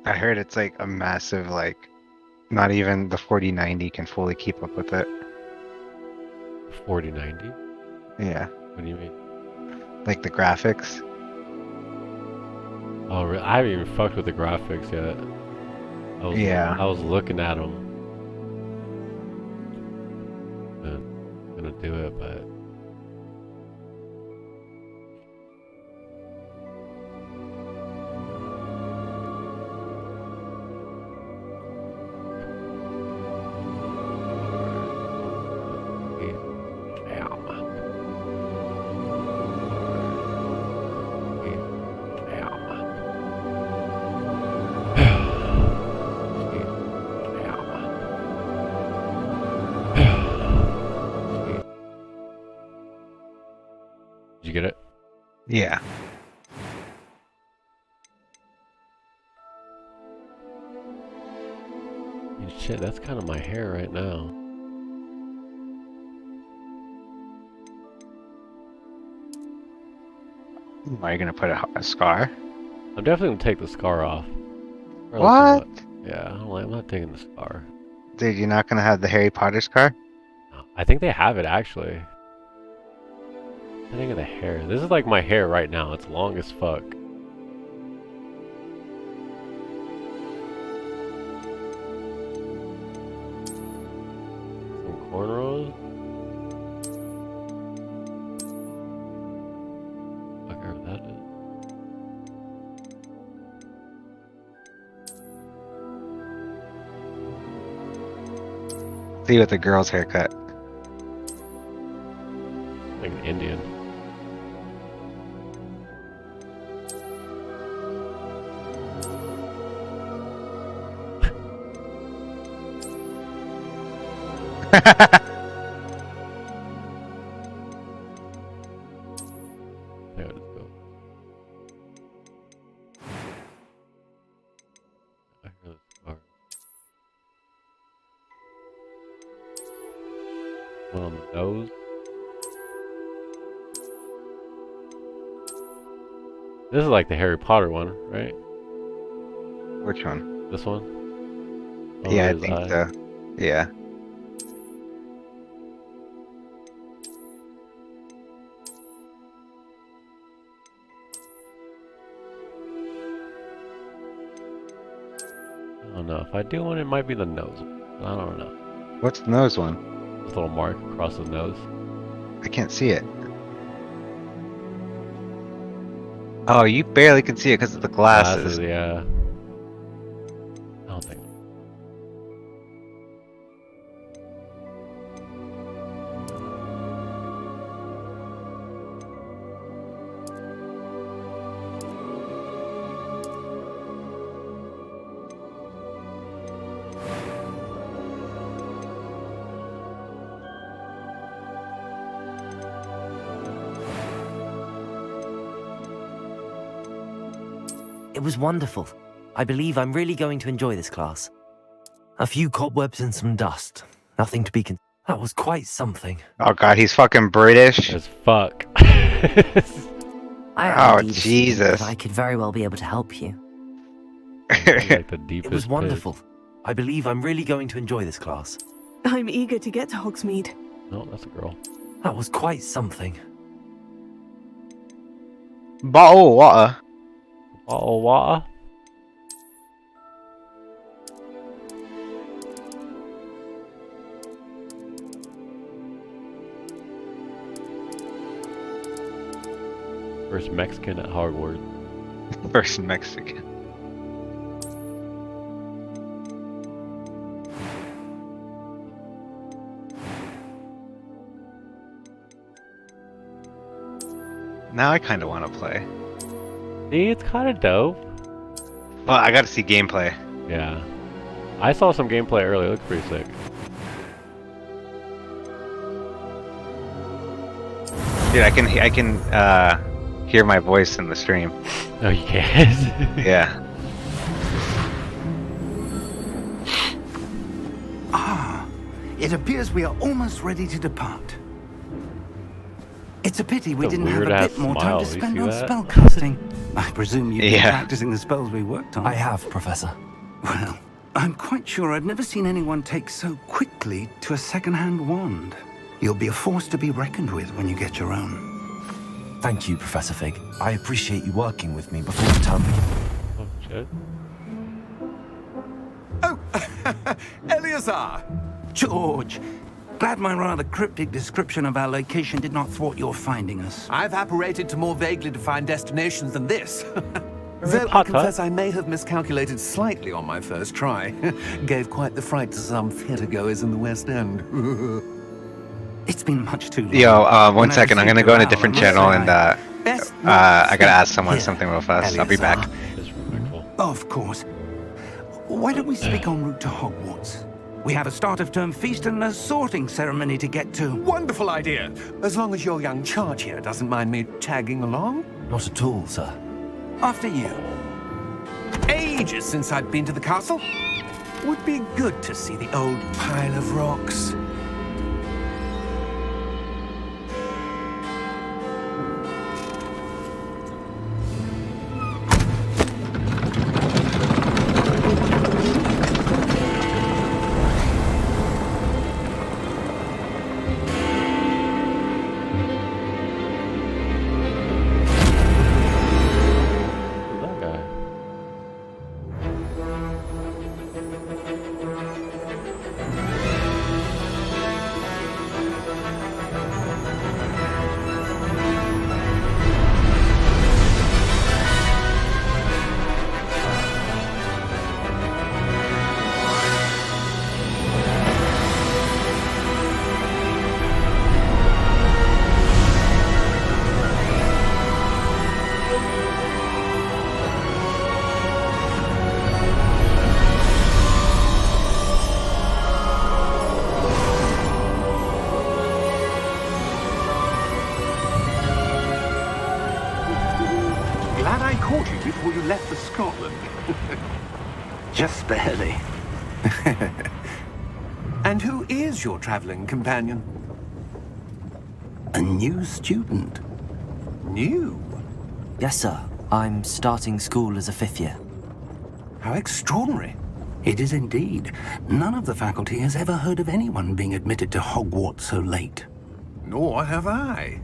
I heard it's like a massive, like, not even the 4090 can fully keep up with it. 4090? Yeah, What do you mean? like the graphics. Oh, I haven't even fucked with the graphics yet. Yeah. I was looking at them. Gonna do it, but did you get it? Yeah. I mean, shit, that's kind of my hair right now. Are you gonna put a scar? I'm definitely gonna take the scar off. What? Yeah, I'm not taking the scar. Dude, you're not gonna have the Harry Potter scar? I think they have it actually. I think of the hair. This is like my hair right now. It's long as fuck. Some cornrows. Whatever that is. See, with the girl's haircut. Like an Indian. There it is. I hear the scar. One on the nose. This is like the Harry Potter one, right? Which one? This one? Yeah, I Over his think eye. so. Yeah. I don't know. If I do one, it might be the nose. I don't know. What's the nose one? This little mark across the nose. I can't see it. Oh, you barely can see it because of the glasses. Yeah. I don't think. It was wonderful. I believe I'm really going to enjoy this class. A few cobwebs and some dust. Nothing to be That was quite something. Oh god, he's fucking British. As fuck. I Oh, am indeed a student, Jesus. but I could very well be able to help you. Like the deepest It was pit. wonderful. I believe I'm really going to enjoy this class. I'm eager to get to Hogsmeade. No, that's a girl. That was quite something. Bottle of water. Bottle of water. First Mexican at Hogwarts. First Mexican. Now I kind of want to play. See, it's kind of dope. Well, I got to see gameplay. Yeah. I saw some gameplay earlier. It looks pretty sick. Dude, I can hear my voice in the stream. Oh, you can? Yeah. Ah, it appears we are almost ready to depart. It's a pity we The didn't have a weird-ass bit more smile, time to you spend see on that? spellcasting. I presume you've been Yeah. practicing the spells we worked on. I have, Professor. Well, I'm quite sure I've never seen anyone take so quickly to a second-hand wand. You'll be a force to be reckoned with when you get your own. Thank you, Professor Fig. I appreciate you working with me before the term begins. Oh, shit. Oh, Eleazar! George, glad my rather cryptic description of our location did not thwart your finding us. I've apparated to more vaguely defined destinations than this. Though I Potter. confess I may have miscalculated slightly on my first try. Gave quite the fright to some theatre goers in the West End. It's been much too long. Yo, When one I second. I'm received gonna go on a your different owl, I channel must and say best I gotta ask someone here, something real fast. I'll be back. Eleazar. Disrespectful. Of course. Why don't we speak en route to Hogwarts? We have a start-of-term feast and a sorting ceremony to get to. Wonderful idea! As long as your young charge here doesn't mind me tagging along. Not at all, sir. After you. Ages since I've been to the castle. Would be good to see the old pile of rocks. Who's that guy? Glad I caught you before you left for Scotland. Just barely. And who is your traveling companion? A new student. New? Yes, sir. I'm starting school as a 5th year. How extraordinary. It is indeed. None of the faculty has ever heard of anyone being admitted to Hogwarts so late. Nor have I.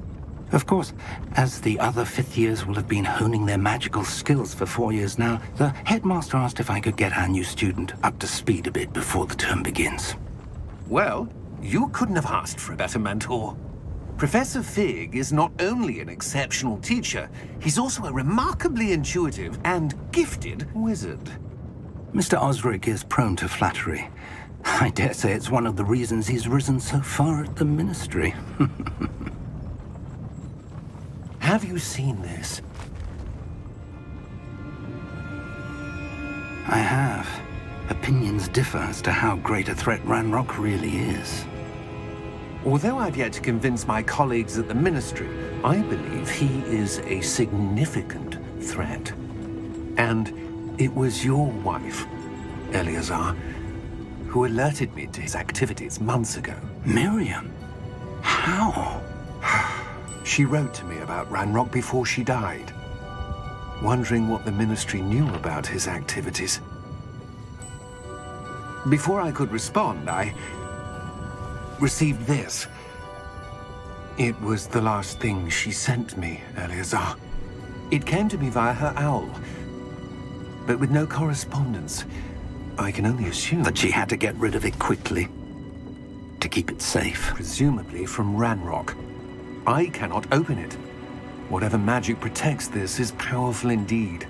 Of course, as the other 5th years will have been honing their magical skills for 4 years now, the headmaster asked if I could get our new student up to speed a bit before the term begins. Well, you couldn't have asked for a better mentor. Professor Fig is not only an exceptional teacher, he's also a remarkably intuitive and gifted wizard. Mr. Osric is prone to flattery. I dare say it's one of the reasons he's risen so far at the Ministry. Have you seen this? I have. Opinions differ as to how great a threat Ranrock really is. Although I've yet to convince my colleagues at the Ministry, I believe he is a significant threat. And it was your wife, Eleazar, who alerted me to his activities months ago. Miriam? How? She wrote to me about Ranrock before she died, wondering what the Ministry knew about his activities. Before I could respond, I received this. It was the last thing she sent me, Eleazar. It came to me via her owl, but with no correspondence. I can only assume That she had to get rid of it quickly. To keep it safe. presumably from Ranrock. I cannot open it. Whatever magic protects this is powerful indeed.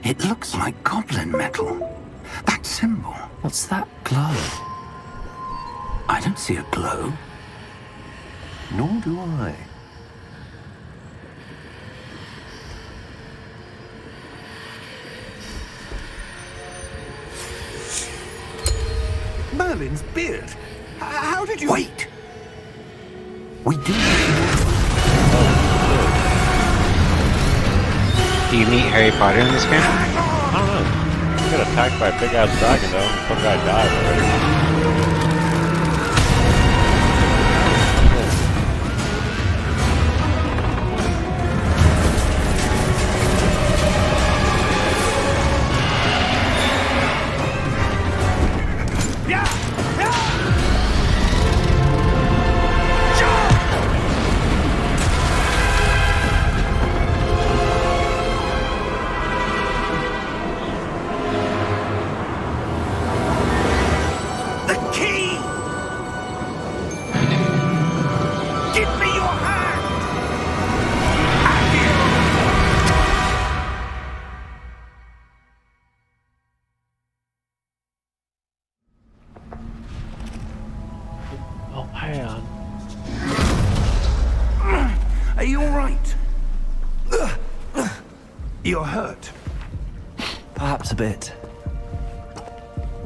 It looks like goblin metal. That symbol. What's that glow? I don't see a glow. Nor do I. Merlin's beard. How did you... Wait! We do. Do you meet Harry Potter in this game? I don't know. He got attacked by a big ass dragon though. Some guy died already. You're hurt. Perhaps a bit.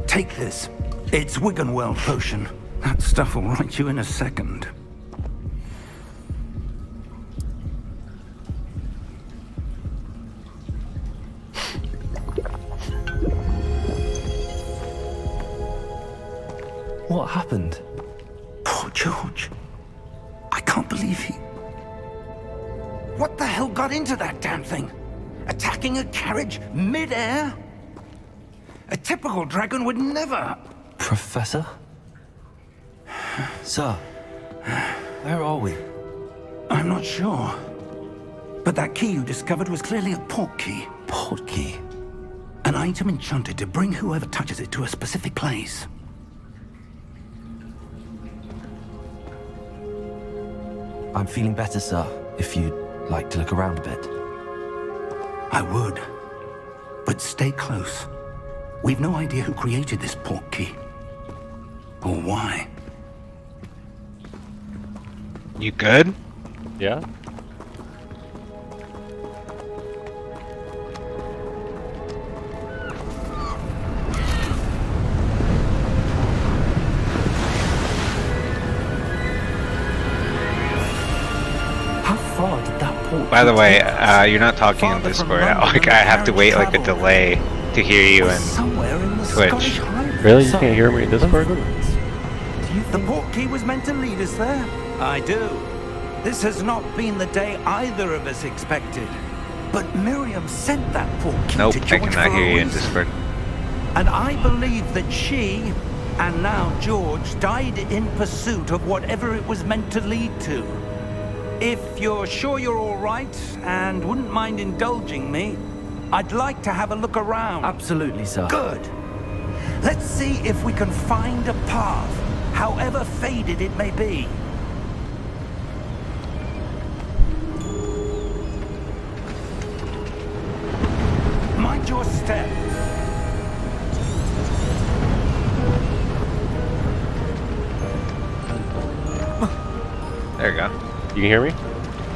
Take this. It's Wiggenweld potion. That stuff will right you in a second. What happened? Poor George. I can't believe he... What the hell got into that damn thing? Attacking a carriage mid-air? A typical dragon would never... Professor? Sir, where are we? I'm not sure. But that key you discovered was clearly a port key. Port key? An item enchanted to bring whoever touches it to a specific place. I'm feeling better, sir, if you'd like to look around a bit. I would. But stay close. We've no idea who created this port key. Or why. You good? Yeah? How far did that port By the key way, take us? you're not talking in Farther from Discord. London Like, than I have to the wait carriage like a travelled. delay to hear you and Somewhere in the Twitch. Scottish Highlands. Really? You Sir, can't hear me in Discord? Do you The think... port key was meant to lead us there? I do. This has not been the day either of us expected. But Miriam sent that port key nope, to I George cannot for hear a you in reason. Discord. And I believe that she, and now George, died in pursuit of whatever it was meant to lead to. If you're sure you're all right and wouldn't mind indulging me, I'd like to have a look around. Absolutely, sir. Good. Let's see if we can find a path, however faded it may be. Mind your step. There you go. You can hear me?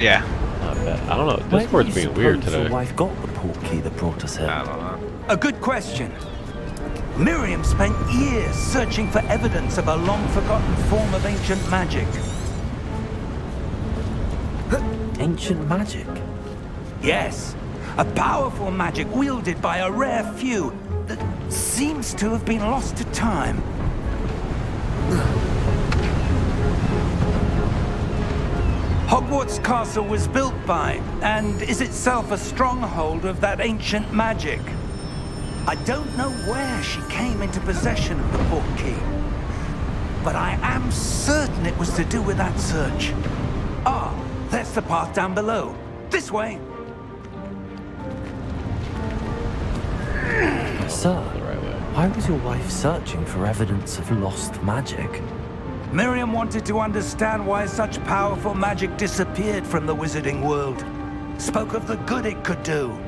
Yeah. Not bad. I don't know. Where Discord's do you being weird suppose today. your wife got the port key that brought us here? I don't know. A good question. Miriam spent years searching for evidence of a long-forgotten form of ancient magic. Ancient magic? Yes, a powerful magic wielded by a rare few that seems to have been lost to time. Hogwarts Castle was built by, and is itself a stronghold of that ancient magic. I don't know where she came into possession of the port key, but I am certain it was to do with that search. Ah, there's the path down below. This way. Sir, The right way. why was your wife searching for evidence of lost magic? Miriam wanted to understand why such powerful magic disappeared from the wizarding world. Spoke of the good it could do.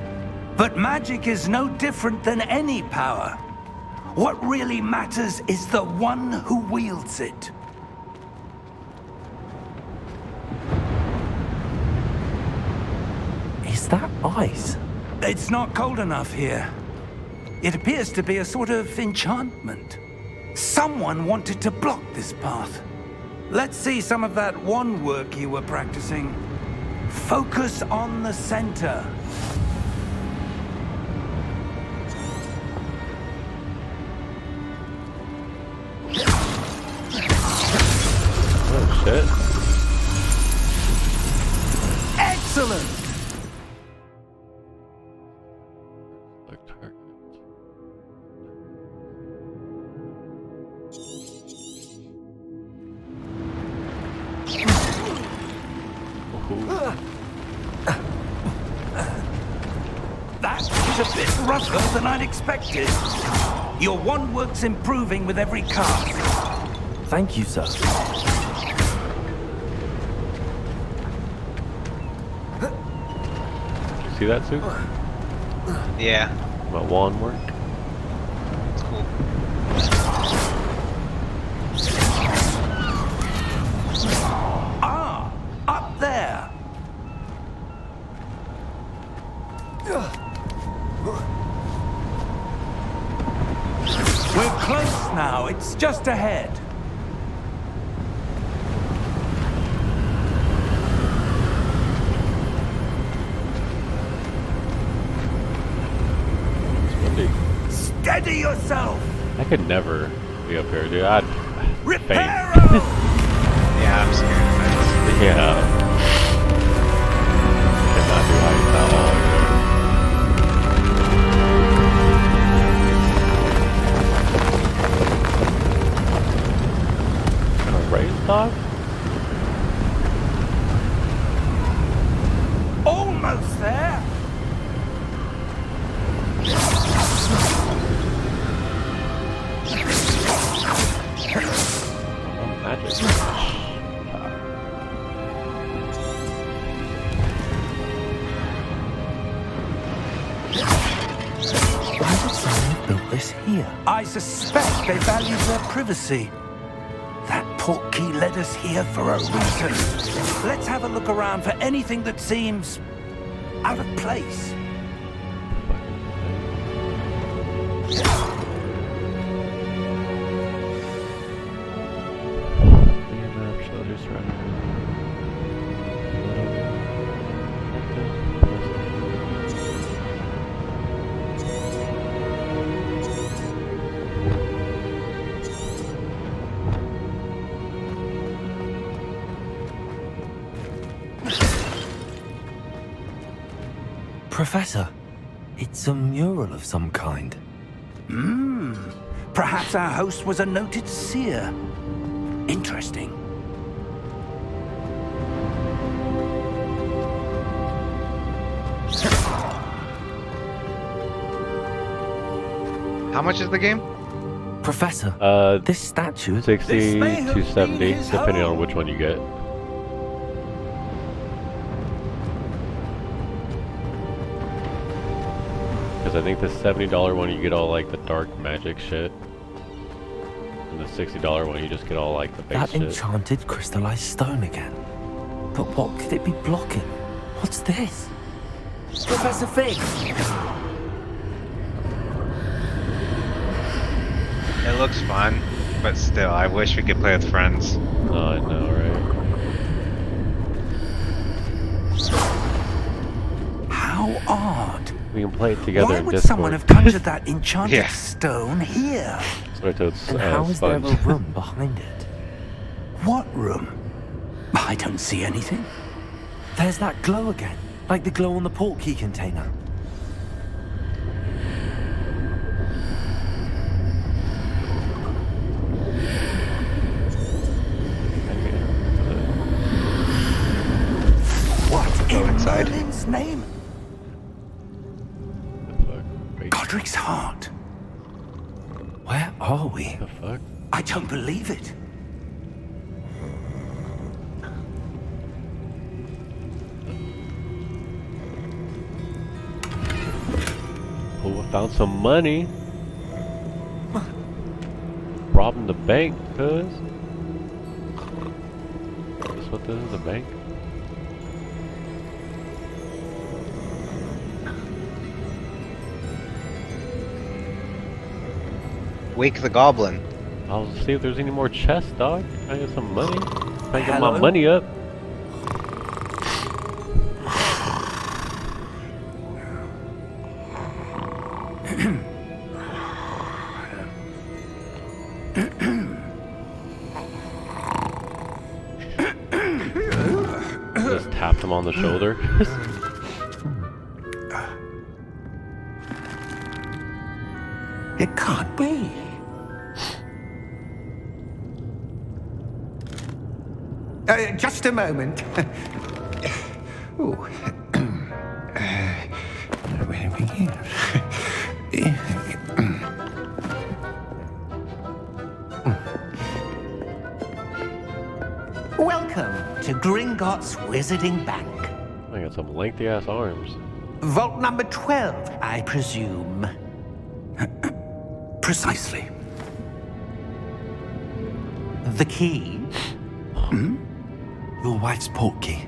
But magic is no different than any power. What really matters is the one who wields it. Is that ice? It's not cold enough here. It appears to be a sort of enchantment. Someone wanted to block this path. Let's see some of that wand work you were practicing. Focus on the center. Oh shit. Excellent! Select target. That is a bit rougher than I'd expected. Your wand work's improving with every cast. Thank you, sir. You see that suit? Yeah. My wand work? It's cool. Ah, up there. We're close now. It's just ahead. It's windy. Steady yourself. I could never be up here, dude. I'd faint. Reparo! Yeah, I'm scared of heights. Yeah. Cannot do heights at all. Race dog? Almost there. Oh, magic. Why did someone have built this here? I suspect they value their privacy. That portkey led us here for a reason. Let's have a look around for anything that seems out of place. Professor, it's a mural of some kind. Perhaps our host was a noted seer. Interesting. How much is the game? Professor, this statue is... 60 This may have to been 70, his depending on home. which one you get. Because I think the $70 one you get all like the dark magic shit. And the $60 one you just get all like the base That shit. enchanted crystallized stone again. But what could it be blocking? What's this? Professor Fig! It looks fun, but still, I wish we could play with friends. Oh, I know, right? How odd. We can play it together Why in would Discord. someone have conjured that enchanted Yeah. stone here? Sorry, Toad's, And how is there a sponge. room behind it? What room? I don't see anything. There's that glow again, like the glow on the portkey container. What Go in inside. Merlin's name? The fuck? Wait, Godric's heart. Where are we? the fuck? I don't believe it. Oh, I found some money. Robbing the bank, cuz. Is what this is, a bank? Wake the Goblin. I'll see if there's any more chests, dog. Can I get some money? Can I get my Hello? money up? Just tapped him on the shoulder. It can't be. Just a moment. Ooh. Where are we here? Welcome to Gringotts Wizarding Bank. I got some lengthy ass arms. Vault number 12, I presume. Precisely. The key? Your wife's portkey.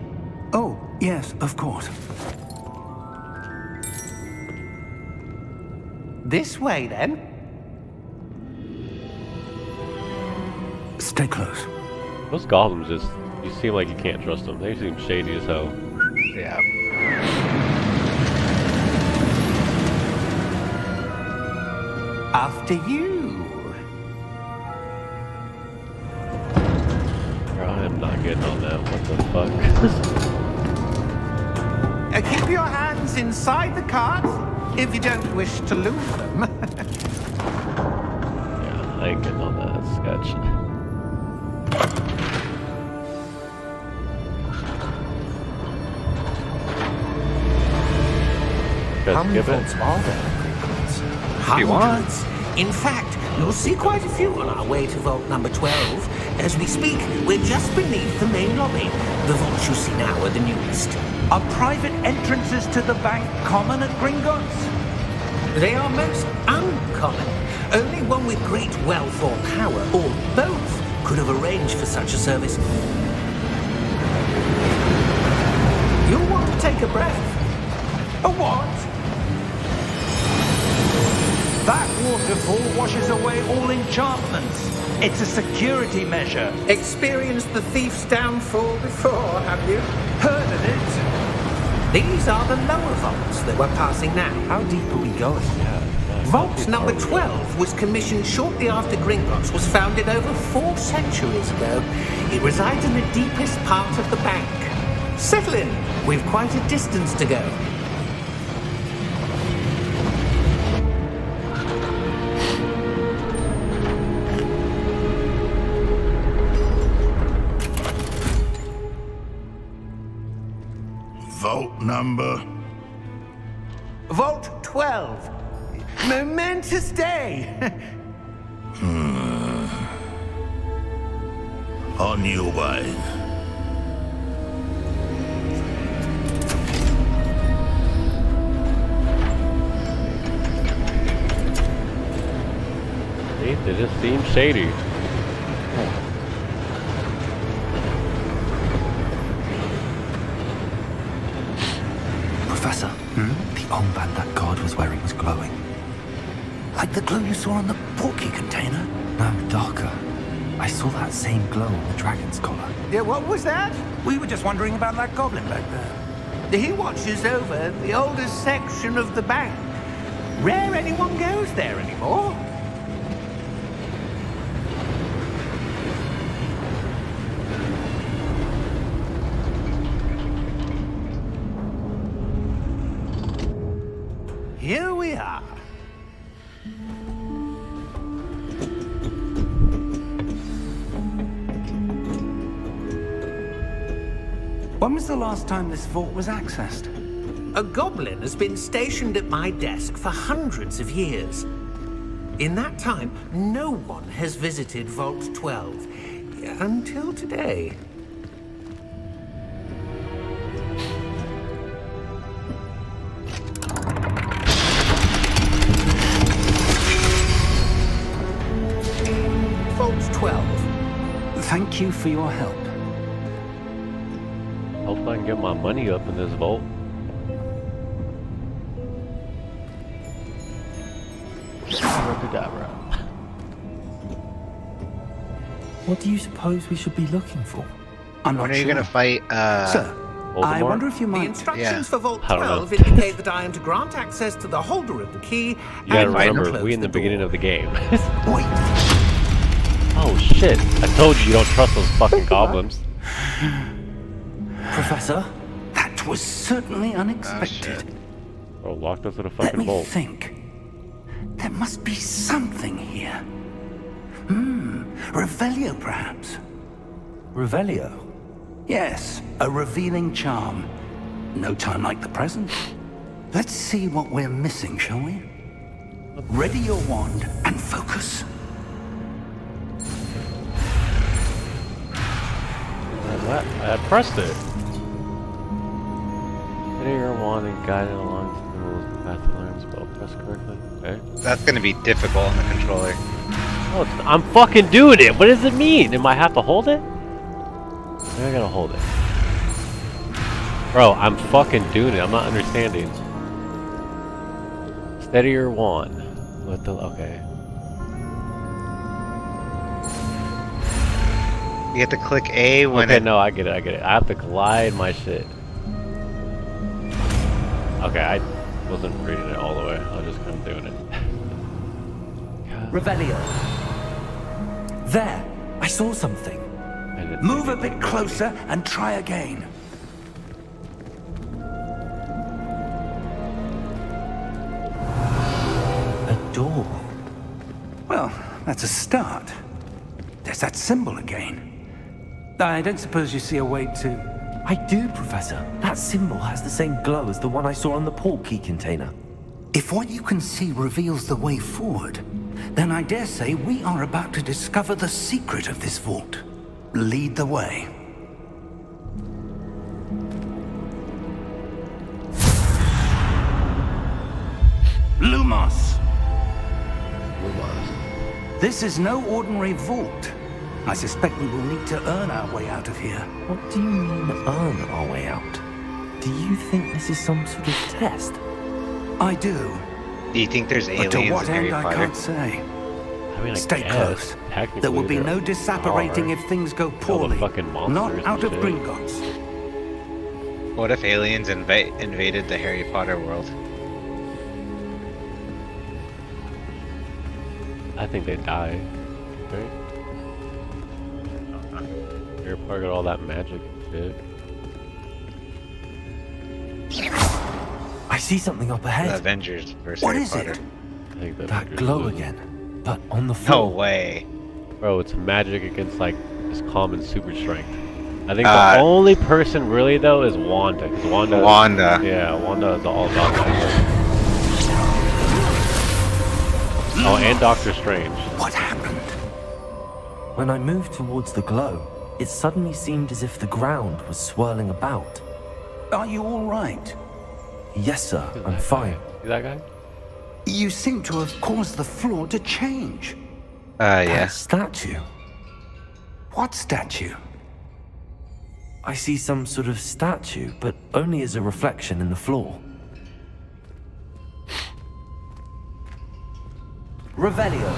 Oh, yes, of course. This way, then. Stay close. Those goblins just, you seem like you can't trust them. They seem shady as hell. Yeah. After you. I am not getting on that. What the fuck? Keep your hands inside the cart if you don't wish to lose them. Yeah, I ain't getting on that sketch. How many Skip it. vaults are there? Hundreds. In fact, you'll see quite a few on our way to vault number 12. As we speak, we're just beneath the main lobby. The vaults you see now are the newest. Are private entrances to the bank common at Gringotts? They are most uncommon. Only one with great wealth or power, or both, could have arranged for such a service. You'll want to take a breath. A what? That waterfall washes away all enchantments. It's a security measure. Experienced the thief's downfall before, have you? Heard of it? These are the lower vaults that we're passing now. How deep are we going? Vault number 12 was commissioned shortly after Gringotts was founded over 4 centuries ago. It resides in the deepest part of the bank. Settle in. We've quite a distance to go. Vault number? Vault 12. Momentous day. On your way. See, they just seem shady. Professor, the armband that guard was wearing was glowing. Like the glow you saw on the portkey container? No, darker. I saw that same glow on the dragon's collar. Yeah, what was that? We were just wondering about that goblin back there. He watches over the oldest section of the bank. Rare anyone goes there anymore. Here we are. When was the last time this vault was accessed? A goblin has been stationed at my desk for hundreds of years. In that time, no one has visited Vault 12. Until today. Vault 12. Thank you for your help. Hope I can get my money up in this vault. Abracadabra. What do you suppose we should be looking for? I'm not When are you sure. gonna fight? Sir, I Voldemort? wonder if you The might... instructions Yeah. for Vault I don't know. 12 indicate that I am to grant access to the holder of the key You gotta and remember, close we in the door. beginning of the game. Wait. Oh shit! I told you don't trust those fucking goblins. Professor, that was certainly unexpected. Bro, locked us in a Let fucking me vault. think. There must be something here. Revelio, perhaps. Revelio? Yes, a revealing charm. No time like the present. Let's see what we're missing, shall we? Ready your wand and focus. What? I pressed it. Hitting your wand and guiding along to the rules of the path to learn spell press correctly. Okay. That's gonna be difficult on the controller. Oh, I'm fucking doing it! What does it mean? Am I have to hold it? Maybe I gotta hold it. Bro, I'm fucking doing it. I'm not understanding. Steady your wand. What the? Okay. You have to click A when Okay, it... no, I get it. I have to glide my shit. Okay, I wasn't reading it all the way. I was just kind of doing it. Revelio. There! I saw something. I didn't Move see a bit anything. closer and try again. A door. Well, that's a start. There's that symbol again. I don't suppose you see a way to... I do, Professor. That symbol has the same glow as the one I saw on the port key container. If what you can see reveals the way forward, then I dare say we are about to discover the secret of this vault. Lead the way. Lumos! This is no ordinary vault. I suspect we will need to earn our way out of here. What do you mean, earn our way out? Do you think this is some sort of test? I do, Do you think there's but to aliens what in Harry end I Potter? can't say. I mean, I Stay guess, close. technically There will be there no disapparating are. if things go All the poorly. fucking monsters Not and out of shit. Gringotts. What if aliens invaded the Harry Potter world? I think they die. Right? Harry Potter got all that magic and shit. I see something up The ahead. Avengers versus What Harry is Potter. it? I think That glow again, but on the No floor. way. Bro, it's magic against like just common super strength. I think Uh, the only person really though is Wanda. 'Cause Wanda. Wanda. Yeah, Wanda is all about that. Oh, and Doctor Strange. What happened? When I moved towards the glow, it suddenly seemed as if the ground was swirling about. Are you all right? Yes, sir, I'm fine. See that guy? You seem to have caused the floor to change. Yeah. That statue. What statue? I see some sort of statue, but only as a reflection in the floor. Revelio.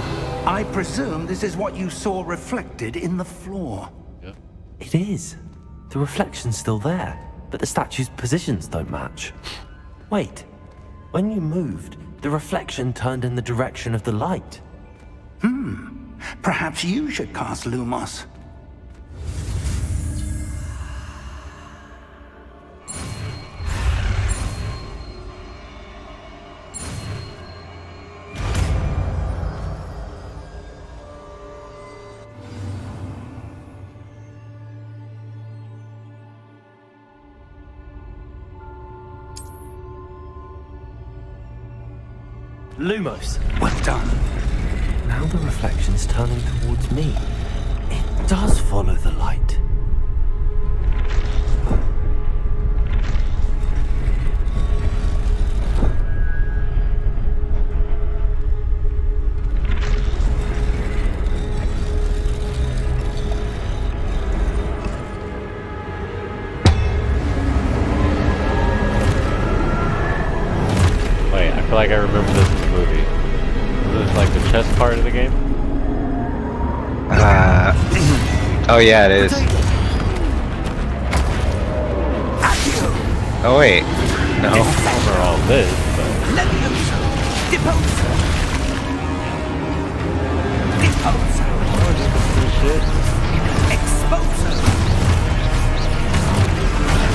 I presume this is what you saw reflected in the floor. It is. The reflection's still there, but the statue's positions don't match. Wait. When you moved, the reflection turned in the direction of the light. Perhaps you should cast Lumos. Lumos. Well done. Now the reflection's turning towards me. It does follow the light. Wait, I feel like I remember this in the movie. Is this like the chess part of the game? Oh yeah, it is. Oh wait, no. I don't remember all this, but Levioso! Deposo! Deposo! this shit. Exposo!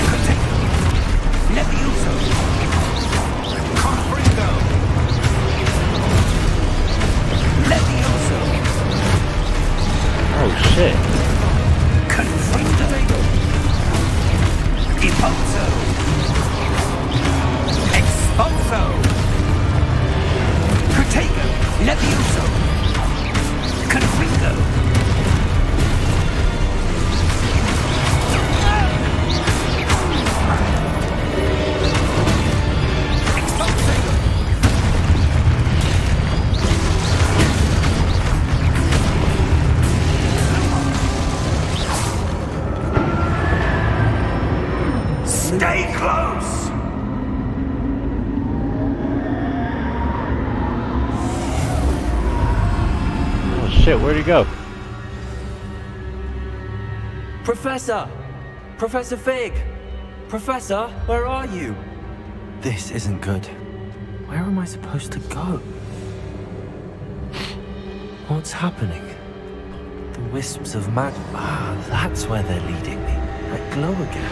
Coteco! Levioso! Confringo! Levioso! Oh shit. Confringo! Deposo! Exposo! Protego! Levioso! Confringo! Exposo! Stay close! Oh shit, where'd he go? Professor! Professor Fig! Professor, where are you? This isn't good. Where am I supposed to go? What's happening? The wisps of magic. Ah, that's where they're leading me. That glow again.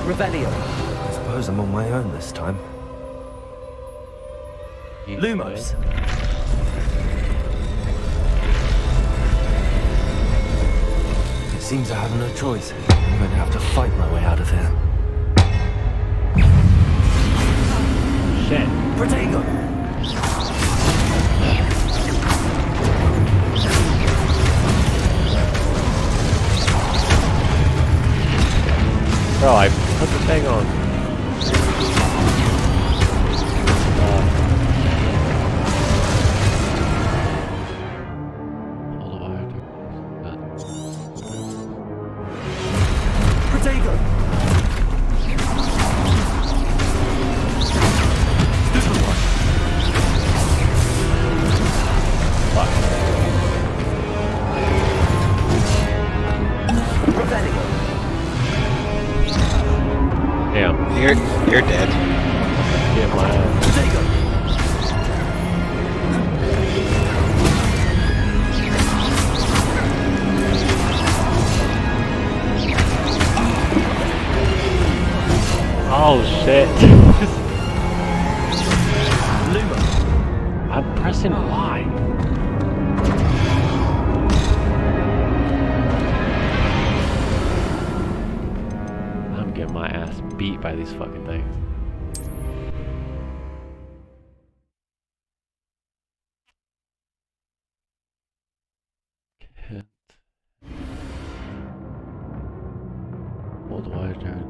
Revelio. I suppose I'm on my own this time. Lumos. It seems I have no choice. I'm going to have to fight my way out of here. Shit. Protego! Bro, I put the thing on. Protego! Damn. You're dead. Get my ass. Oh shit. I'm pressing Y. I'm getting my ass beat by these fucking things. Can't. Hold the wire turn.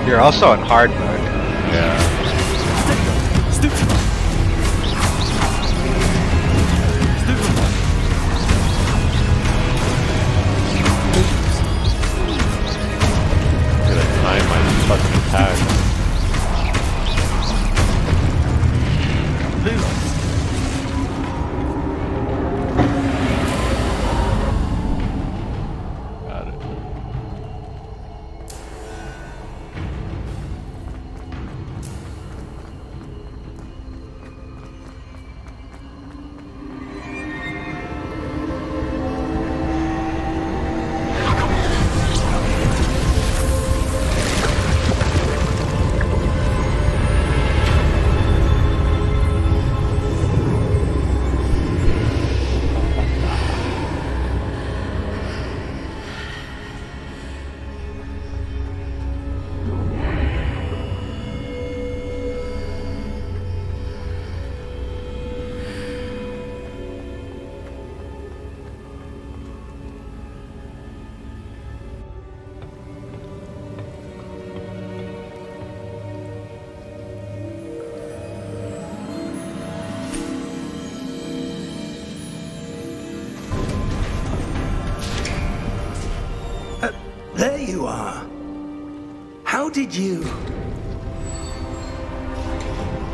You're also in hard mode. Yeah. Gonna time my fucking attack. Got it. There you are. How did you...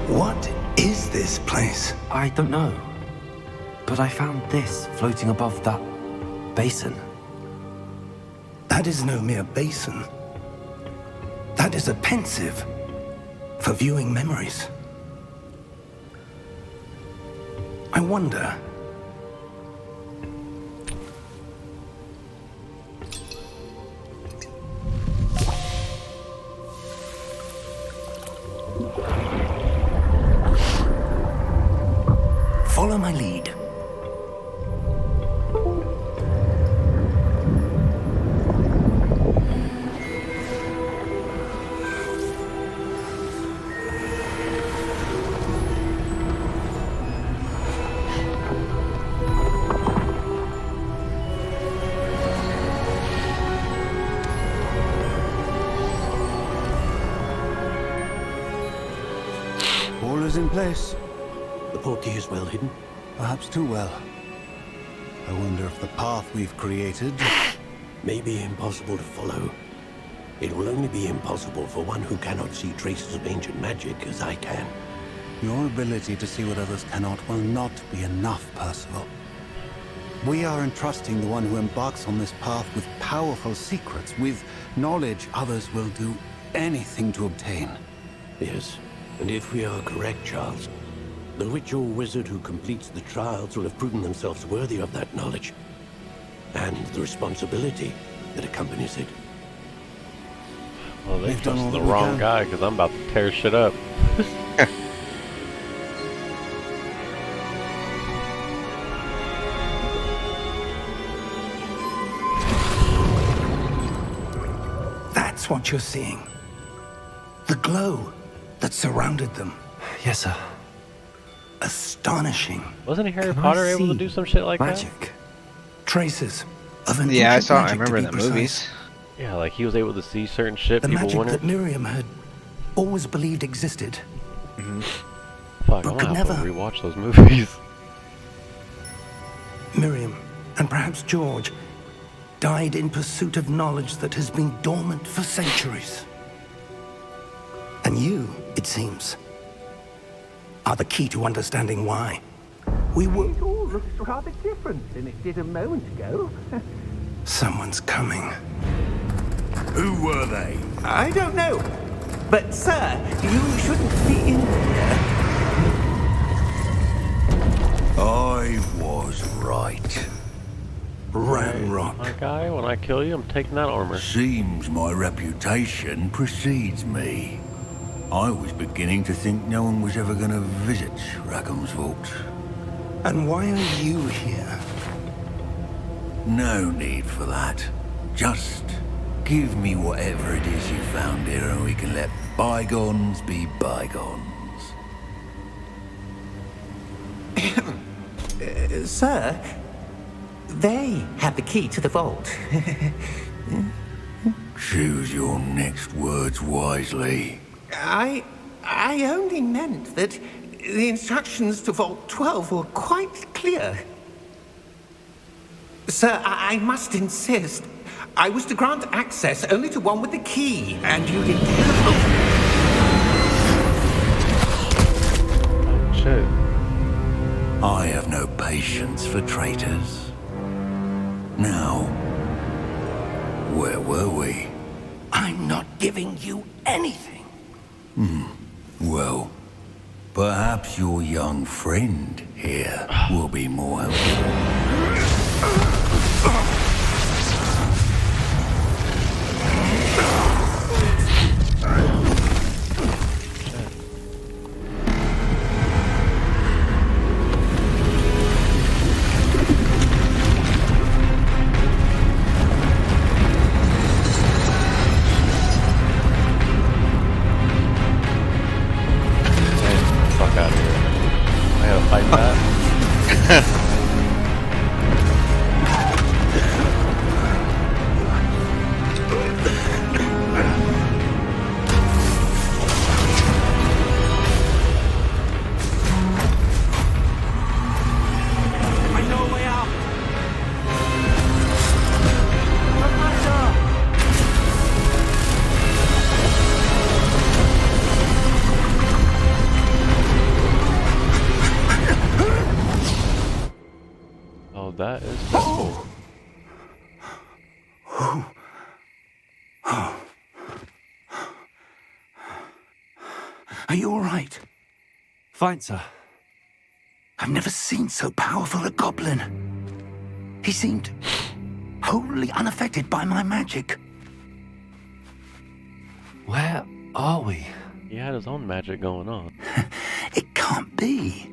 What is this place? I don't know. But I found this floating above that basin. That is no mere basin. That is a pensive for viewing memories. I wonder... Follow my lead. All is in place. The portkey is well hidden. Perhaps too well. I wonder if the path we've created... May be impossible to follow. It will only be impossible for one who cannot see traces of ancient magic as I can. Your ability to see what others cannot will not be enough, Percival. We are entrusting the one who embarks on this path with powerful secrets, with knowledge others will do anything to obtain. Yes, and if we are correct, Charles, the witch or wizard who completes the trials will have proven themselves worthy of that knowledge, and the responsibility that accompanies it. Well, they We've done all trust the that we wrong can. guy because I'm about to tear shit up. That's what you're seeing. The glow that surrounded them. Yes, sir. Astonishing. Wasn't Harry Can I Potter able to see do some shit like Magic. Traces of an Yeah, I ancient saw. I magic, to remember be the precise. movies. that? Yeah, like he was able to see certain shit The people magic wouldn't. that Miriam had always believed existed. Fuck, but I'm could gonna have to never- rewatch those movies. Miriam, and perhaps George, died in pursuit of knowledge that has been dormant for centuries. And you, it seems, are the key to understanding why. We were... It all looks rather different than it did a moment ago. Someone's coming. Who were they? I don't know. But, sir, you shouldn't be in here. I was right. Ramrock. My guy, when I kill you, I'm taking that armor. Seems my reputation precedes me. I was beginning to think no one was ever going to visit Rackham's vault. And why are you here? No need for that. Just give me whatever it is you found here and we can let bygones be bygones. Sir, they have the key to the vault. Choose your next words wisely. I only meant that the instructions to Vault 12 were quite clear. Sir, I must insist. I was to grant access only to one with the key, and you did. Shit. I have no patience for traitors. Now, where were we? I'm not giving you anything. Well, perhaps your young friend here will be more helpful. Fuck out of here. I gotta fight that. I know a way out. Oh, that is cool. Are you all right? Fine, sir. I've never seen so powerful a goblin. He seemed wholly unaffected by my magic. Where are we? He had his own magic going on. It can't be.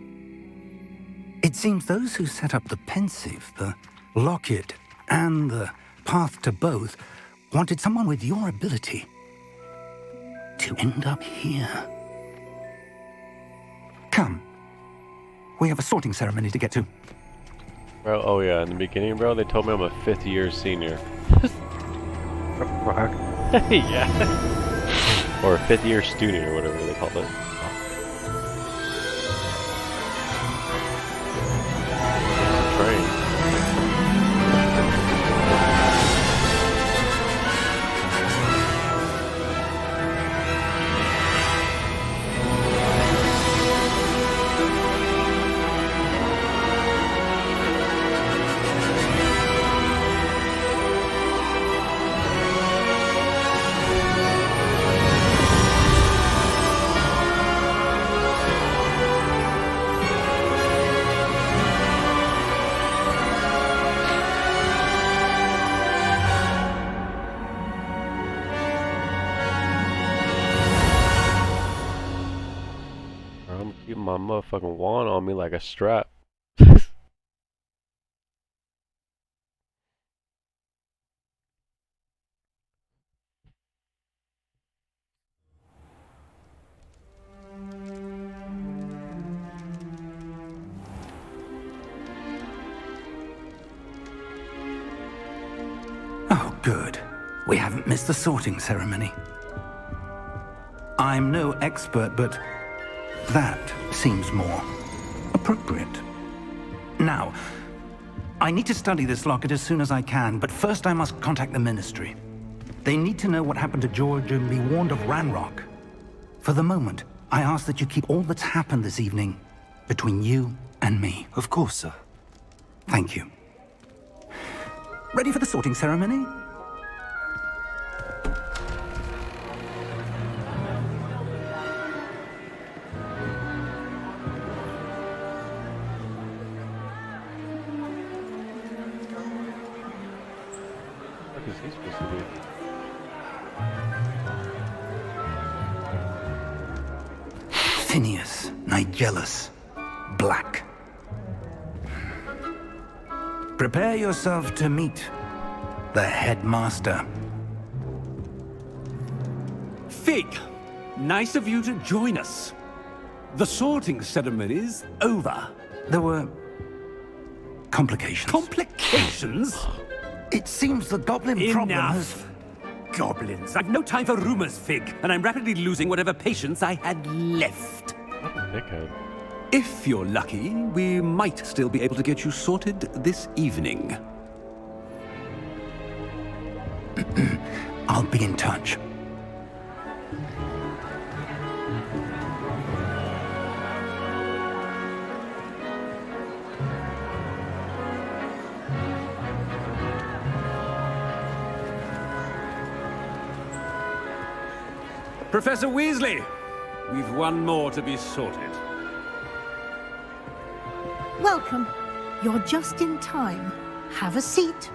It seems those who set up the Pensieve, the Locket, and the Path to Both wanted someone with your ability to end up here. Come. We have a sorting ceremony to get to. Bro, oh yeah, in the beginning, bro, they told me I'm a 5th-year senior. Fuck. Yeah. Or a 5th-year student, or whatever they call it. Train. I'm keeping my motherfucking wand on me like a strap. Oh, good. We haven't missed the sorting ceremony. I'm no expert, but that seems more appropriate. Now, I need to study this locket as soon as I can, but first I must contact the Ministry. They need to know what happened to George and be warned of Ranrock. For the moment, I ask that you keep all that's happened this evening between you and me. Of course, sir. Thank you. Ready for the sorting ceremony? What is he supposed to be? Phineas Nigellus Black. Prepare yourself to meet the headmaster. Fig, nice of you to join us. The sorting ceremony's over. There were complications. Complications? It seems the goblin problem has... Enough! Goblins. I've no time for rumors, Fig, and I'm rapidly losing whatever patience I had left. What a dickhead. If you're lucky, we might still be able to get you sorted this evening. I'll be in touch. Professor Weasley, we've one more to be sorted. Welcome. You're just in time. Have a seat.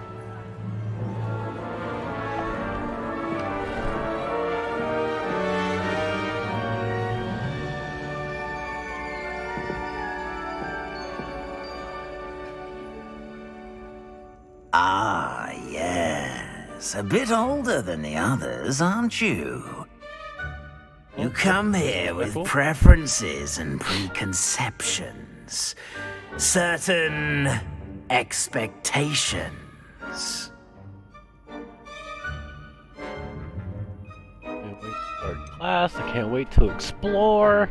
Ah, yes. A bit older than the others, aren't you? You come here with preferences and preconceptions. Certain expectations. Can't wait to start class. I can't wait to explore.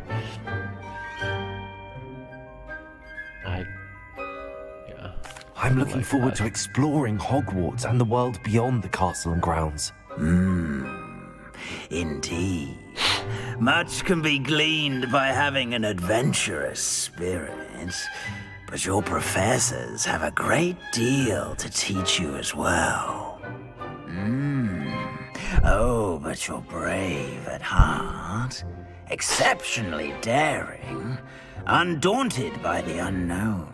I'm looking forward to exploring Hogwarts and the world beyond the castle and grounds. Indeed. Much can be gleaned by having an adventurous spirit, but your professors have a great deal to teach you as well. Oh, but you're brave at heart, exceptionally daring, undaunted by the unknown,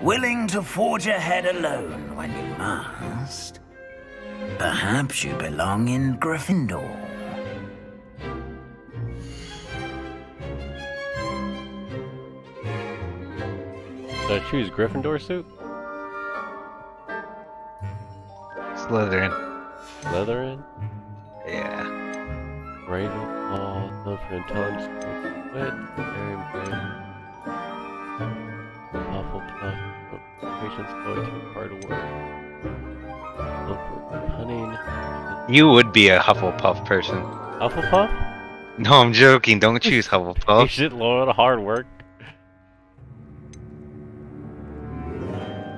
willing to forge ahead alone when you must. Perhaps you belong in Gryffindor. Should I choose Gryffindor suit? Slytherin. Slytherin? Yeah. Ravenclaw, known for intelligence, wit, very brave. Hufflepuff, patience, loyalty, hard work. Known for cunning. You would be a Hufflepuff person. Hufflepuff? No, I'm joking. Don't choose Hufflepuff. Patient, loyal, hard work.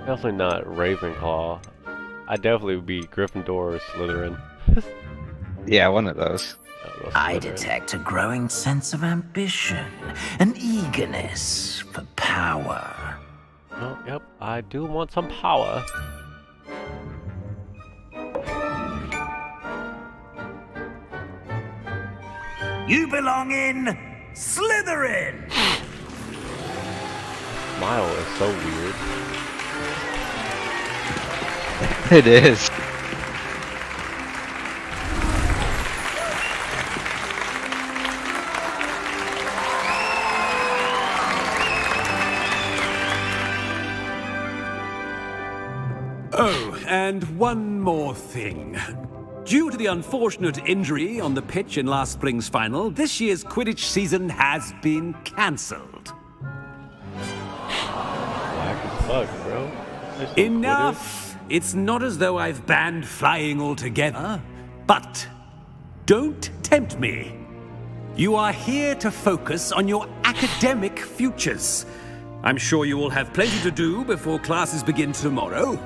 Definitely not Ravenclaw. I'd definitely be Gryffindor or Slytherin. Yeah, one of those. I detect a growing sense of ambition, an eagerness for power. Oh, yep, I do want some power. You belong in Slytherin! Smile is so weird. It is. Oh, and one more thing. Due to the unfortunate injury on the pitch in last spring's final, this year's Quidditch season has been cancelled. Whack as fuck, bro. Enough! It's not as though I've banned flying altogether, but don't tempt me. You are here to focus on your academic futures. I'm sure you will have plenty to do before classes begin tomorrow.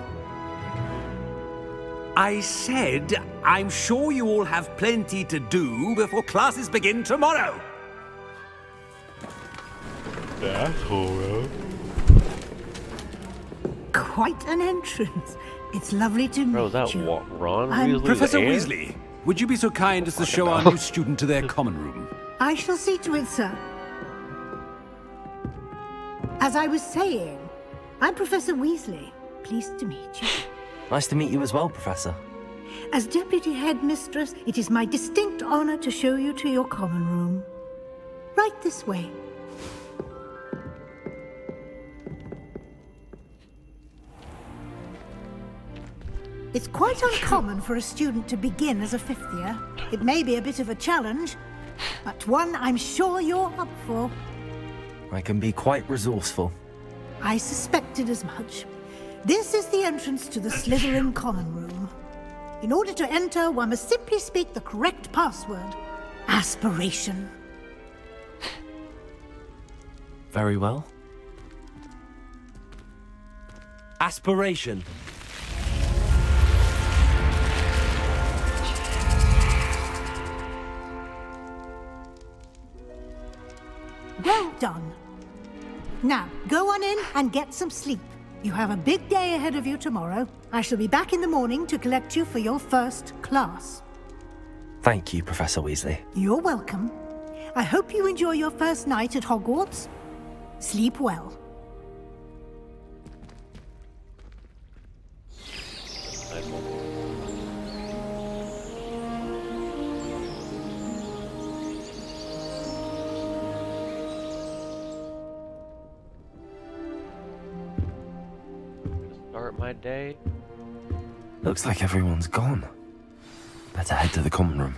I said, I'm sure you all have plenty to do before classes begin tomorrow. Asshole, bro. Quite an entrance. It's lovely to meet Bro, is that you. Ron I'm Weasley's Professor aunt? Weasley, would you be so kind as to show our new student to their common room? I shall see to it, sir. As I was saying, I'm Professor Weasley. Pleased to meet you. Nice to meet you as well, Professor. As Deputy Headmistress, it is my distinct honor to show you to your common room. Right this way. It's quite uncommon for a student to begin as a fifth year. It may be a bit of a challenge, but one I'm sure you're up for. I can be quite resourceful. I suspected as much. This is the entrance to the Slytherin common room. In order to enter, one must simply speak the correct password. Aspiration. Very well. Aspiration. Well done. Now, go on in and get some sleep. You have a big day ahead of you tomorrow. I shall be back in the morning to collect you for your first class. Thank you, Professor Weasley. You're welcome. I hope you enjoy your first night at Hogwarts. Sleep well. Start my day. Looks like everyone's gone. Better head to the common room.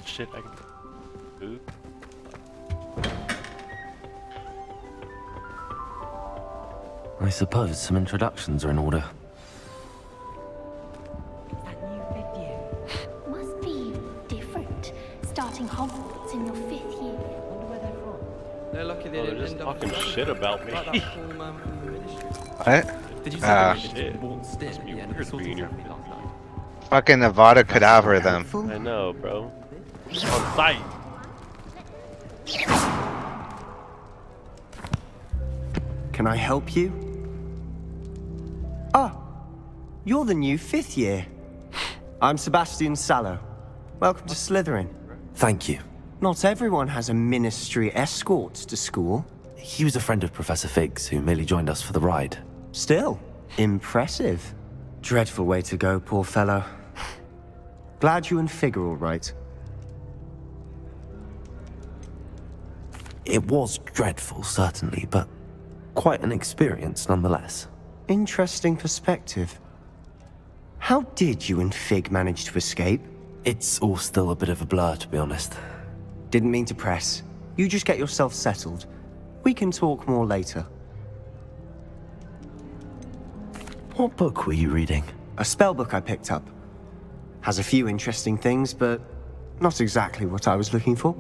Shit, I can food. I suppose some introductions are in order. Must be different, starting Hogwarts in your 5th year. They're lucky they Oh, they're didn't just end up talking shit about me. like that whole ministry. What? Did you say Shit. Must be Weird being here. Fucking Avada Kedavra them. I know, bro. On site. Can I help you? Ah, you're the new 5th year. I'm Sebastian Sallow. Welcome to Slytherin. Thank you. Not everyone has a ministry escort to school. He was a friend of Professor Fig's who merely joined us for the ride. Still, impressive. Dreadful way to go, poor fellow. Glad you and Fig are all right. It was dreadful, certainly, but quite an experience nonetheless. Interesting perspective. How did you and Fig manage to escape? It's all still a bit of a blur, to be honest. Didn't mean to press. You just get yourself settled. We can talk more later. What book were you reading? A spell book I picked up. Has a few interesting things, but not exactly what I was looking for.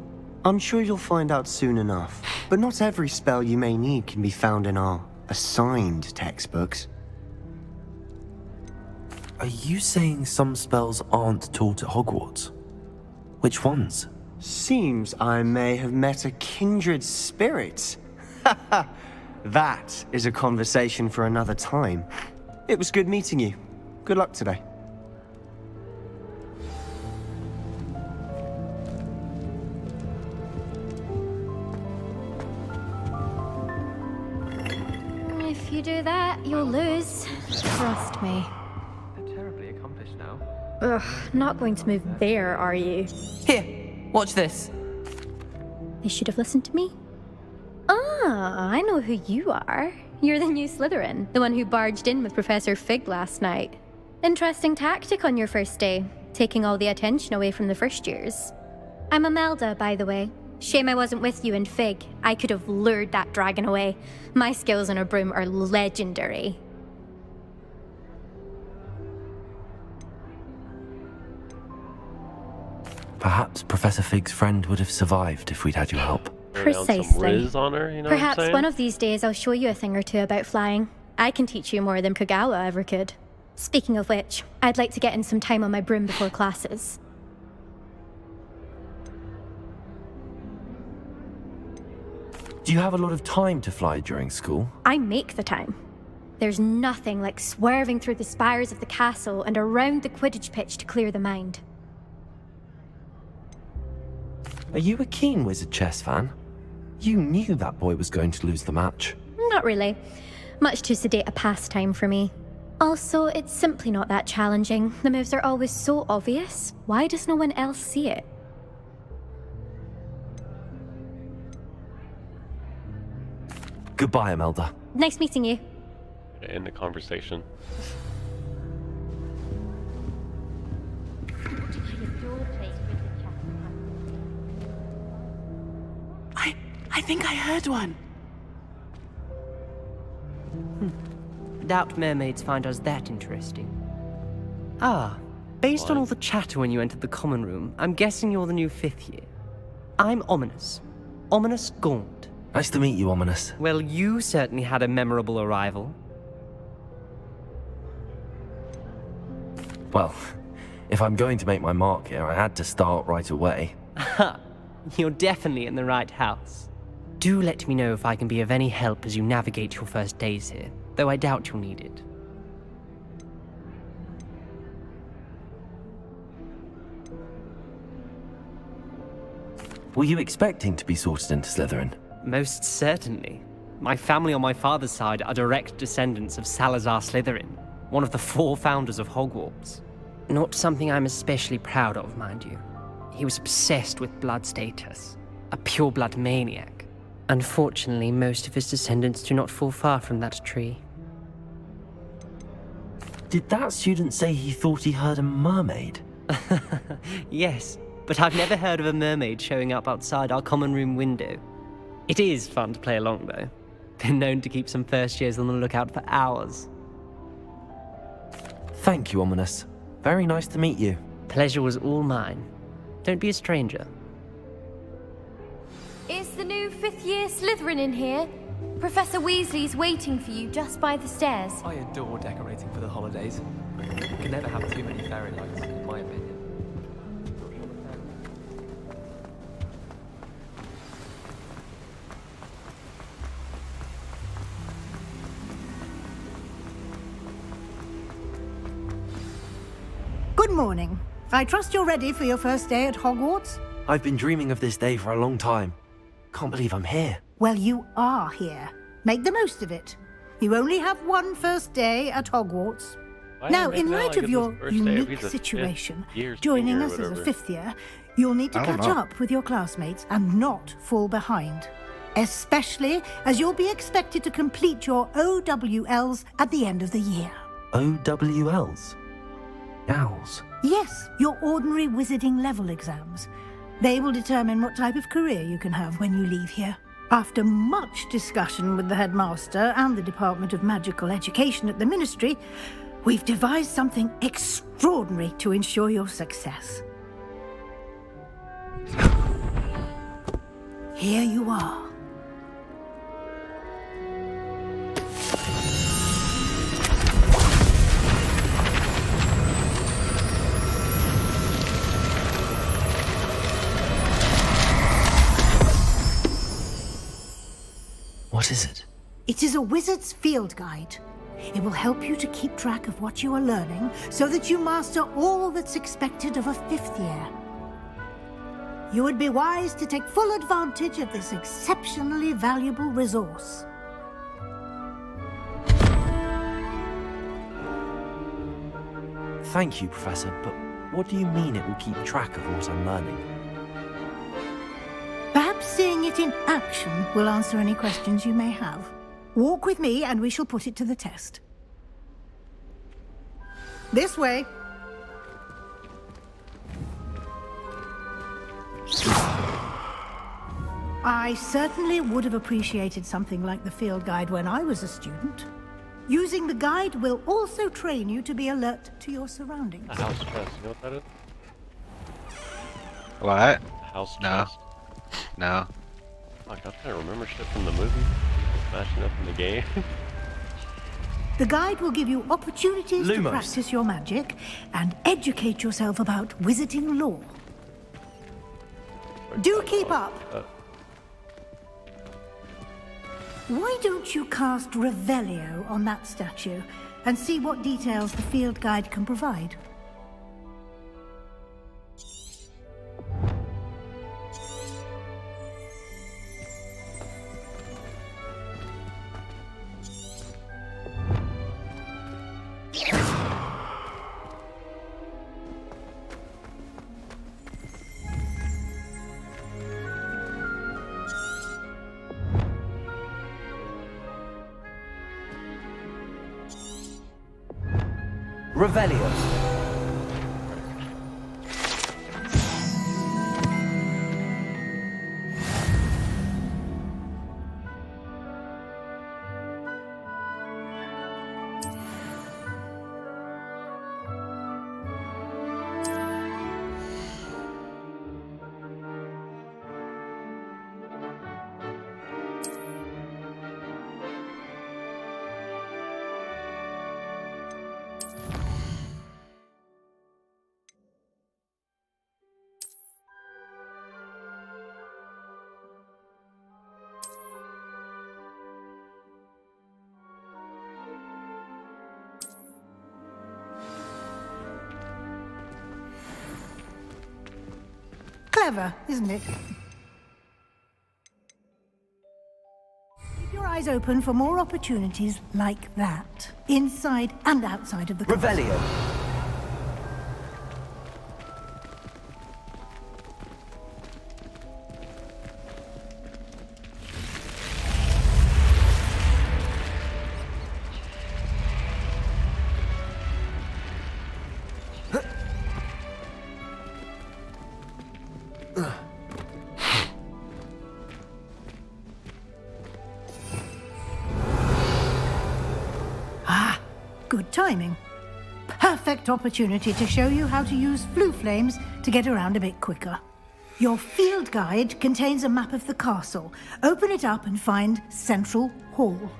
I'm sure you'll find out soon enough. But not every spell you may need can be found in our assigned textbooks. Are you saying some spells aren't taught at Hogwarts? Which ones? Seems I may have met a kindred spirit. That is a conversation for another time. It was good meeting you. Good luck today. If you do that, you'll lose. Trust me. They're terribly accomplished now. Ugh, not going to move there, are you? Here, watch this. They should have listened to me. Ah, I know who you are. You're the new Slytherin, the one who barged in with Professor Fig last night. Interesting tactic on your first day, taking all the attention away from the first years. I'm Imelda, by the way. Shame I wasn't with you and Fig. I could have lured that dragon away. My skills on a broom are legendary. Perhaps Professor Fig's friend would have survived if we'd had your help. Precisely. Riz on her, you know Perhaps what I'm saying? one of these days I'll show you a thing or two about flying. I can teach you more than Kogawa ever could. Speaking of which, I'd like to get in some time on my broom before classes. Do you have a lot of time to fly during school? I make the time. There's nothing like swerving through the spires of the castle and around the Quidditch pitch to clear the mind. Are you a keen Wizard chess fan? You knew that boy was going to lose the match. Not really. Much too sedate a pastime for me. Also, it's simply not that challenging. The moves are always so obvious. Why does no one else see it? Goodbye, Imelda. Nice meeting you. End the conversation. I think I heard one. Doubt mermaids find us that interesting. Ah, based on all the chatter when you entered the common room, I'm guessing you're the new 5th year. I'm Ominous. Ominous Gaunt. Nice to meet you, Ominous. Well, you certainly had a memorable arrival. Well, if I'm going to make my mark here, I had to start right away. Ha! You're definitely in the right house. Do let me know if I can be of any help as you navigate your first days here, though I doubt you'll need it. Were you expecting to be sorted into Slytherin? Most certainly. My family on my father's side are direct descendants of Salazar Slytherin, one of the 4 founders of Hogwarts. Not something I'm especially proud of, mind you. He was obsessed with blood status, a pure-blood maniac. Unfortunately, most of his descendants do not fall far from that tree. Did that student say he thought he heard a mermaid? Yes, but I've never heard of a mermaid showing up outside our common room window. It is fun to play along, though. Been known to keep some first years on the lookout for hours. Thank you, Ominous. Very nice to meet you. Pleasure was all mine. Don't be a stranger. Is the new 5th year Slytherin in here? Professor Weasley's waiting for you just by the stairs. I adore decorating for the holidays. You can never have too many fairy lights, in my opinion. Good morning. I trust you're ready for your first day at Hogwarts? I've been dreaming of this day for a long time. Can't believe I'm here. Well, you are here. Make the most of it. You only have one first day at Hogwarts. Now, in light of your unique situation, joining us as a fifth year, you'll need to catch up with your classmates and not fall behind. Especially as you'll be expected to complete your OWLs at the end of the year. OWLs? Owls? Yes, your ordinary wizarding level exams. They will determine what type of career you can have when you leave here. After much discussion with the headmaster and the Department of Magical Education at the Ministry, we've devised something extraordinary to ensure your success. Here you are. What is it? It is a wizard's field guide. It will help you to keep track of what you are learning so that you master all that's expected of a fifth year. You would be wise to take full advantage of this exceptionally valuable resource. Thank you, Professor, but what do you mean it will keep track of what I'm learning? Perhaps seeing it in action will answer any questions you may have. Walk with me and we shall put it to the test. This way. I certainly would have appreciated something like the field guide when I was a student. Using the guide will also train you to be alert to your surroundings. A house chest, you know what that is? What? House No. chest. No. Fuck, I can't remember shit from the movie. Smashing up in the game. The guide will give you opportunities to Lumos. practice your magic and educate yourself about wizarding lore. Do keep up. Why don't you cast Revelio on that statue and see what details the field guide can provide? Revelio. Clever, isn't it? Keep your eyes open for more opportunities like that, inside and outside of the Revelio. Good timing. Perfect opportunity to show you how to use flue flames to get around a bit quicker. Your field guide contains a map of the castle. Open it up and find Central Hall.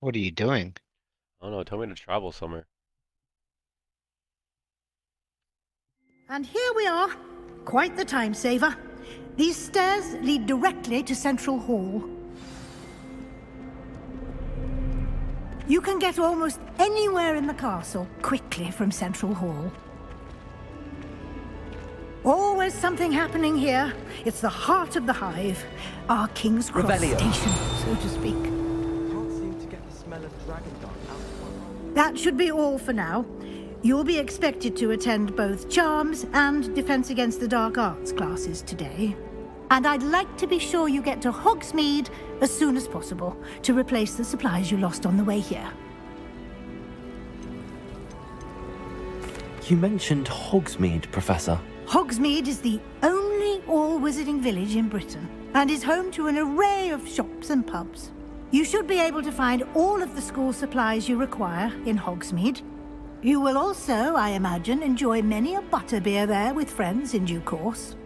What are you doing? I don't know, tell me to travel somewhere. And here we are. Quite the time saver. These stairs lead directly to Central Hall. You can get almost anywhere in the castle quickly from Central Hall. Always something happening here. It's the heart of the hive. Our King's Cross station, so to speak. Can't seem to get the smell of dragon dung out of my... That should be all for now. You'll be expected to attend both Charms and Defense Against the Dark Arts classes today. And I'd like to be sure you get to Hogsmeade as soon as possible to replace the supplies you lost on the way here. You mentioned Hogsmeade, Professor. Hogsmeade is the only all-wizarding village in Britain and is home to an array of shops and pubs. You should be able to find all of the school supplies you require in Hogsmeade. You will also, I imagine, enjoy many a butterbeer there with friends in due course.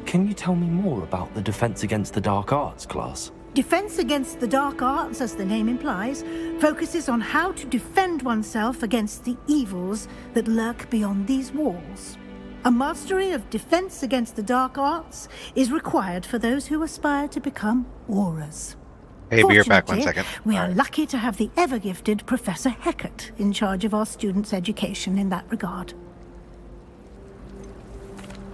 Can you tell me more about the Defense Against the Dark Arts class? Defense Against the Dark Arts, as the name implies, focuses on how to defend oneself against the evils that lurk beyond these walls. A mastery of Defense Against the Dark Arts is required for those who aspire to become Aurors. Hey, be right back 1 second. We are lucky to have the ever-gifted Professor Hecat in charge of our students' education in that regard.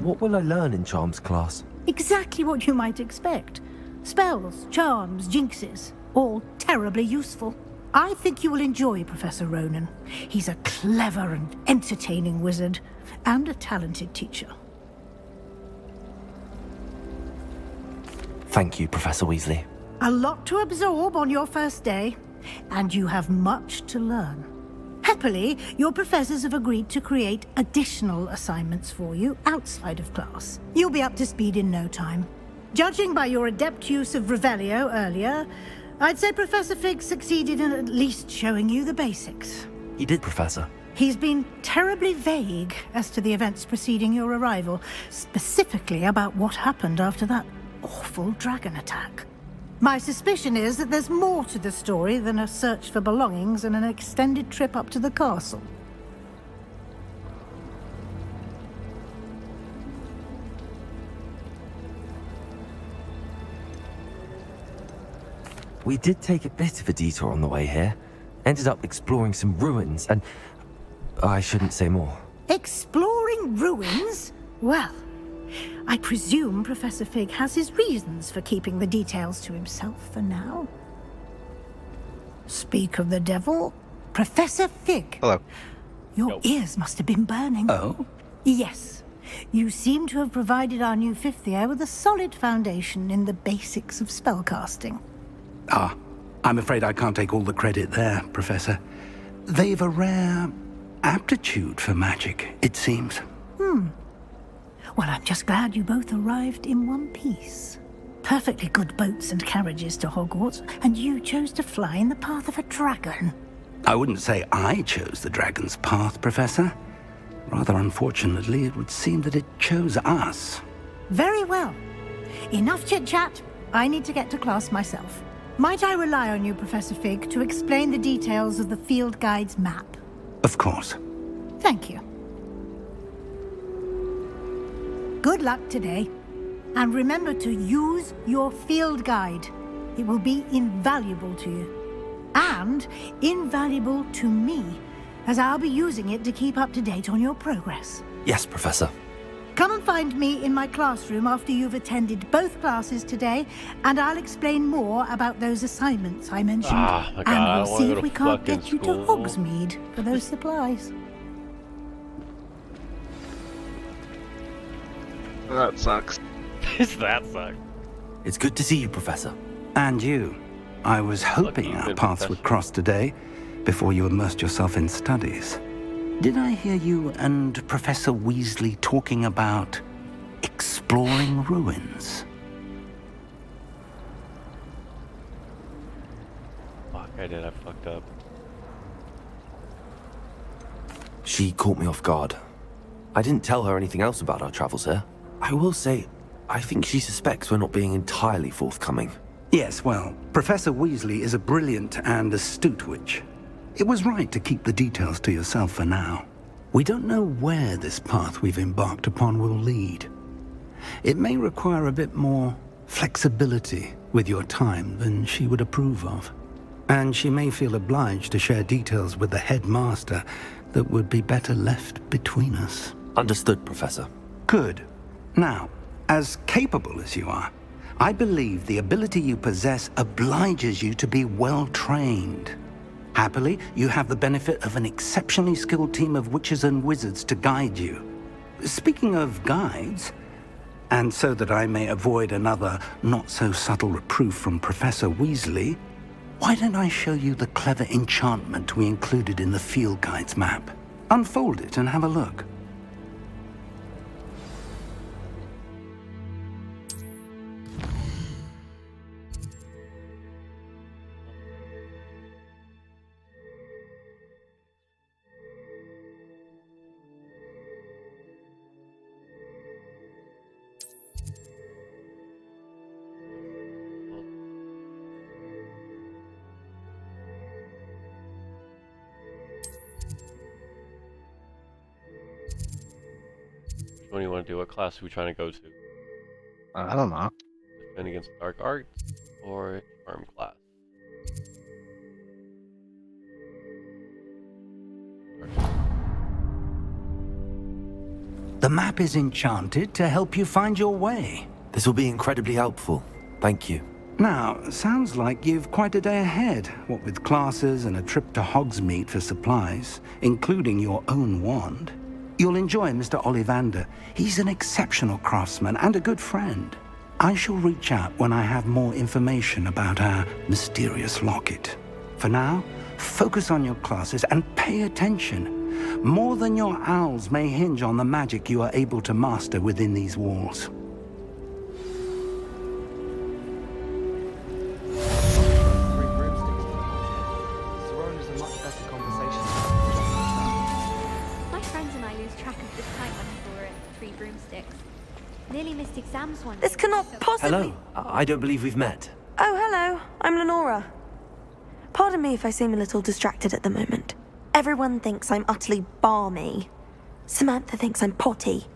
What will I learn in Charms class? Exactly what you might expect. Spells, charms, jinxes, all terribly useful. I think you will enjoy Professor Ronen. He's a clever and entertaining wizard, and a talented teacher. Thank you, Professor Weasley. A lot to absorb on your first day, and you have much to learn. Happily, your professors have agreed to create additional assignments for you outside of class. You'll be up to speed in no time. Judging by your adept use of Revelio earlier, I'd say Professor Fig succeeded in at least showing you the basics. He did, Professor. He's been terribly vague as to the events preceding your arrival, specifically about what happened after that awful dragon attack. My suspicion is that there's more to the story than a search for belongings and an extended trip up to the castle. We did take a bit of a detour on the way here. Ended up exploring some ruins and... I shouldn't say more. Exploring ruins? Well, I presume Professor Fig has his reasons for keeping the details to himself for now. Speak of the devil, Professor Fig. Hello. Your ears must have been burning. Oh? Yes. You seem to have provided our new fifth year with a solid foundation in the basics of spellcasting. Ah, I'm afraid I can't take all the credit there, Professor. They've a rare aptitude for magic, it seems. Well, I'm just glad you both arrived in one piece. Perfectly good boats and carriages to Hogwarts, and you chose to fly in the path of a dragon. I wouldn't say I chose the dragon's path, Professor. Rather unfortunately, it would seem that it chose us. Very well. Enough chit-chat. I need to get to class myself. Might I rely on you, Professor Fig, to explain the details of the field guide's map? Of course. Thank you. Good luck today. And remember to use your field guide. It will be invaluable to you. And invaluable to me, as I'll be using it to keep up to date on your progress. Yes, Professor. Come and find me in my classroom after you've attended both classes today, and I'll explain more about those assignments I mentioned. My God, and we'll see if we can't get you to school. Hogsmeade for those supplies. That sucks. That sucks. It's good to see you, Professor. And you. I was hoping Lucky our good paths would professor. cross today, before you immersed yourself in studies. Did I hear you and Professor Weasley talking about exploring ruins? Fuck, I did. I fucked up. She caught me off guard. I didn't tell her anything else about our travels here. I will say, I think she suspects we're not being entirely forthcoming. Yes, well, Professor Weasley is a brilliant and astute witch. It was right to keep the details to yourself for now. We don't know where this path we've embarked upon will lead. It may require a bit more flexibility with your time than she would approve of. And she may feel obliged to share details with the headmaster that would be better left between us. Understood, Professor. Good. Now, as capable as you are, I believe the ability you possess obliges you to be well trained. Happily, you have the benefit of an exceptionally skilled team of witches and wizards to guide you. Speaking of guides, and so that I may avoid another not-so-subtle reproof from Professor Weasley, why don't I show you the clever enchantment we included in the field guide's map? Unfold it and have a look. What do you want to do? What class are we trying to go to? I don't know. Defend against dark arts or charm class? The map is enchanted to help you find your way. This will be incredibly helpful. Thank you. Now, sounds like you've quite a day ahead, what with classes and a trip to Hogsmeade for supplies, including your own wand. You'll enjoy Mr. Ollivander. He's an exceptional craftsman and a good friend. I shall reach out when I have more information about our mysterious locket. For now, focus on your classes and pay attention. More than your owls may hinge on the magic you are able to master within these walls. Nearly missed exams once. This cannot possibly... Hello. I don't believe we've met. Oh, hello. I'm Lenora. Pardon me if I seem a little distracted at the moment. Everyone thinks I'm utterly balmy. Samantha thinks I'm potty.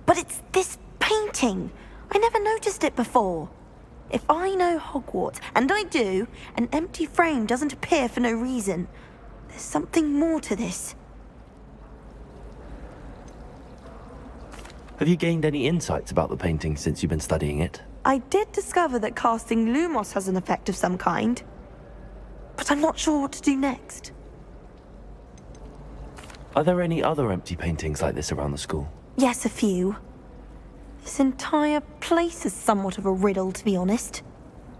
But it's this painting. I never noticed it before. If I know Hogwarts, and I do, an empty frame doesn't appear for no reason. There's something more to this. Have you gained any insights about the painting since you've been studying it? I did discover that casting Lumos has an effect of some kind. But I'm not sure what to do next. Are there any other empty paintings like this around the school? Yes, a few. This entire place is somewhat of a riddle, to be honest.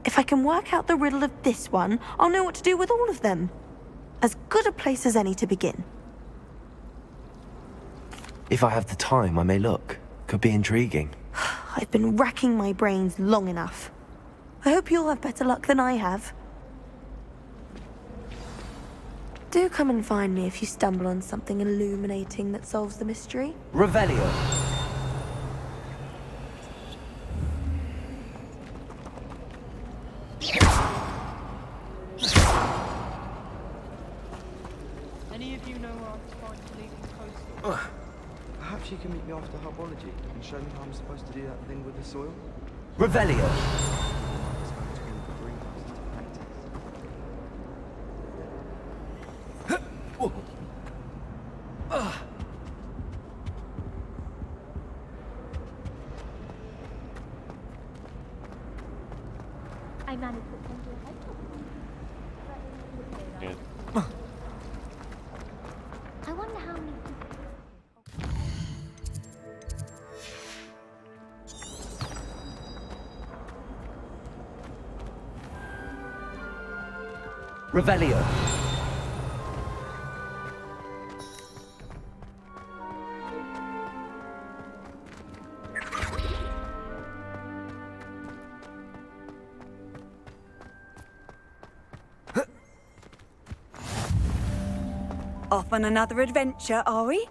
If I can work out the riddle of this one, I'll know what to do with all of them. As good a place as any to begin. If I have the time, I may look. Could be intriguing. I've been racking my brains long enough. I hope you'll have better luck than I have. Do come and find me if you stumble on something illuminating that solves the mystery. Revelio. Any of you know where I can find the leading coastal? Perhaps you can meet me after Herbology and show me how I'm supposed to do that thing with the soil? Revelio. I managed to send you a head. I wonder how many Revelio. Off on another adventure, are we?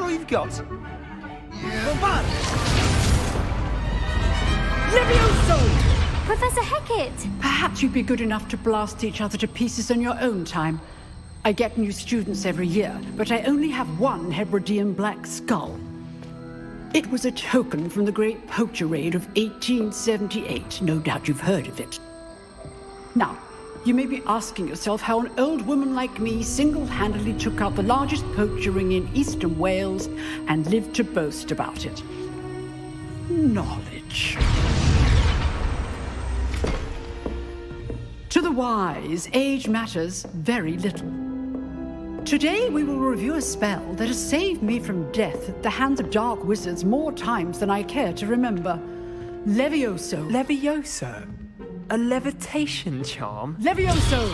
all you've got? Levioso! Professor Hecat! Perhaps you'd be good enough to blast each other to pieces in your own time. I get new students every year, but I only have one Hebridean black skull. It was a token from the Great Poacher Raid of 1878. No doubt you've heard of it. Now, you may be asking yourself how an old woman like me single-handedly took out the largest poacher ring in eastern Wales and lived to boast about it. Knowledge. To the wise, age matters very little. Today we will review a spell that has saved me from death at the hands of dark wizards more times than I care to remember. Levioso. Levioso? A levitation charm? Levioso!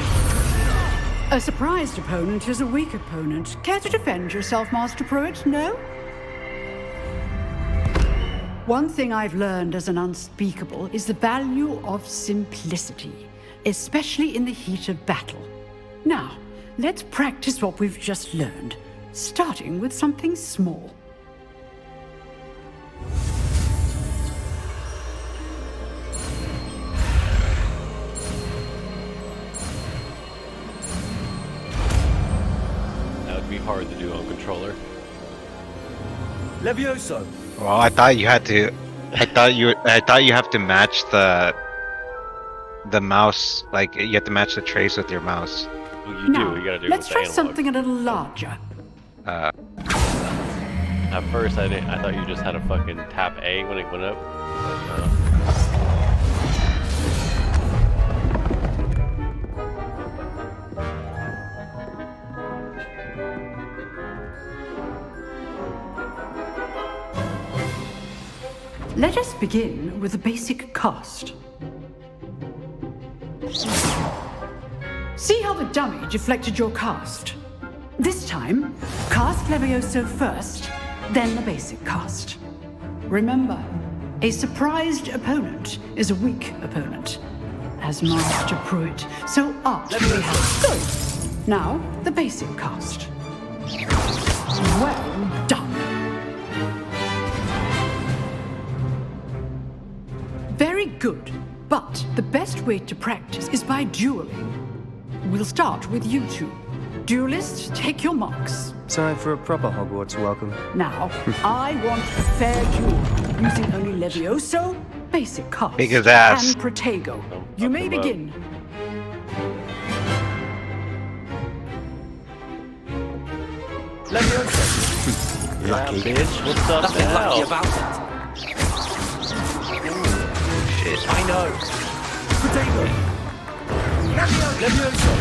A surprised opponent is a weak opponent. Care to defend yourself, Master Pruitt? No? One thing I've learned as an unspeakable is the value of simplicity, especially in the heat of battle. Now, let's practice what we've just learned, starting with something small. That would be hard to do on controller. Levioso! Well, I thought you had to. I thought you have to match the mouse. Like you have to match the trace with your mouse. Well, you Now, do. You gotta do it let's with try the analog. something a little larger. At first, I thought you just had to fucking tap A when it went up. Let us begin with the basic cast. See how the dummy deflected your cast? This time, cast Levioso first, then the basic cast. Remember, a surprised opponent is a weak opponent, as Master Pruitt so artfully has. Good. Now, the basic cast. Well done. Very good, but the best way to practice is by dueling. We'll start with you two. Duelists, take your marks. Time for a proper Hogwarts welcome. Now, I want a fair duel, using only Levioso, basic cast, Big as ass. and Protego. You may begin. Levioso! Lucky. Bitch, what's up Nothing now? lucky about it. Shit. I know. Protego! Levioso!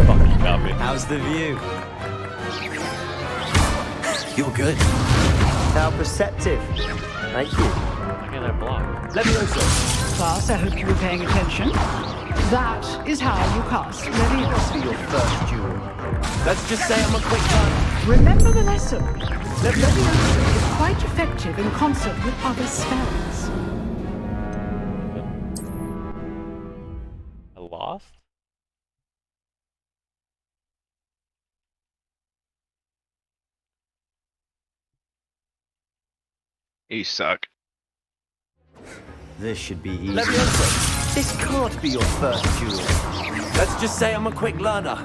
Fuck, you got me. How's the view? You're good. How perceptive. Thank you. Why can't I block? Levioso! Class, I hope you were paying attention. That is how you cast Levioso. For your first duel. Let's just say I'm a quick learner. Remember the lesson. Levioso is quite effective in concert with other spells. I lost? You suck. This should be easy. Levioso! This can't be your first duel. Let's just say I'm a quick learner.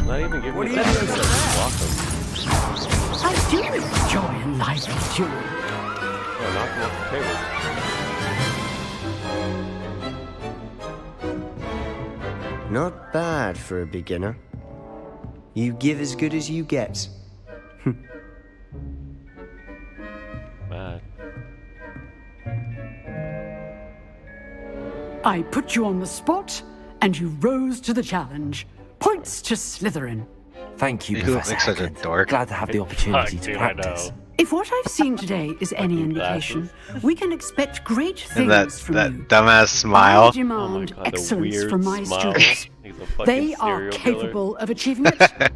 Not even giving What me do you that. do? Block them. I do enjoy a lively duel. Yeah, knock them off the table. Not bad for a beginner. You give as good as you get. Bad. I put you on the spot, and you rose to the challenge. Points to Slytherin. Thank you, You look Professor like such a Hecat. dork. Glad to have the opportunity Fuck, to dude, I practice. know. If what I've seen today is any indication, we can expect great And things from that you. dumbass I smile. demand God, the excellence weird from my smile. students. He's a fucking They are serial killer. capable of achieving it,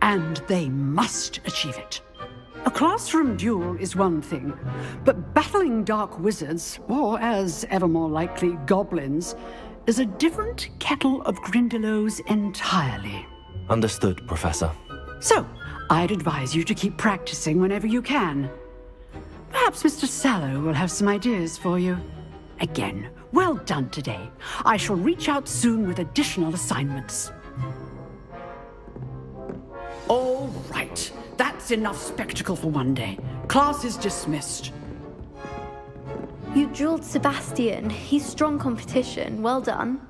and they must achieve it. A classroom duel is one thing, but battling dark wizards, or as ever more likely, goblins, is a different kettle of Grindylows entirely. Understood, Professor. So, I'd advise you to keep practicing whenever you can. Perhaps Mr. Sallow will have some ideas for you. Again, well done today. I shall reach out soon with additional assignments. All right. That's enough spectacle for one day. Class is dismissed. You drilled Sebastian. He's strong competition. Well done.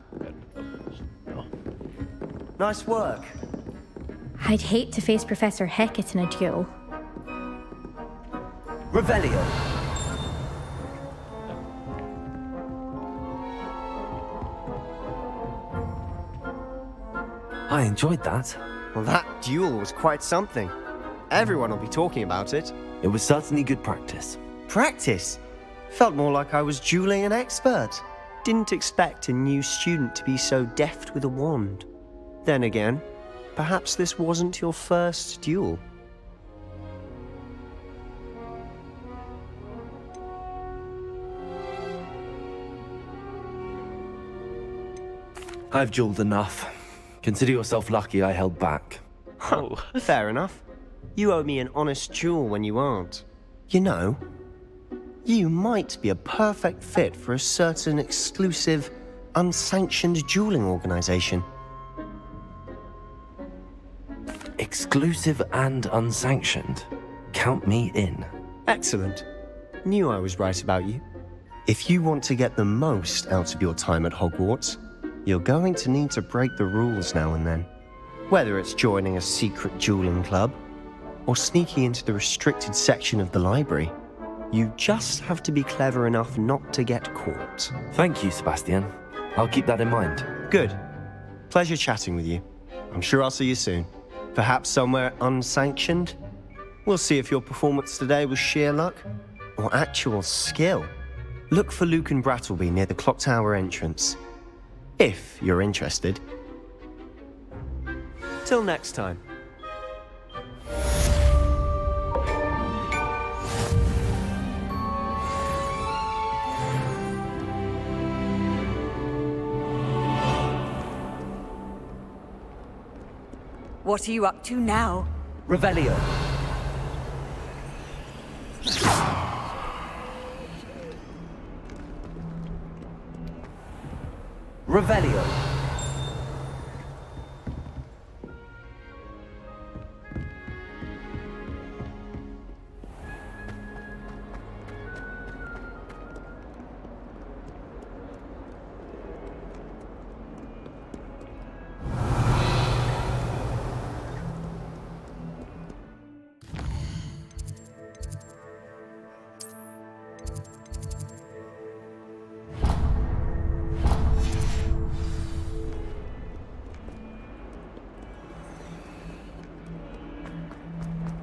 Nice work. I'd hate to face Professor Hecat in a duel. Revelio. I enjoyed that. Well, that duel was quite something. Everyone will be talking about it. It was certainly good practice. Practice? Felt more like I was dueling an expert. Didn't expect a new student to be so deft with a wand. Then again, perhaps this wasn't your first duel. I've dueled enough. Consider yourself lucky I held back. Oh, fair enough. You owe me an honest duel when you aren't. You know, you might be a perfect fit for a certain exclusive, unsanctioned dueling organization. Exclusive and unsanctioned. Count me in. Excellent. Knew I was right about you. If you want to get the most out of your time at Hogwarts, you're going to need to break the rules now and then. Whether it's joining a secret dueling club, or sneaking into the restricted section of the library, you just have to be clever enough not to get caught. Thank you, Sebastian. I'll keep that in mind. Good. Pleasure chatting with you. I'm sure I'll see you soon. Perhaps somewhere unsanctioned? We'll see if your performance today was sheer luck or actual skill. Look for Lucan Brattleby near the Clock Tower entrance, if you're interested. Till next time. What are you up to now? Revelio. Revelio.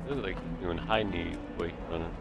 This is like doing high knee weight running.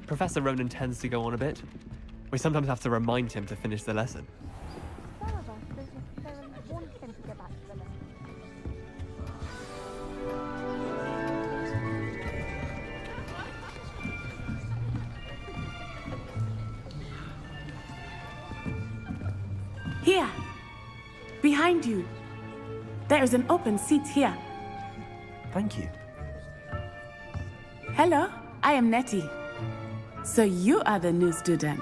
Professor Ronan tends to go on a bit. We sometimes have to remind him to finish the lesson. Here. Behind you. There is an open seat here. Thank you. Hello, I am Nettie. So you are the new student.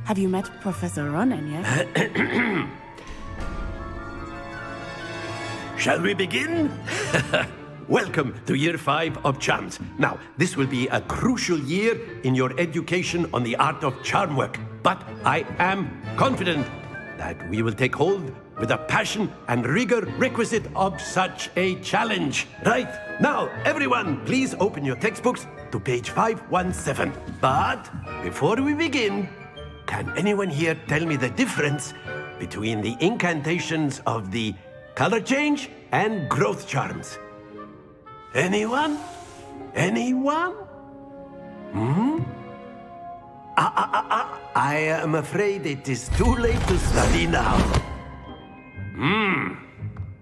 Have you met Professor Ronan yet? Shall we begin? Welcome to Year 5 of Charms. Now, this will be a crucial year in your education on the art of charm work. But I am confident that we will take hold with the passion and rigor requisite of such a challenge. Right, now, everyone, please open your textbooks to page 517. But before we begin, can anyone here tell me the difference between the incantations of the color change, and growth charms. Anyone? Anyone? I am afraid it is too late to study now.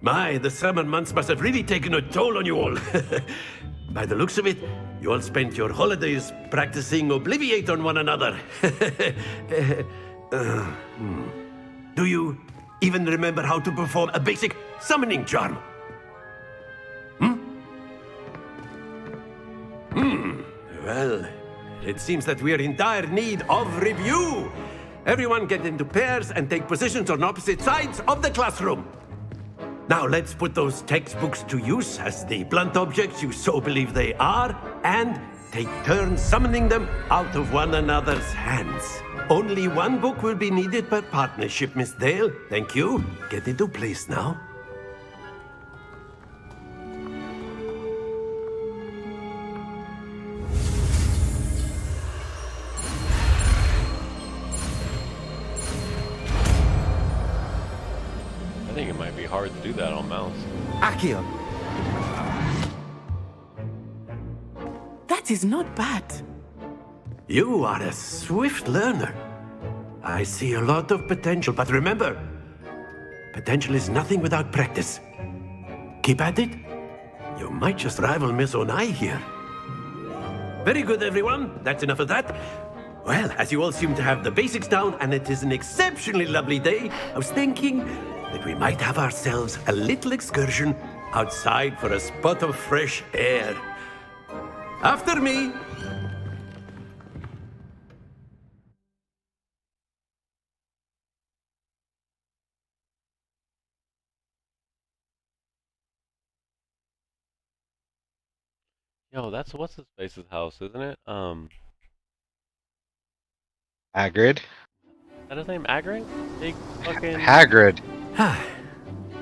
My, the summer months must have really taken a toll on you all. By the looks of it, you all spent your holidays practicing Obliviate on one another. Do you even remember how to perform a basic summoning charm? Well, it seems that we are in dire need of review. Everyone get into pairs and take positions on opposite sides of the classroom. Now let's put those textbooks to use as the blunt objects you so believe they are, and take turns summoning them out of one another's hands. Only one book will be needed per partnership, Miss Dale. Thank you. Get into place now. I think it might be hard to do that on mouse. Accio. That is not bad. You are a swift learner. I see a lot of potential, but remember, potential is nothing without practice. Keep at it. You might just rival Miss Onai here. Very good, everyone. That's enough of that. Well, as you all seem to have the basics down, and it is an exceptionally lovely day, I was thinking that we might have ourselves a little excursion outside for a spot of fresh air. After me. Yo, that's what's his face's house, isn't it? Hagrid? Is that his name? Hagrid? Big fucking... Hagrid.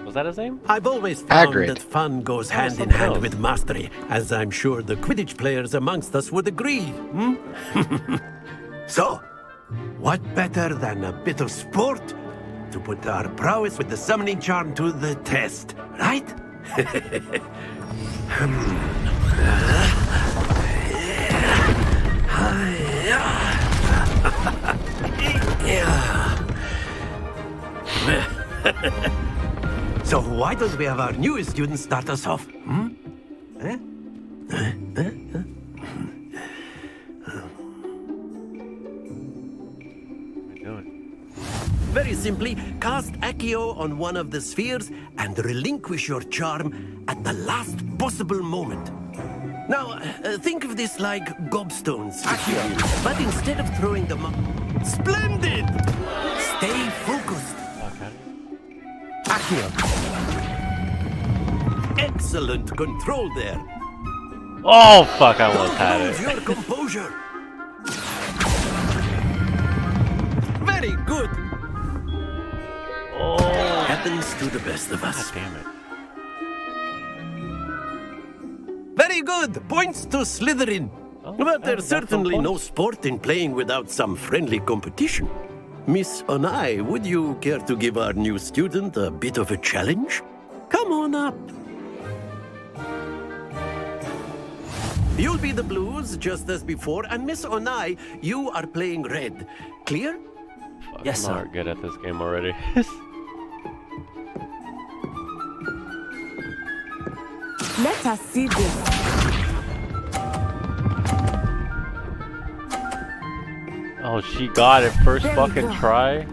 Was that his name? I've always found Hagrid. that fun goes Oh, hand in something hand else. with mastery, as I'm sure the Quidditch players amongst us would agree. So, what better than a bit of sport to put our prowess with the summoning charm to the test, right? So why don't we have our newest student start us off? Very simply, cast Accio on one of the spheres and relinquish your charm at the last possible moment. Now, think of this like gobstones, Accio, but instead of throwing them up... Splendid! Stay focused. Accio. Excellent control there. Oh fuck! I almost had Lose it. your composure. Very good. Oh. Happens to the best of us. God damn it. Very good. Points to Slytherin. But there's certainly no sport in playing without some friendly competition. Miss Onai, would you care to give our new student a bit of a challenge? Come on up. You'll be the blues, just as before, and Miss Onai, you are playing red. Clear? Fuck, Yes, I'm sir. not good at this game already. Let us see this. Oh, she got it first There we fucking go. try.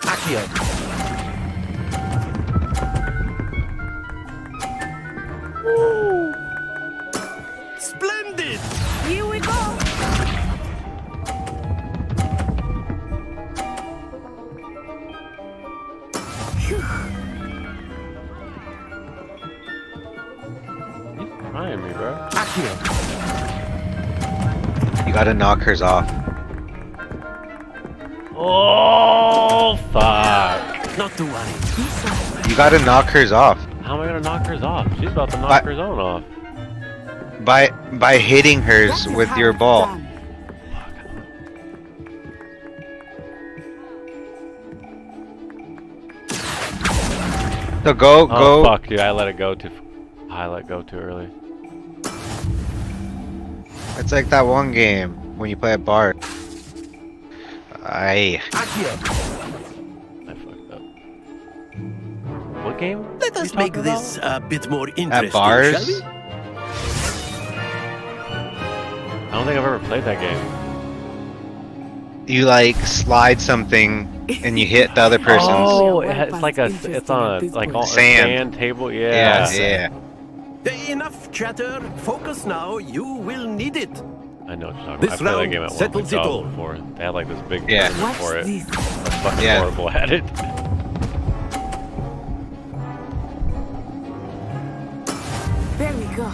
Accio. Splendid! Here we go. Trying me, bro. You gotta knock hers off. Oh fuck! Not to worry. You gotta knock hers off. How am I gonna knock hers off? She's about to knock hers own off. By hitting hers with your ball. So go. Oh fuck, dude! I let it go too. I let go too early. It's like that one game when you play at bar. I fucked up. What game? Let us make this a bit more interesting, at bars. shall we? I don't think I've ever played that game. You like slide something and you hit the other person's. Oh, it's like it's on a like a sand table. Yeah. Yeah. Enough chatter. Focus now. You will need it. I know what you're talking This about. I played that round game at one settles it all. before. They had like this big Yeah. tournament for it. This. I'm fucking Yeah. horrible at it. There we go.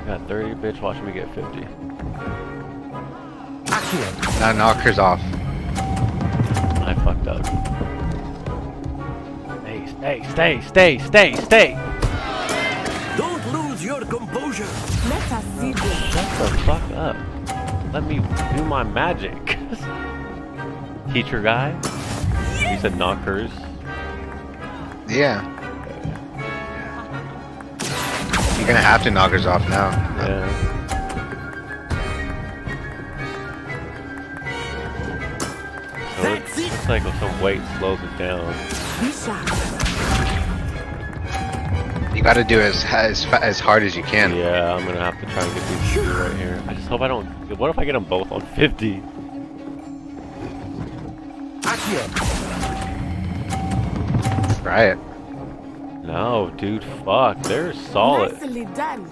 Got 30, bitch. Watching me get 50. That knocker's off. I fucked up. Stay. Don't lose your composure. Let us see this. Shut the fuck up. Let me do my magic. Teacher guy? You said knockers. Yeah. You're gonna have to knockers off now. Yeah. So it's like if some weight slows it down. You gotta do as hard as you can. Yeah, I'm gonna have to try and get these two right here. I just hope I don't. What if I get them both on 50? Try it. No, dude, fuck. They're solid. Nicely done.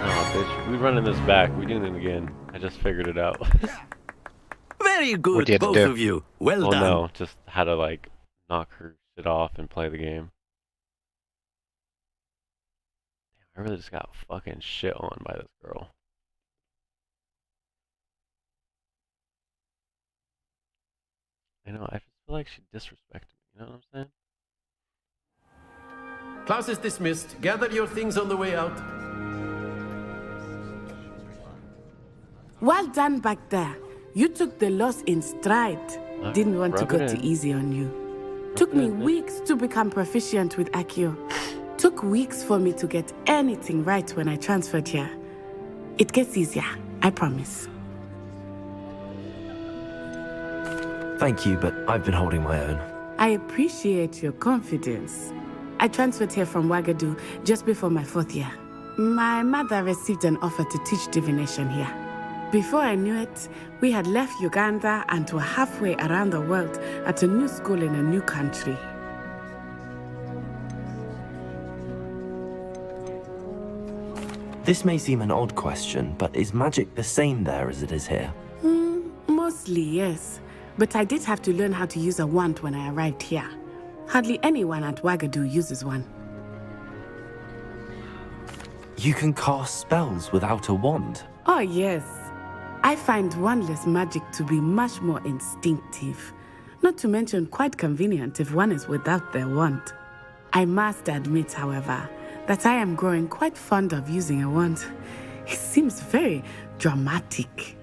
Oh, bitch. We running this back. We doing it again. I just figured it out. Very good, What do you have to both do? of you. Well done. No, just how to like knock her shit off and play the game. Damn, I really just got fucking shit on by this girl. I know, I feel like she disrespected me, you know what I'm saying? Class is dismissed. Gather your things on the way out. Well done back there. You took the loss in stride. Didn't want to rub go it too in. easy on you. Took me weeks to become proficient with Accio. Took weeks for me to get anything right when I transferred here. It gets easier, I promise. Thank you, but I've been holding my own. I appreciate your confidence. I transferred here from Wagadu just before my 4th year. My mother received an offer to teach divination here. Before I knew it, we had left Uganda and were halfway around the world at a new school in a new country. This may seem an odd question, but is magic the same there as it is here? Mostly, yes. But I did have to learn how to use a wand when I arrived here. Hardly anyone at Wagadu uses one. You can cast spells without a wand. Oh, yes. I find wandless magic to be much more instinctive. Not to mention quite convenient if one is without their wand. I must admit, however, that I am growing quite fond of using a wand. It seems very dramatic.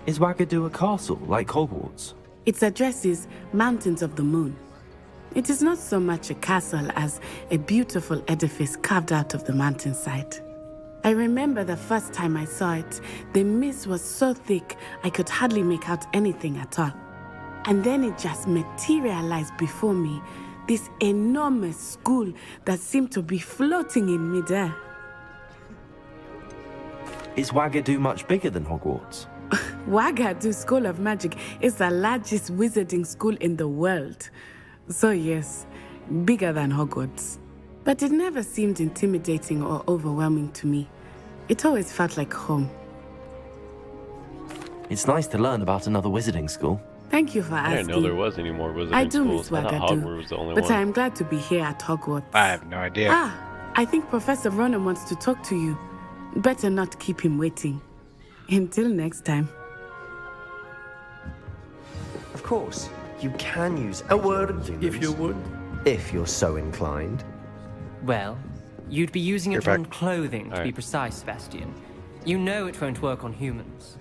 Is Wagadu a castle like Hogwarts? Its address is Mountains of the Moon. It is not so much a castle as a beautiful edifice carved out of the mountainside. I remember the first time I saw it, the mist was so thick I could hardly make out anything at all. And then it just materialized before me, this enormous school that seemed to be floating in midair. Is Wagadu much bigger than Hogwarts? Wagadu School of Magic is the largest wizarding school in the world. So yes, bigger than Hogwarts. But it never seemed intimidating or overwhelming to me. It always felt like home. It's nice to learn about another wizarding school. Thank you for I asking. didn't know there was any more wizarding I do schools. miss I thought Wagadu, Hogwarts was the only but one. I am glad to be here at Hogwarts. I have no idea. I think Professor Ronan wants to talk to you. Better not keep him waiting. Until next time. Of course, you can use a word if you would. If you're so inclined. Well, you'd be using You're it on back. clothing, to be Alright. precise, Sebastian. You know it won't work on humans.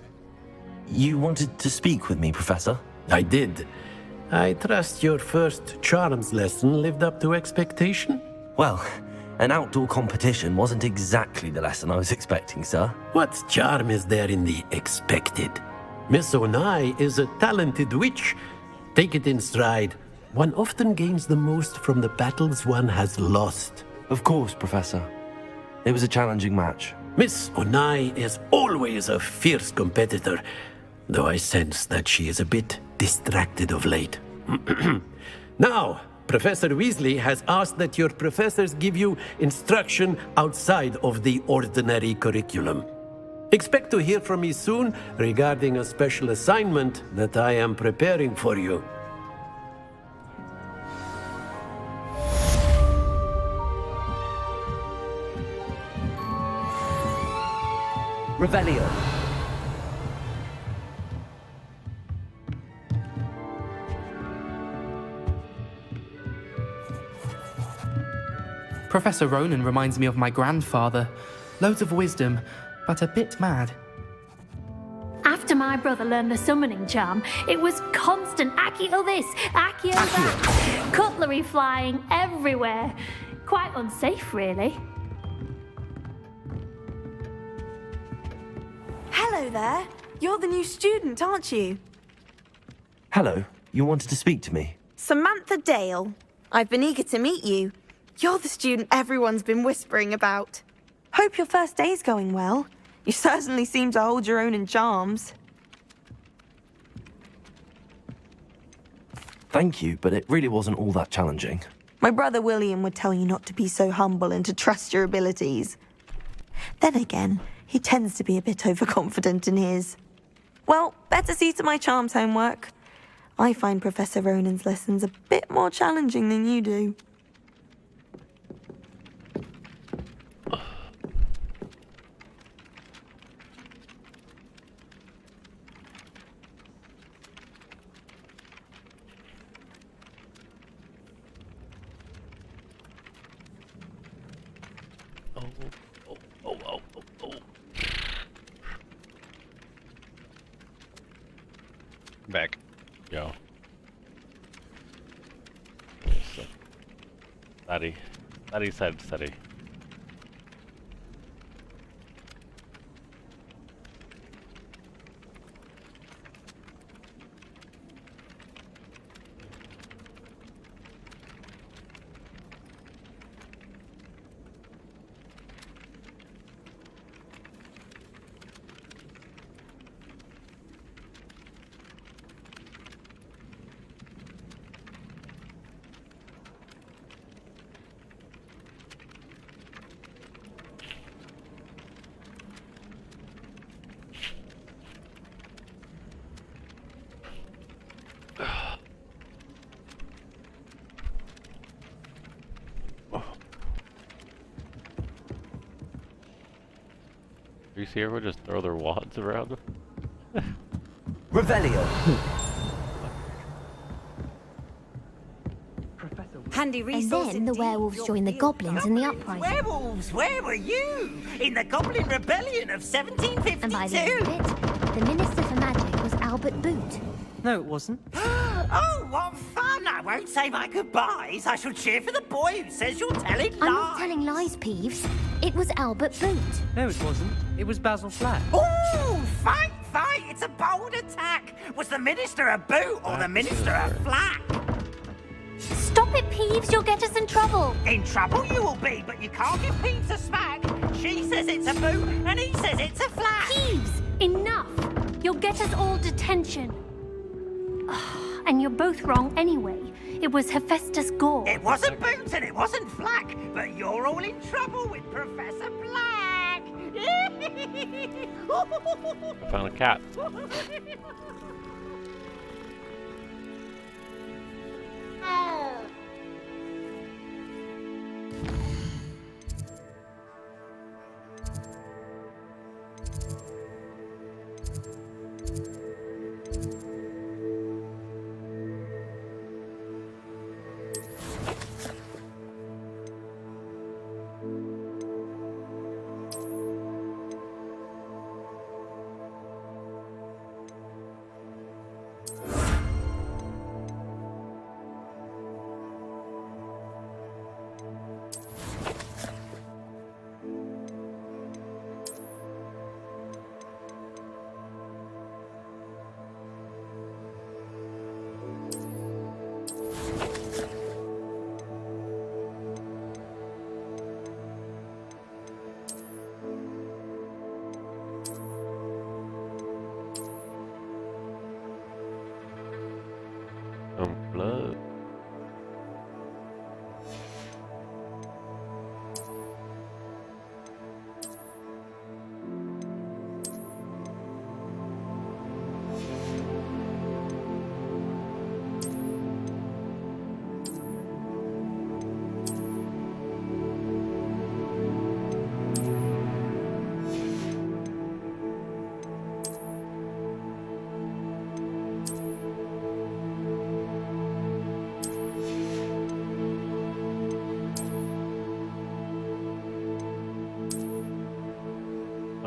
You wanted to speak with me, Professor? I did. I trust your first charms lesson lived up to expectation? Well, an outdoor competition wasn't exactly the lesson I was expecting, sir. What charm is there in the expected? Miss Onai is a talented witch. Take it in stride. One often gains the most from the battles one has lost. Of course, Professor. It was a challenging match. Miss Onai is always a fierce competitor, though I sense that she is a bit distracted of late. Now, Professor Weasley has asked that your professors give you instruction outside of the ordinary curriculum. Expect to hear from me soon regarding a special assignment that I am preparing for you. Revelio. Professor Ronan reminds me of my grandfather. Loads of wisdom, but a bit mad. After my brother learned the summoning charm, it was constant Accio this, Accio that. Cutlery flying everywhere. Quite unsafe, really. Hello there. You're the new student, aren't you? Hello, you wanted to speak to me? Samantha Dale. I've been eager to meet you. You're the student everyone's been whispering about. Hope your first day's going well. You certainly seem to hold your own in charms. Thank you, but it really wasn't all that challenging. My brother William would tell you not to be so humble and to trust your abilities. Then again, he tends to be a bit overconfident in his. Well, better see to my charms homework. I find Professor Ronan's lessons a bit more challenging than you do. Back. Go. Steady. Steady said steady. You see everyone just throw their wands around? Revelio. Handy And then the werewolves joined the goblins in the uprising. Werewolves, where were you? In the Goblin Rebellion of 1752? And by the end of it, the Minister for Magic was Albert Boot. No, it wasn't. Oh, what fun! I won't say my goodbyes. I shall cheer for the boy who says you're telling lies. I'm not telling lies, Peeves. It was Albert Boot. No, it wasn't. It was Basil Flack. Ooh, fight, fight! It's a bold attack. Was the Minister a boot or the Minister a flack? Stop it, Peeves. You'll get us in trouble. In trouble you will be, but you can't give Peeves a smack. She says it's a boot and he says it's a flack. Peeves, enough. You'll get us all detention. And you're both wrong anyway. It was Hephaestus Gore. It wasn't boot and it wasn't flack, but you're all in trouble with Professor Black. I found a cat.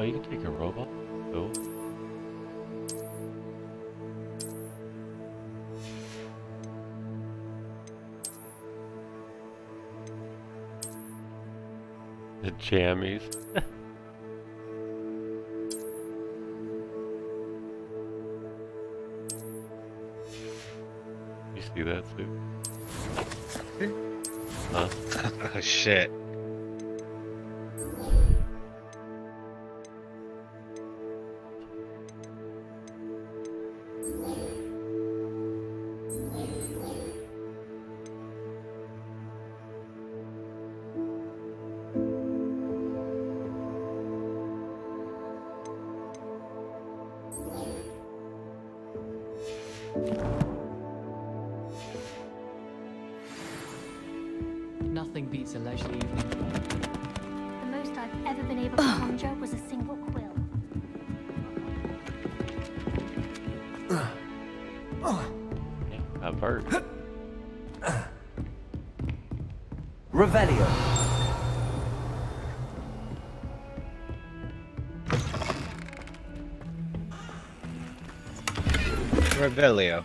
Oh, you can take a robot? Cool. The jammies. You see that, Sue? Huh? Oh shit. Nothing beats a leisurely evening. The most I've ever been able to conjure was a single quill. A bird. Revelio. Revelio.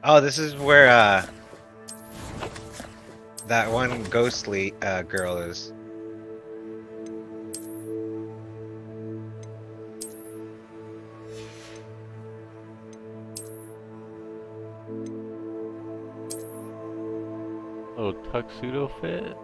Oh, this is where that one ghostly girl is. Little tuxedo fit.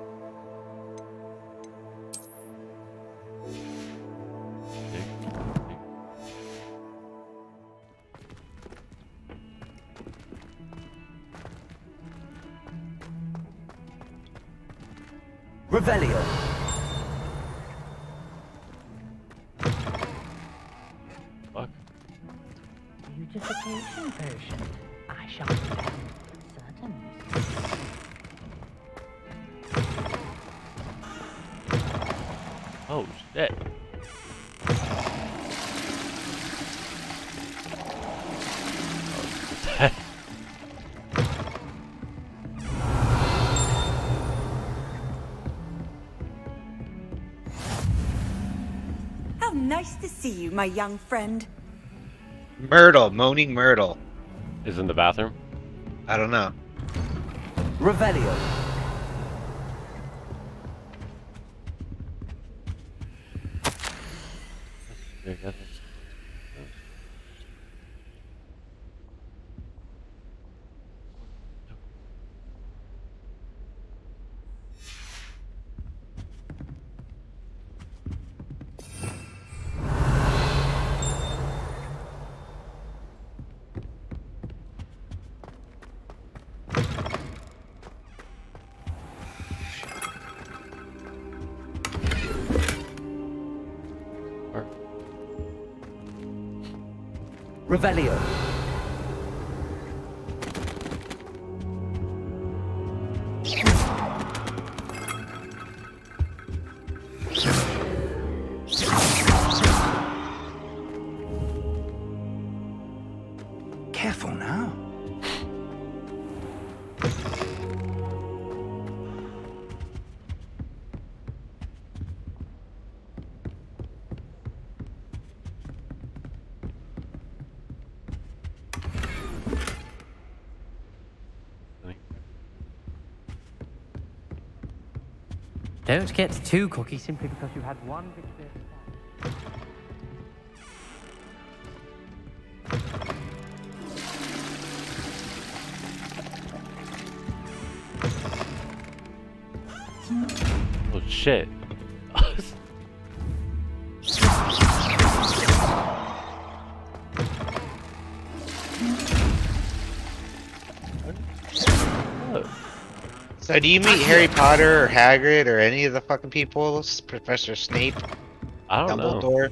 Revelio. Fuck. Beautification potion. I shall be certain. Oh shit. How nice to see you, my young friend. Myrtle, moaning Myrtle. Is in the bathroom? I don't know. Revelio. Revelio. Careful now. Don't get too cocky simply because you had one victory. Oh shit. So do you meet Harry Potter or Hagrid or any of the fucking people? Professor Snape? I don't Dumbledore?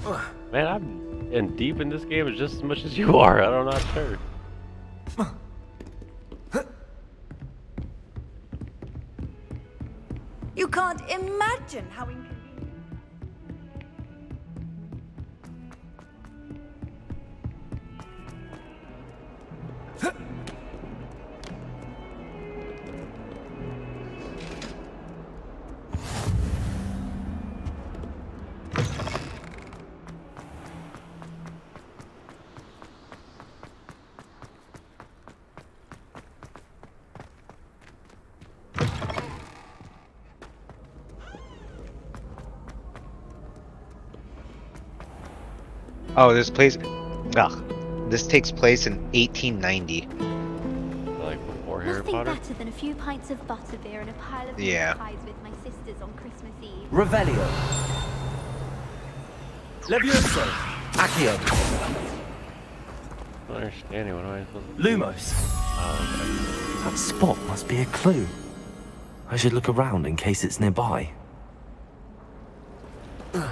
know. Man, I'm in deep in this game just as much as you are. I'm not sure. You can't imagine how inconvenient. Oh, this place. Ugh. This takes place in 1890. Like before Harry Nothing Potter? better than a few pints of butterbeer and a pile of Yeah. meat pies with my sisters on Christmas Eve. Revelio. Levioso. Accio. I don't understand what am I supposed to do? Lumos. Oh, That spot must be a clue. I should look around in case it's nearby. okay.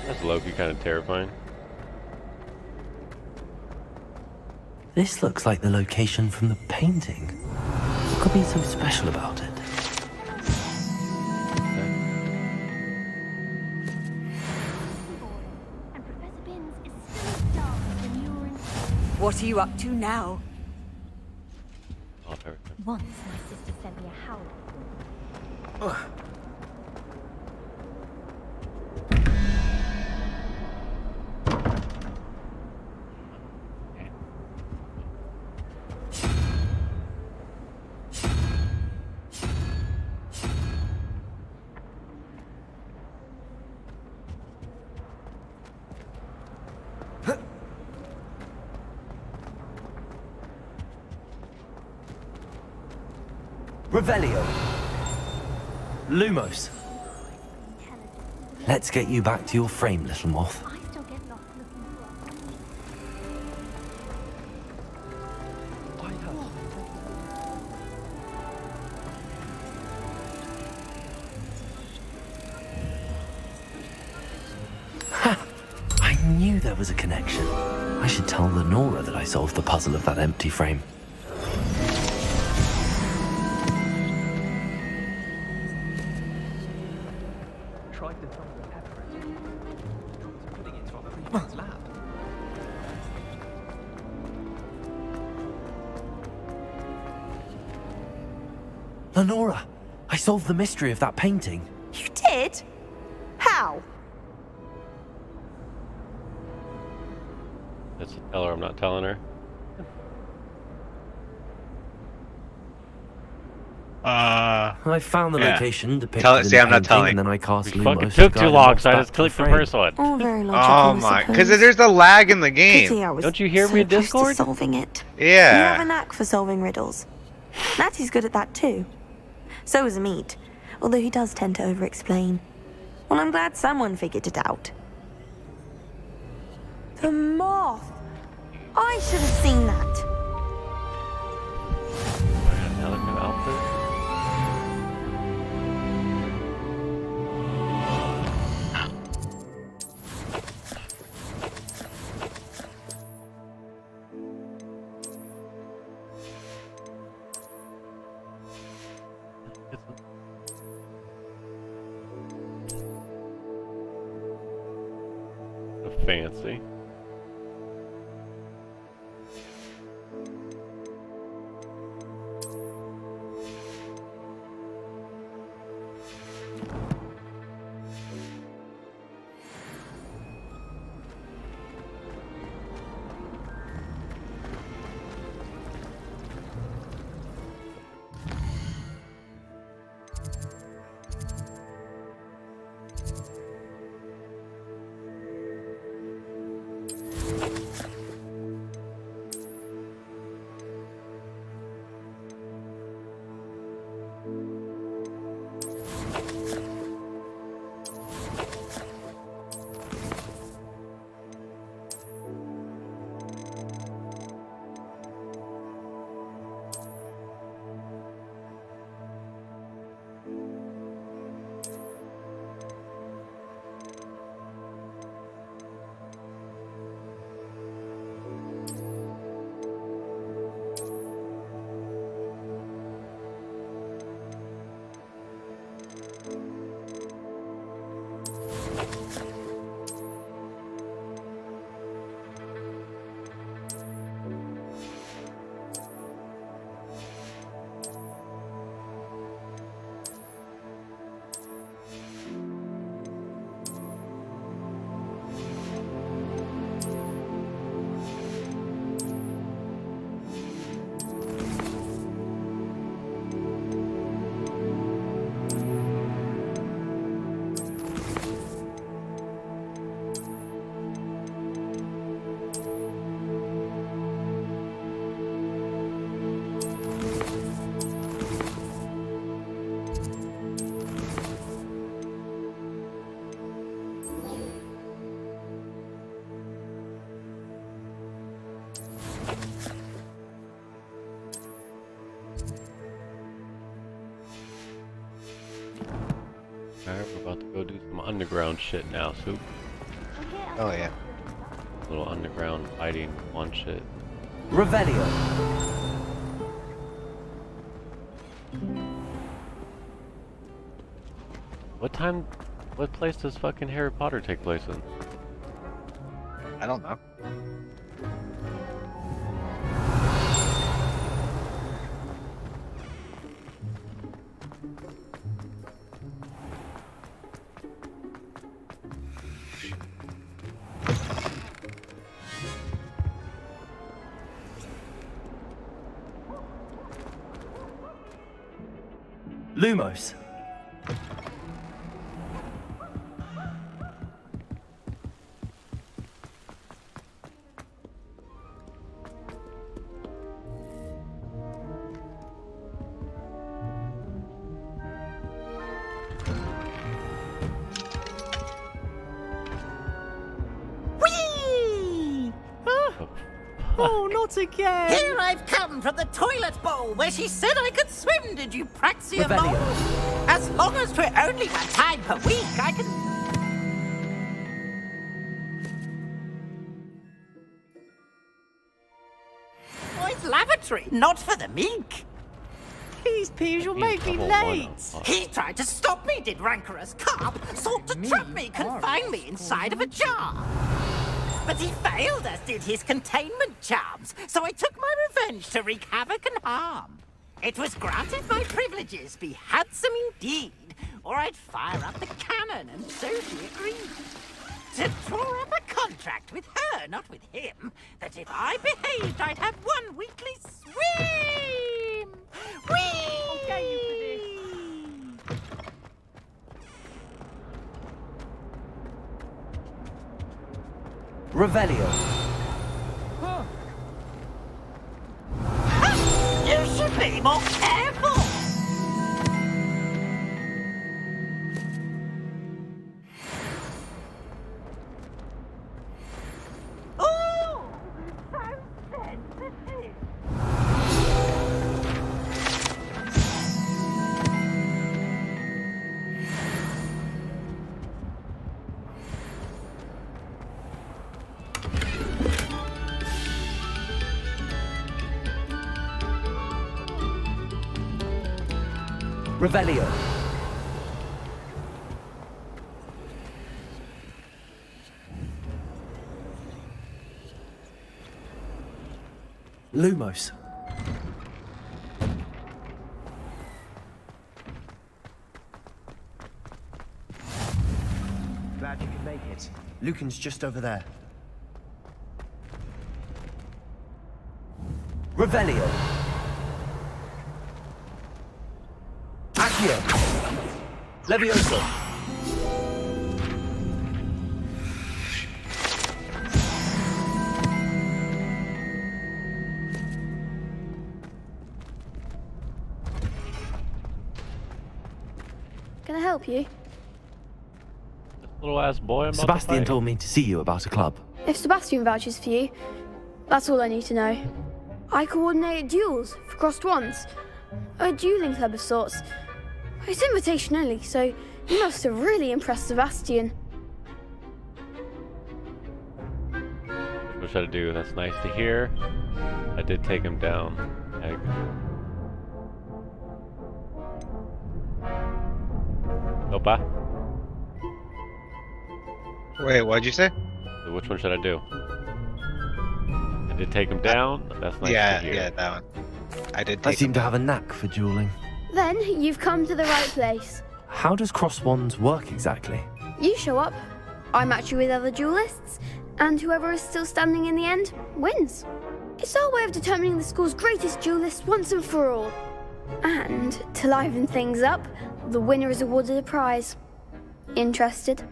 That's low-key kind of terrifying. This looks like the location from the painting. What could be so special about it? What are you up to now? Oh, perfect. Once my sister sent me a howl. Revelio. Lumos. Let's get you back to your frame, little moth. I knew there was a connection. I should tell Lenora that I solved the puzzle of that empty frame. Tried to throw the pepper at it. Putting it to our prefect's lab. Lenora, I solved the mystery of that painting. You did? How? Let's tell her I'm not telling her. I found the yeah. location depicted Tell it. in See, the I'm not painting, telling. and then I cast We Lumos fucking to took guide too him long, off so I back just to clicked the frame. first one. All very logical, Oh I my! suppose. Because there's a lag in the game. Pity I was Don't you hear so me in close to Discord? solving it. Yeah. You have a knack for solving riddles. Natty's good at that too. So is Amit, although he does tend to over-explain. Well, I'm glad someone figured it out. The moth! I should have seen that. Another new outfit. Fancy. Alright, we're about to go do some underground shit now, Soup. Oh yeah. Little underground fighting on shit. Revelio. What place does fucking Harry Potter take place in? I don't know. Lumos. Whee! Oh, not again! Here I've come from the toilet bowl where she said I could swim, did you Praxia mole? As long as we're only one time per week, I can... Boys' lavatory, not for the meek. These peas will make me late. He tried to stop me, did rancorous carp. Sought to trap me, confine me inside of a jar. But he failed, as did his containment charms. So I took my revenge to wreak havoc and harm. It was granted my privileges be handsome indeed, or I'd fire up the cannon, and so she agreed. To draw up a contract with her, not with him, that if I behaved, I'd have one weekly swim! Whee! Okay, you for this. Revelio. You should be more careful! Oh, so sensitive. Revelio. Lumos. Glad you could make it. Lucan's just over there. Revelio. Accio. Levioso. Can I help you? Little ass boy. Sebastian told me to see you about a club. If Sebastian vouches for you, that's all I need to know. I coordinate duels for crossed wands. A dueling club of sorts. It's invitation only, so you must have really impressed Sebastian. What should I do? That's nice to hear. I did take him down. Opa. Wait, what'd you say? Which one should I do? I did take him down. That's nice to hear. Yeah, that one. I did. I seem to have a knack for dueling. Then you've come to the right place. How does cross wands work exactly? You show up, I match you with other duelists, and whoever is still standing in the end wins. It's our way of determining the school's greatest duelist once and for all. And to liven things up, the winner is awarded a prize. Interested?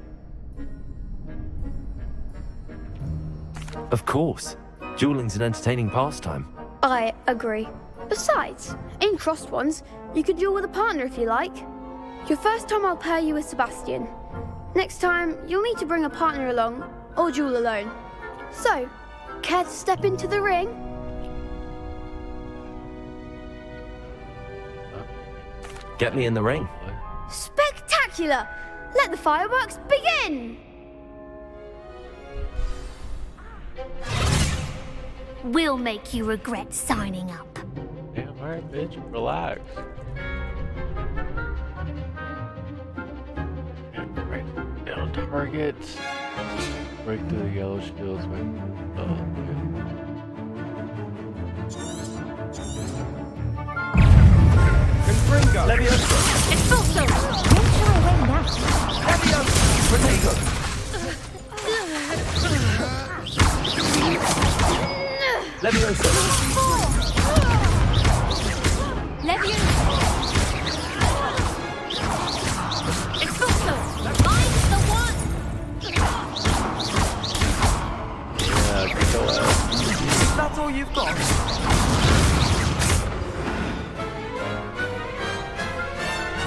Of course. Dueling's an entertaining pastime. I agree. Besides, in crossed ones, you could duel with a partner if you like. Your first time I'll pair you with Sebastian. Next time, you'll need to bring a partner along, or duel alone. So, care to step into the ring? Get me in the ring. Spectacular! Let the fireworks begin! We'll make you regret signing up. Damn, alright, bitch. Relax. Right down targets. Break through the yellow shields. Confringo! Levioso! Expulso! When shall I win now? Levioso! Protego! Levioso! Levioso! Expulso! Find the one! Yeah, go ahead. That's all you've got?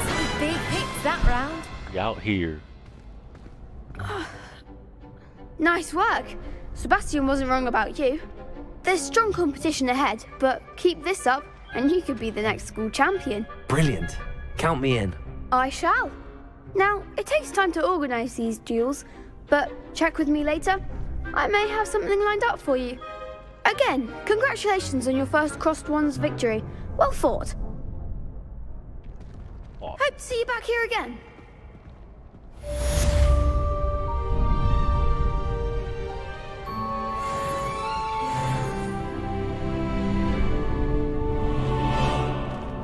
Some big hits that round. You out here. Nice work. Sebastian wasn't wrong about you. There's strong competition ahead, but keep this up and you could be the next school champion. Brilliant. Count me in. I shall. Now, it takes time to organise these duels, but check with me later. I may have something lined up for you. Again, congratulations on your first Crossed Ones victory. Well fought. Oh. Hope to see you back here again.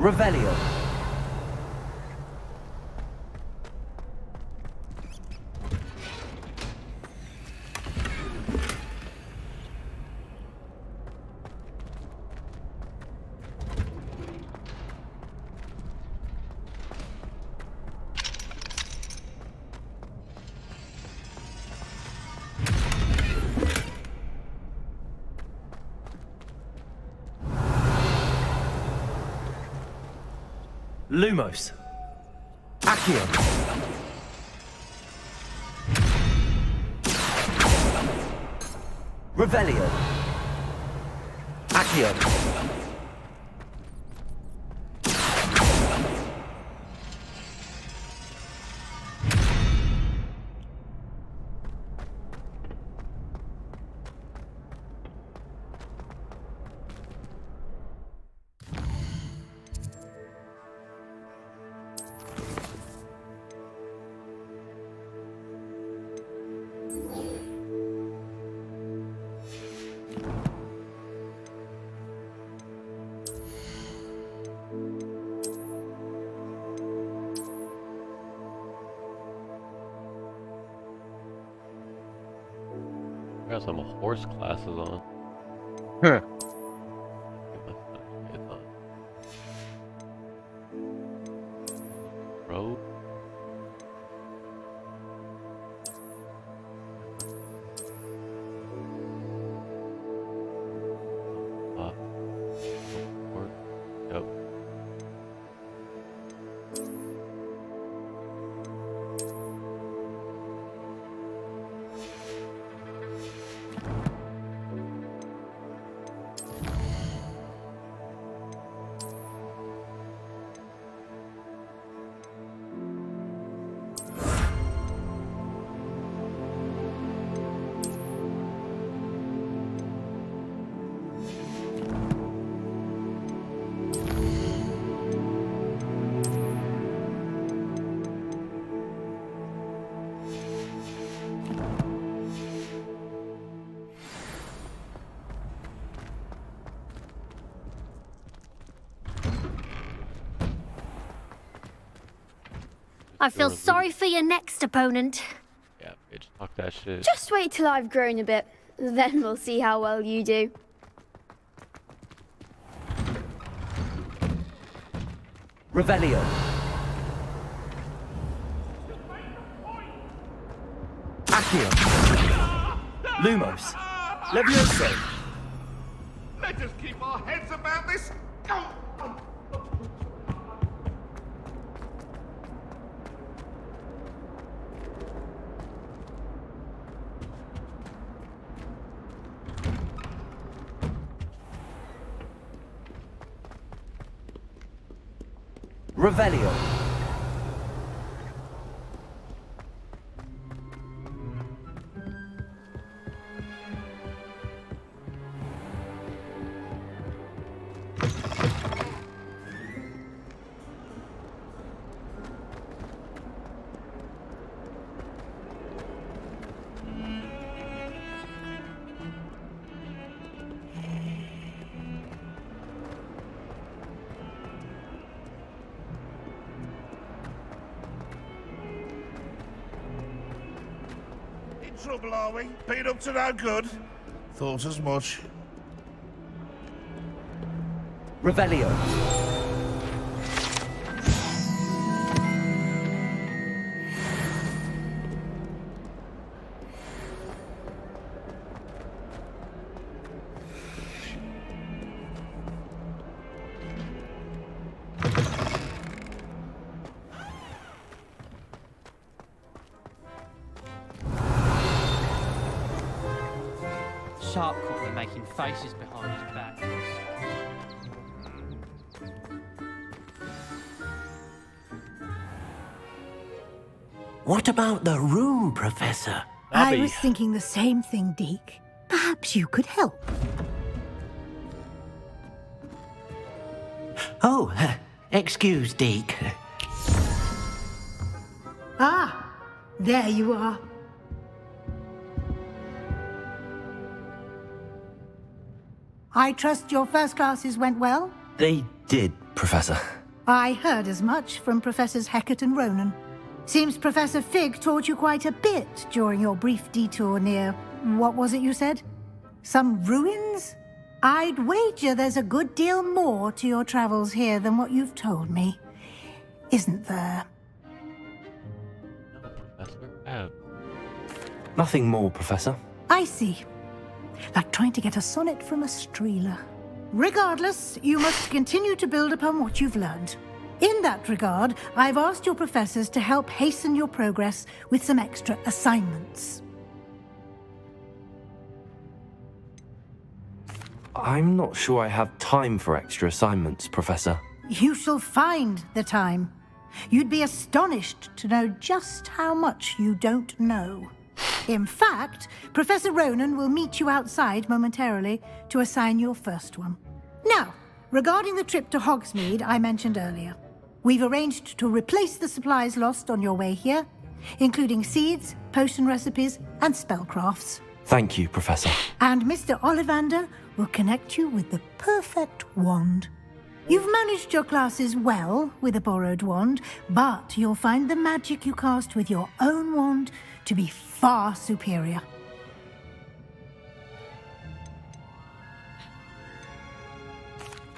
Revelio. Lumos. Accio. Revelio. Accio. Got some horse classes on. Huh. Road. Yep. I feel sorry for your next opponent. Yeah, bitch, talk that shit. Just wait till I've grown a bit, then we'll see how well you do. Revelio. Accio. Lumos. Levioso. Let us keep our heads about this. Revelio. In trouble, are we? Been up to no good? Thought as much. Revelio. Sharp caught me making faces behind his back. What about the room, Professor? I was thinking the same thing, Deke. Perhaps you could help. Oh, excuse, Deke. Ah, there you are. I trust your first classes went well? They did, Professor. I heard as much from Professors Hecat and Ronan. Seems Professor Fig taught you quite a bit during your brief detour near... what was it you said? Some ruins? I'd wager there's a good deal more to your travels here than what you've told me. Isn't there? Nothing more, Professor. I see. Like trying to get a sonnet from a streeler. Regardless, you must continue to build upon what you've learned. In that regard, I've asked your professors to help hasten your progress with some extra assignments. I'm not sure I have time for extra assignments, Professor. You shall find the time. You'd be astonished to know just how much you don't know. In fact, Professor Ronan will meet you outside momentarily to assign your first one. Now, regarding the trip to Hogsmeade I mentioned earlier, we've arranged to replace the supplies lost on your way here, including seeds, potion recipes, and spellcrafts. Thank you, Professor. And Mr. Ollivander will connect you with the perfect wand. You've managed your classes well with a borrowed wand, but you'll find the magic you cast with your own wand to be far superior.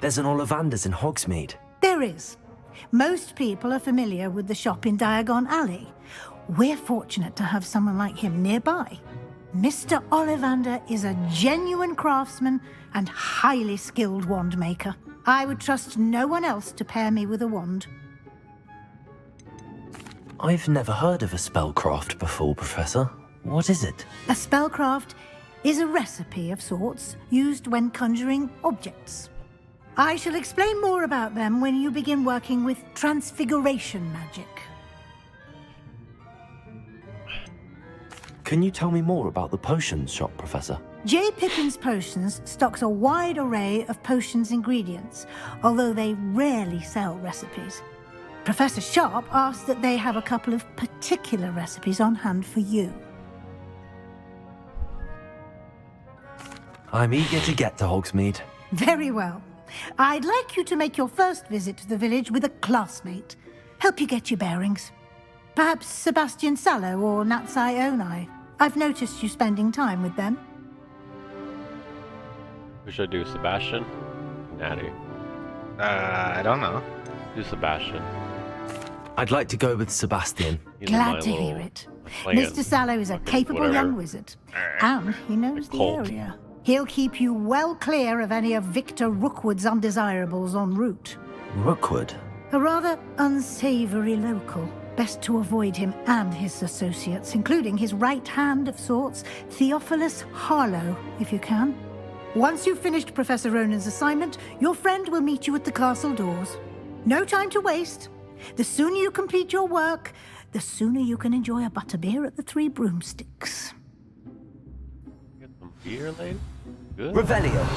There's an Ollivander's in Hogsmeade. There is. Most people are familiar with the shop in Diagon Alley. We're fortunate to have someone like him nearby. Mr. Ollivander is a genuine craftsman and highly skilled wand maker. I would trust no one else to pair me with a wand. I've never heard of a spellcraft before, Professor. What is it? A spellcraft is a recipe of sorts used when conjuring objects. I shall explain more about them when you begin working with transfiguration magic. Can you tell me more about the potions shop, Professor? J. Pippin's Potions stocks a wide array of potions ingredients, although they rarely sell recipes. Professor Sharp asked that they have a couple of particular recipes on hand for you. I'm eager to get to Hogsmeade. Very well. I'd like you to make your first visit to the village with a classmate. Help you get your bearings. Perhaps Sebastian Sallow or Natsai Onai. I've noticed you spending time with them. Who should I do, Sebastian? Natty. I don't know. Do Sebastian. I'd like to go with Sebastian. Glad to hear it. Mr. Sallow is a capable young wizard, and he knows the area. He'll keep you well clear of any of Victor Rookwood's undesirables en route. Rookwood? A rather unsavory local. Best to avoid him and his associates, including his right hand of sorts, Theophilus Harlow, if you can. Once you've finished Professor Ronan's assignment, your friend will meet you at the castle doors. No time to waste. The sooner you complete your work, the sooner you can enjoy a butterbeer at the Three Broomsticks. Get some beer, lady? Good. Revelio.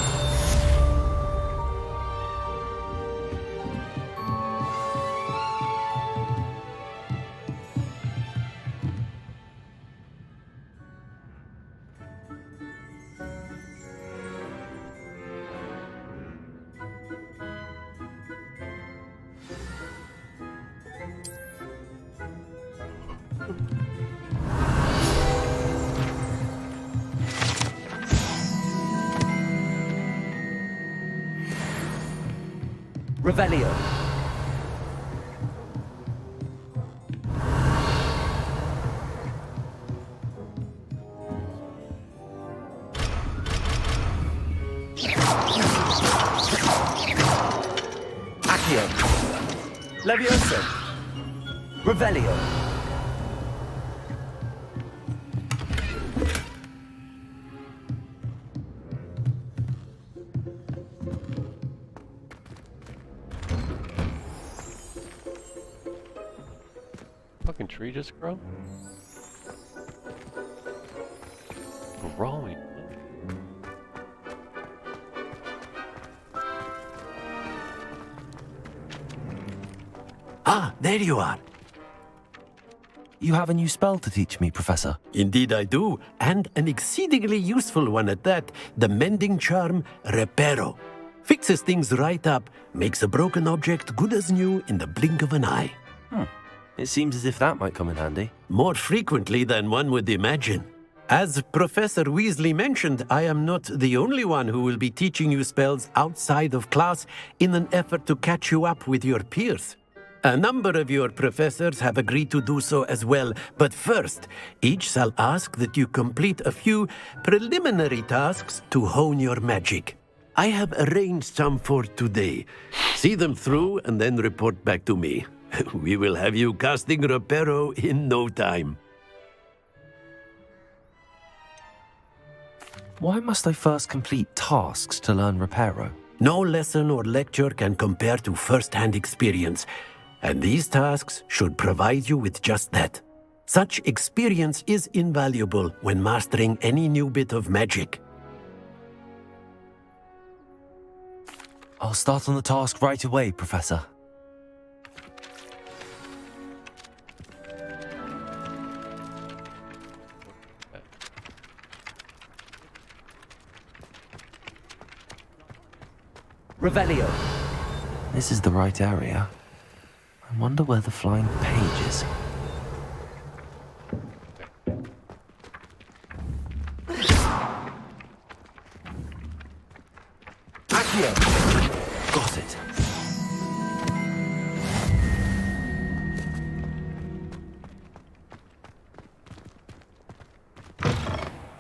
Revelio. Accio. Levioso. Revelio. Fucking tree just grow? Growing. Ah, there you are. You have a new spell to teach me, Professor. Indeed I do, and an exceedingly useful one at that, the mending charm Reparo. Fixes things right up, makes a broken object good as new in the blink of an eye. It seems as if that might come in handy. More frequently than one would imagine. As Professor Weasley mentioned, I am not the only one who will be teaching you spells outside of class in an effort to catch you up with your peers. A number of your professors have agreed to do so as well, but first, each shall ask that you complete a few preliminary tasks to hone your magic. I have arranged some for today. See them through and then report back to me. We will have you casting Reparo in no time. Why must I first complete tasks to learn Reparo? No lesson or lecture can compare to first-hand experience, and these tasks should provide you with just that. Such experience is invaluable when mastering any new bit of magic. I'll start on the task right away, Professor. Revelio. This is the right area. I wonder where the flying page is. Accio. Got it.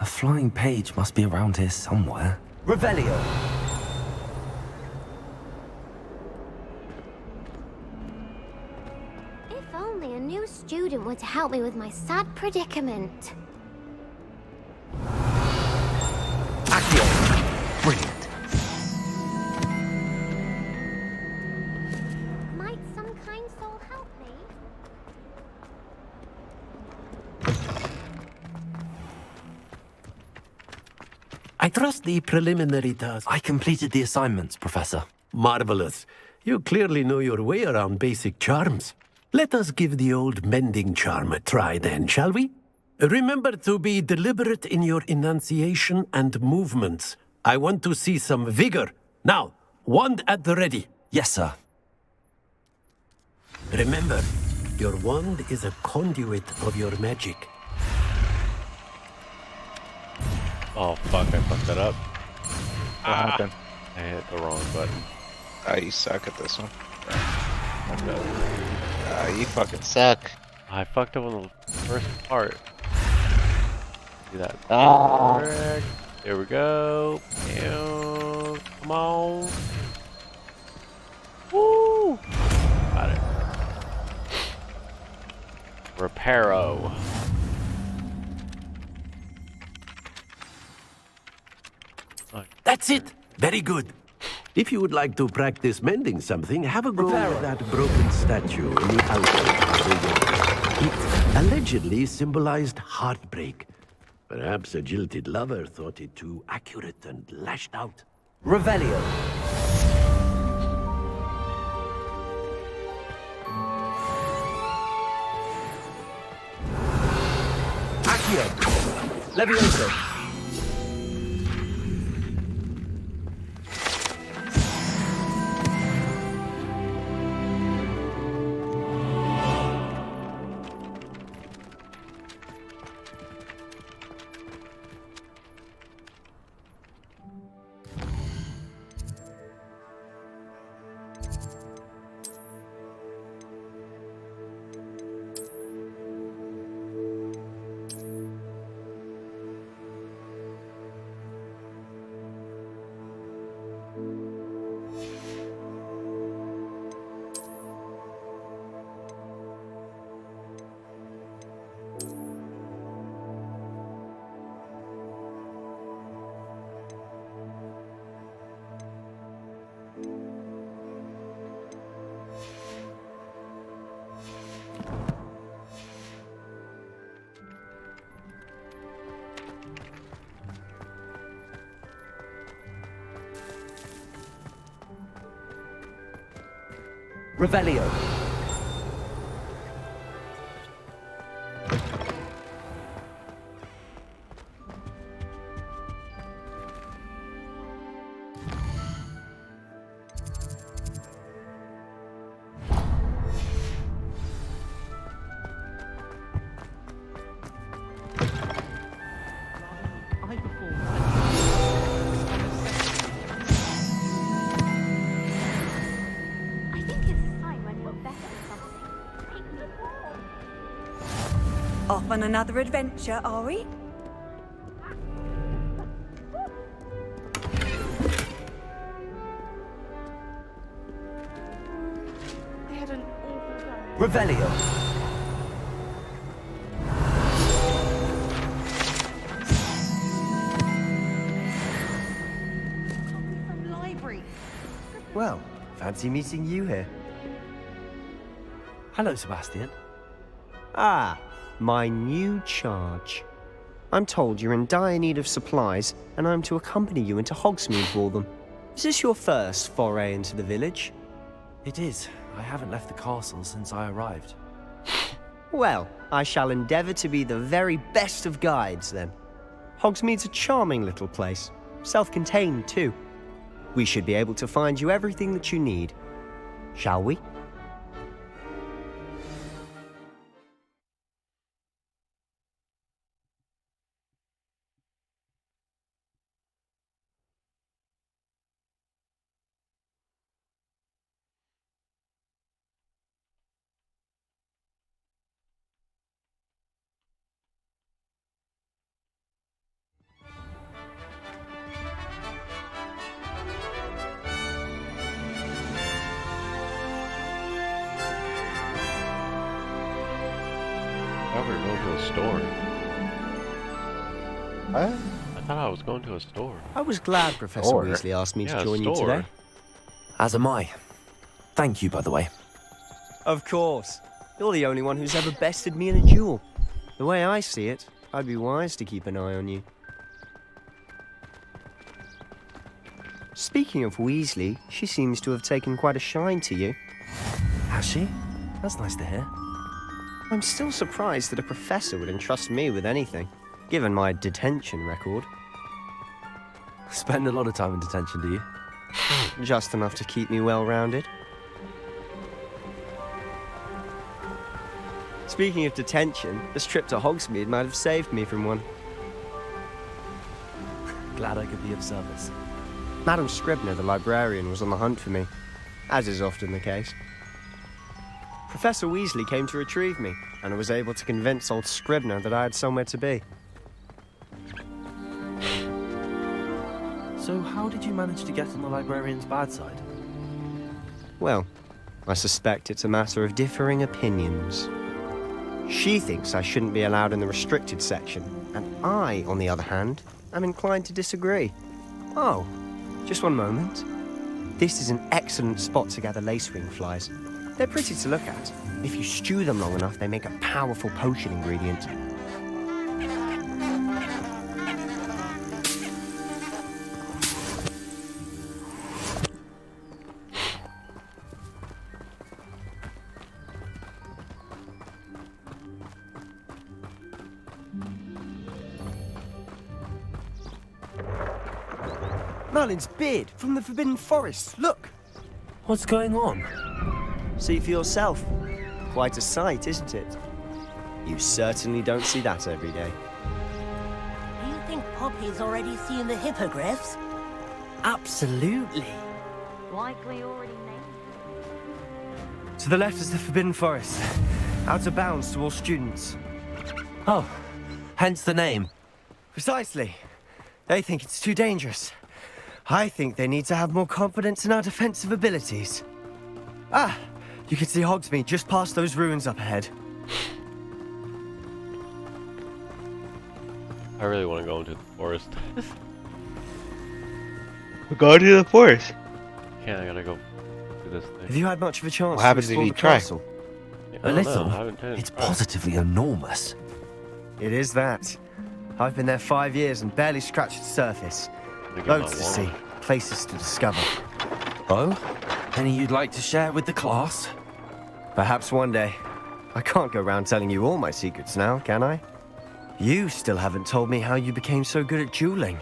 A flying page must be around here somewhere. Revelio. If only a new student were to help me with my sad predicament. Accio. Brilliant. Might some kind soul help me? I trust the preliminary task. I completed the assignments, Professor. Marvelous. You clearly know your way around basic charms. Let us give the old mending charm a try then, shall we? Remember to be deliberate in your enunciation and movements. I want to see some vigor. Now, wand at the ready. Yes, sir. Remember, your wand is a conduit of your magic. Oh fuck, I fucked that up. What happened? I hit the wrong button. You suck at this one. You fucking suck. I fucked up on the first part. Do that. Ah. Correct. There we go. And come on. Woo! Got it. Reparo. That's it. Very good. If you would like to practice mending something, have a go at that broken statue in the alcove. It allegedly symbolized heartbreak. Perhaps a jilted lover thought it too accurate and lashed out. Revelio. Accio. Levioso. Revelio. Off on another adventure, are we? I had an awful time. Revelio. From library. Well, fancy meeting you here. Hello, Sebastian. Ah, my new charge. I'm told you're in dire need of supplies, and I'm to accompany you into Hogsmeade for them. Is this your first foray into the village? It is. I haven't left the castle since I arrived. Well, I shall endeavour to be the very best of guides, then. Hogsmeade's a charming little place, self-contained too. We should be able to find you everything that you need. Shall we? I thought we were going to a store. What? I thought I was going to a store. I was glad Professor Weasley asked me to join you today. As am I. Thank you, by the way. Of course. You're the only one who's ever bested me in a duel. The way I see it, I'd be wise to keep an eye on you. Speaking of Weasley, she seems to have taken quite a shine to you. Has she? That's nice to hear. I'm still surprised that a professor would entrust me with anything, given my detention record. Spend a lot of time in detention, do you? Just enough to keep me well-rounded. Speaking of detention, this trip to Hogsmeade might have saved me from one. Glad I could be of service. Madam Scribner, the librarian, was on the hunt for me, as is often the case. Professor Weasley came to retrieve me, and I was able to convince old Scribner that I had somewhere to be. So how did you manage to get on the librarian's bad side? Well, I suspect it's a matter of differing opinions. She thinks I shouldn't be allowed in the restricted section, and I, on the other hand, am inclined to disagree. Oh, just one moment. This is an excellent spot to gather lacewing flies. They're pretty to look at. If you stew them long enough, they make a powerful potion ingredient. Merlin's beard from the Forbidden Forest. Look! What's going on? See for yourself. Quite a sight, isn't it? You certainly don't see that every day. Do you think Poppy's already seen the hippogriffs? Absolutely. Likely already named. To the left is the Forbidden Forest. Out of bounds to all students. Oh, hence the name. Precisely. They think it's too dangerous. I think they need to have more confidence in our defensive abilities. Ah, you can see Hogsmeade just past those ruins up ahead. I really want to go into the forest. We're going to the forest. Can't, I gotta go do this thing. Have you had much of a chance What happens to if explore you the try? castle? I A don't know, little. I haven't intended It's to try. positively enormous. It is that. I've been there 5 years and barely scratched the surface. Think Loads about to see, places to discover. Oh? Any you'd like to share with the class? Perhaps one day. I can't go around telling you all my secrets now, can I? You still haven't told me how you became so good at dueling.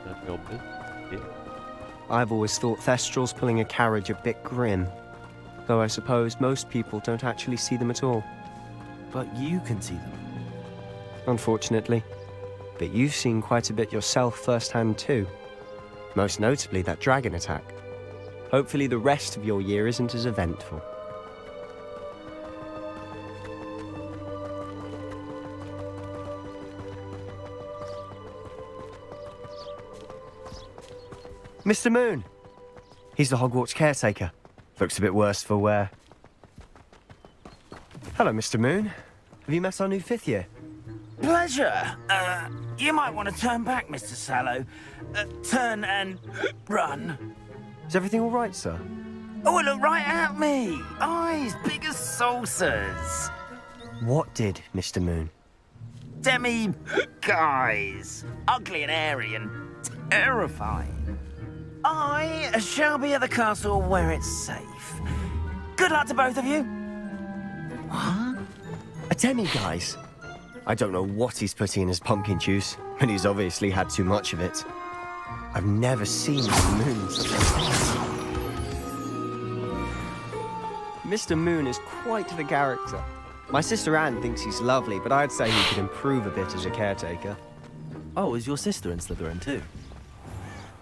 That's your business. Yeah. I've always thought Thestral's pulling a carriage a bit grim. Though I suppose most people don't actually see them at all. But you can see them. Unfortunately. But you've seen quite a bit yourself firsthand too. Most notably that dragon attack. Hopefully the rest of your year isn't as eventful. Mr. Moon! He's the Hogwarts caretaker. Looks a bit worse for wear. Hello, Mr. Moon. Have you met our new 5th year? Pleasure. You might want to turn back, Mr. Sallow. Turn and run. Is everything all right, sir? Oh, look right at me. Eyes big as saucers. What did, Mr. Moon? Guys. Ugly and hairy and terrifying. I shall be at the castle where it's safe. Good luck to both of you. What? A demi-guise? I don't know what he's putting in his pumpkin juice, but he's obviously had too much of it. I've never seen Mr. Moon such a... Mr. Moon is quite the character. My sister Anne thinks he's lovely, but I'd say he could improve a bit as a caretaker. Oh, is your sister in Slytherin too?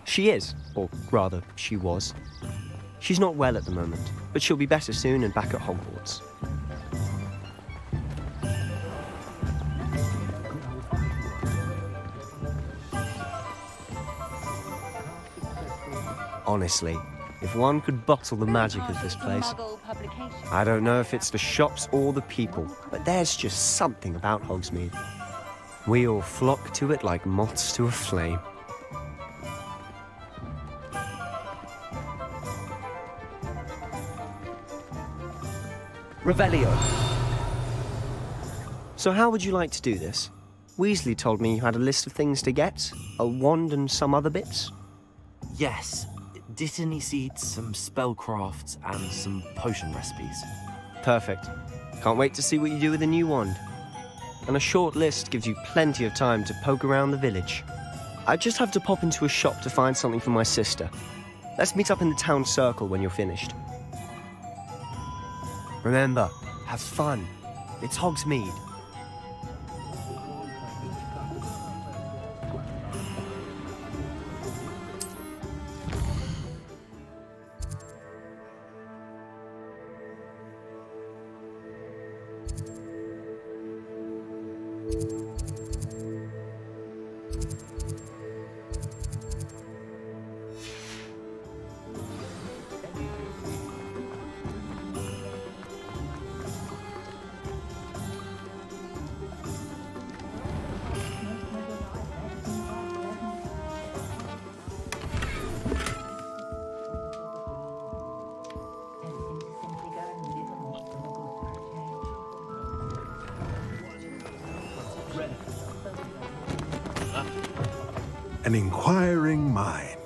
She is, or rather, she was. She's not well at the moment, but she'll be better soon and back at Hogwarts. Honestly, if one could bottle the magic of this place, I don't know if it's the shops or the people, but there's just something about Hogsmeade. We all flock to it like moths to a flame. Revelio. So how would you like to do this? Weasley told me you had a list of things to get, a wand and some other bits. Yes. Dittany seeds, some spellcrafts, and some potion recipes. Perfect. Can't wait to see what you do with the new wand. And a short list gives you plenty of time to poke around the village. I just have to pop into a shop to find something for my sister. Let's meet up in the town circle when you're finished. Remember, have fun. It's Hogsmeade. an inquiring mind.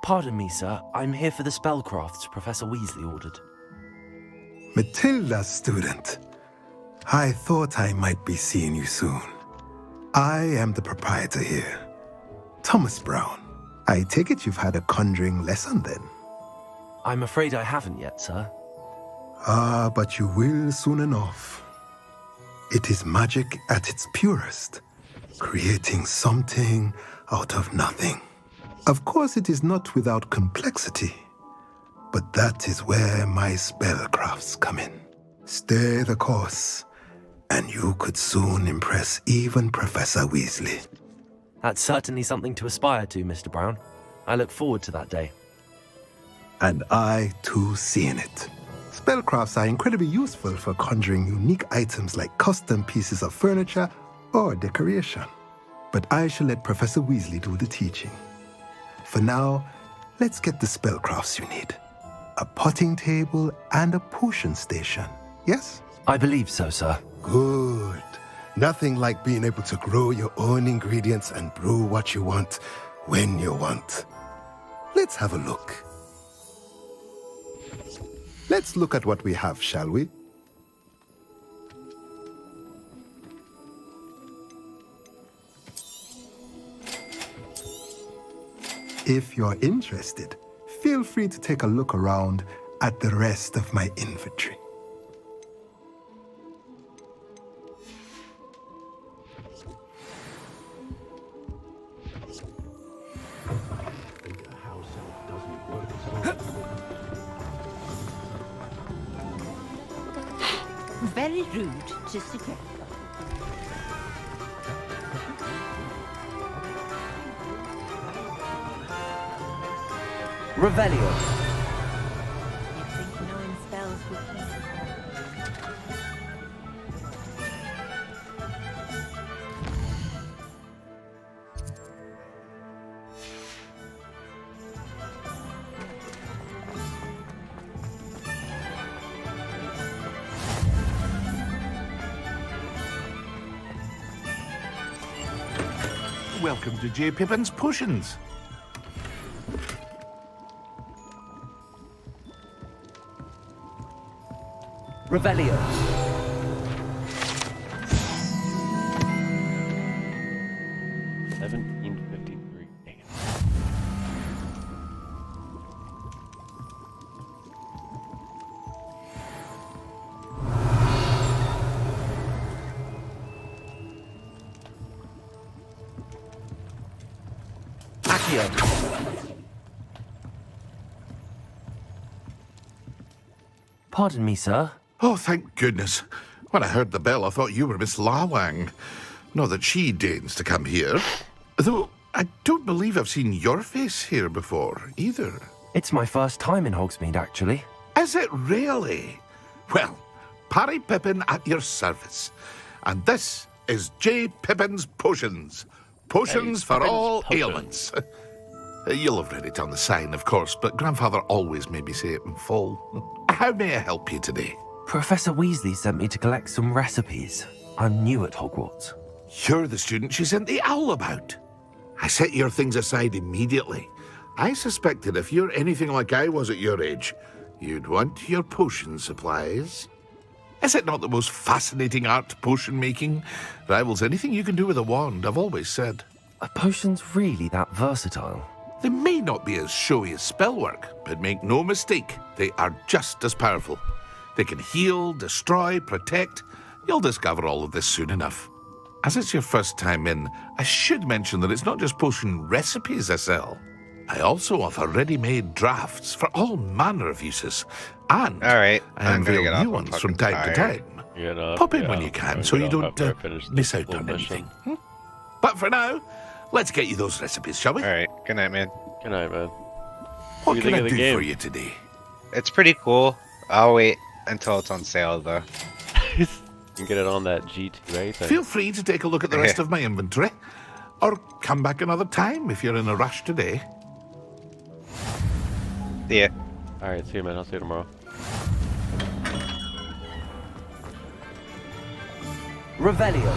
Pardon me, sir. I'm here for the spellcrafts Professor Weasley ordered. Matilda, student. I thought I might be seeing you soon. I am the proprietor here, Thomas Brown. I take it you've had a conjuring lesson then? I'm afraid I haven't yet, sir. Ah, but you will soon enough. It is magic at its purest, creating something out of nothing. Of course, it is not without complexity, but that is where my spellcrafts come in. Stay the course, and you could soon impress even Professor Weasley. That's certainly something to aspire to, Mr. Brown. I look forward to that day. And I, too, seeing it. Spellcrafts are incredibly useful for conjuring unique items like custom pieces of furniture or decoration. But I shall let Professor Weasley do the teaching. For now, let's get the spellcrafts you need. A potting table and a potion station, yes? I believe so, sir. Good. Nothing like being able to grow your own ingredients and brew what you want when you want. Let's have a look. Let's look at what we have, shall we? If you're interested, feel free to take a look around at the rest of my inventory. Very rude to suggest. Revelio. You think knowing spells would keep Welcome to J. Pippin's Potions. Revelio. Pardon me, sir. Oh, thank goodness. When I heard the bell, I thought you were Miss Lawang. Not that she deigns to come here. Though, I don't believe I've seen your face here before, either. It's my first time in Hogsmeade, actually. Is it really? Well, Parry Pippin at your service. And this is J. Pippin's Potions. Potions for Pippin's all Potions. ailments. You'll have read it on the sign, of course, but Grandfather always made me say it in full. How may I help you today? Professor Weasley sent me to collect some recipes. I'm new at Hogwarts. You're the student she sent the owl about. I set your things aside immediately. I suspected if you're anything like I was at your age, you'd want your potion supplies. Is it not the most fascinating art, potion making? Rivals anything you can do with a wand, I've always said. Are potions really that versatile? They may not be as showy as spellwork, but make no mistake, they are just as powerful. They can heal, destroy, protect. You'll discover all of this soon enough. As it's your first time in, I should mention that it's not just potion recipes I sell. I also offer ready-made drafts for all manner of uses. And I unveil new ones from time to time. Pop in when you can so you don't miss out on anything. But for now, Let's get you those recipes, shall we? All right. Good night, man. Good night, man. What do you can think I of the do game? for you today? It's pretty cool. I'll wait until it's on sale, though. You can get it on that G2, right? Feel free to take a look at the rest of my inventory. Or come back another time if you're in a rush today. Yeah. Alright, see you, man. I'll see you tomorrow. Revelio.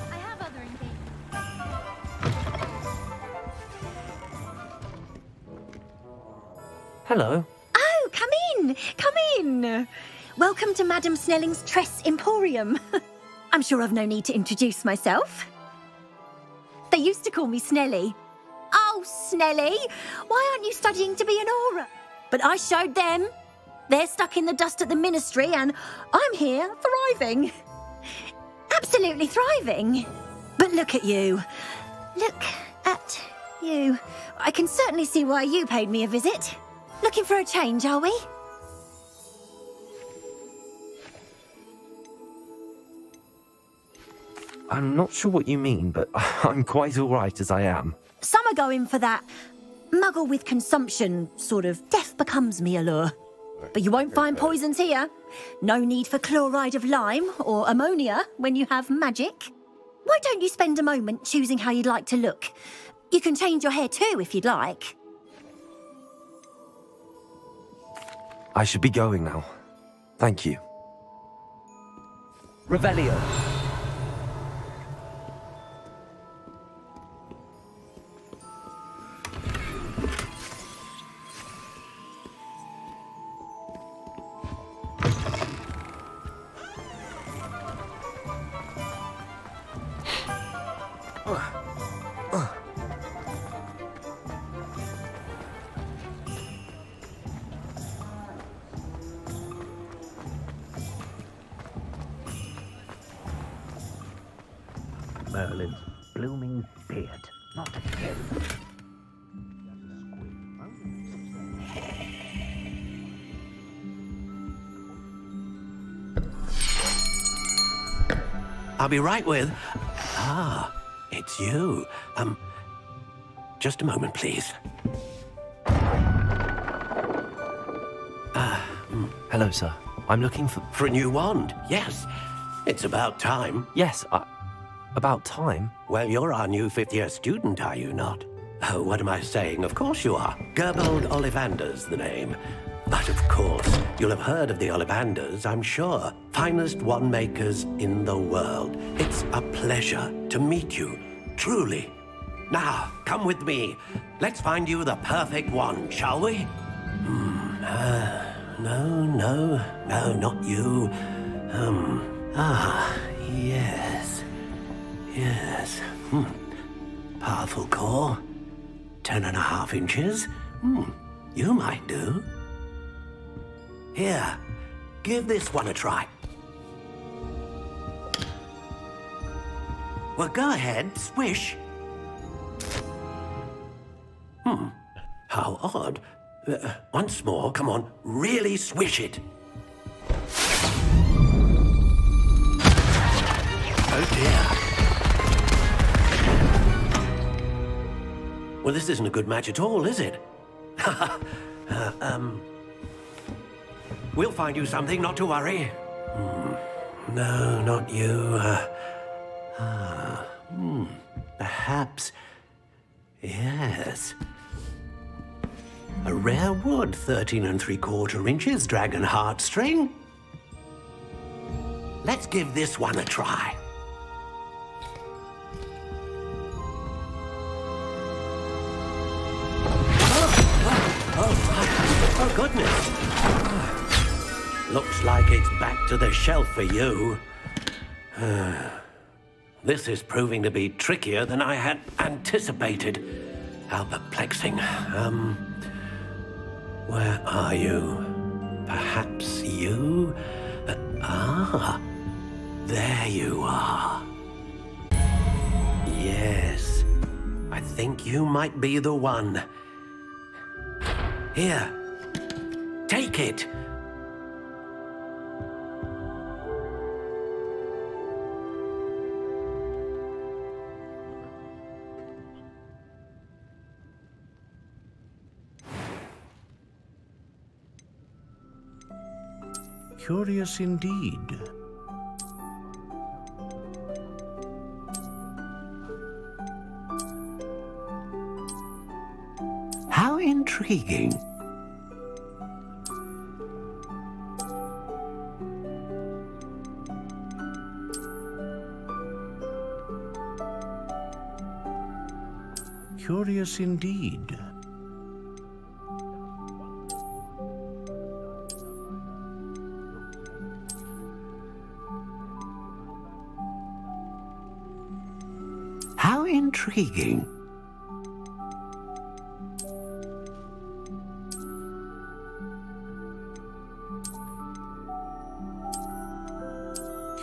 I have other engagements. Hello. Oh, come in! Come in! Welcome to Madame Snelling's Tress Emporium. I'm sure I've no need to introduce myself. They used to call me Snelly. Oh, Snelly! Why aren't you studying to be an aura? But I showed them. They're stuck in the dust at the ministry, and I'm here, thriving. Absolutely thriving. But look at you. Look at you. I can certainly see why you paid me a visit. Looking for a change, are we? I'm not sure what you mean, but I'm quite all right as I am. Some are going for that muggle with consumption, sort of death becomes me allure. But you won't find poisons here. No need for chloride of lime or ammonia when you have magic. Why don't you spend a moment choosing how you'd like to look? You can change your hair too if you'd like. I should be going now. Thank you. Revelio. Merlin's blooming beard. Not again. I'll be right with... Ah, it's you. Just a moment, please. Hello, sir. I'm looking for... For a new wand, yes. It's about time. Yes, about time? Well, you're our new fifth-year student, are you not? Oh, what am I saying? Of course you are. Gerbold Ollivander's the name. But of course, you'll have heard of the Ollivanders, I'm sure. Finest wand makers in the world. It's a pleasure to meet you, truly. Now, come with me. Let's find you the perfect wand, shall we? No, not you. Yes. Powerful core. 10.5 inches. You might do. Here, give this one a try. Well, go ahead, swish. How odd. Once more, come on, really swish it. Oh dear. Well, this isn't a good match at all, is it? We'll find you something, not to worry. No, not you. Perhaps. Yes. A rare wood, 13 3/4 inches, dragon heartstring. Let's give this one a try. Oh, goodness. Looks like it's back to the shelf for you. This is proving to be trickier than I had anticipated. How perplexing. Where are you? Perhaps you? There you are. Yes, I think you might be the one. Here, take it. Curious indeed. How intriguing. Curious indeed. How intriguing.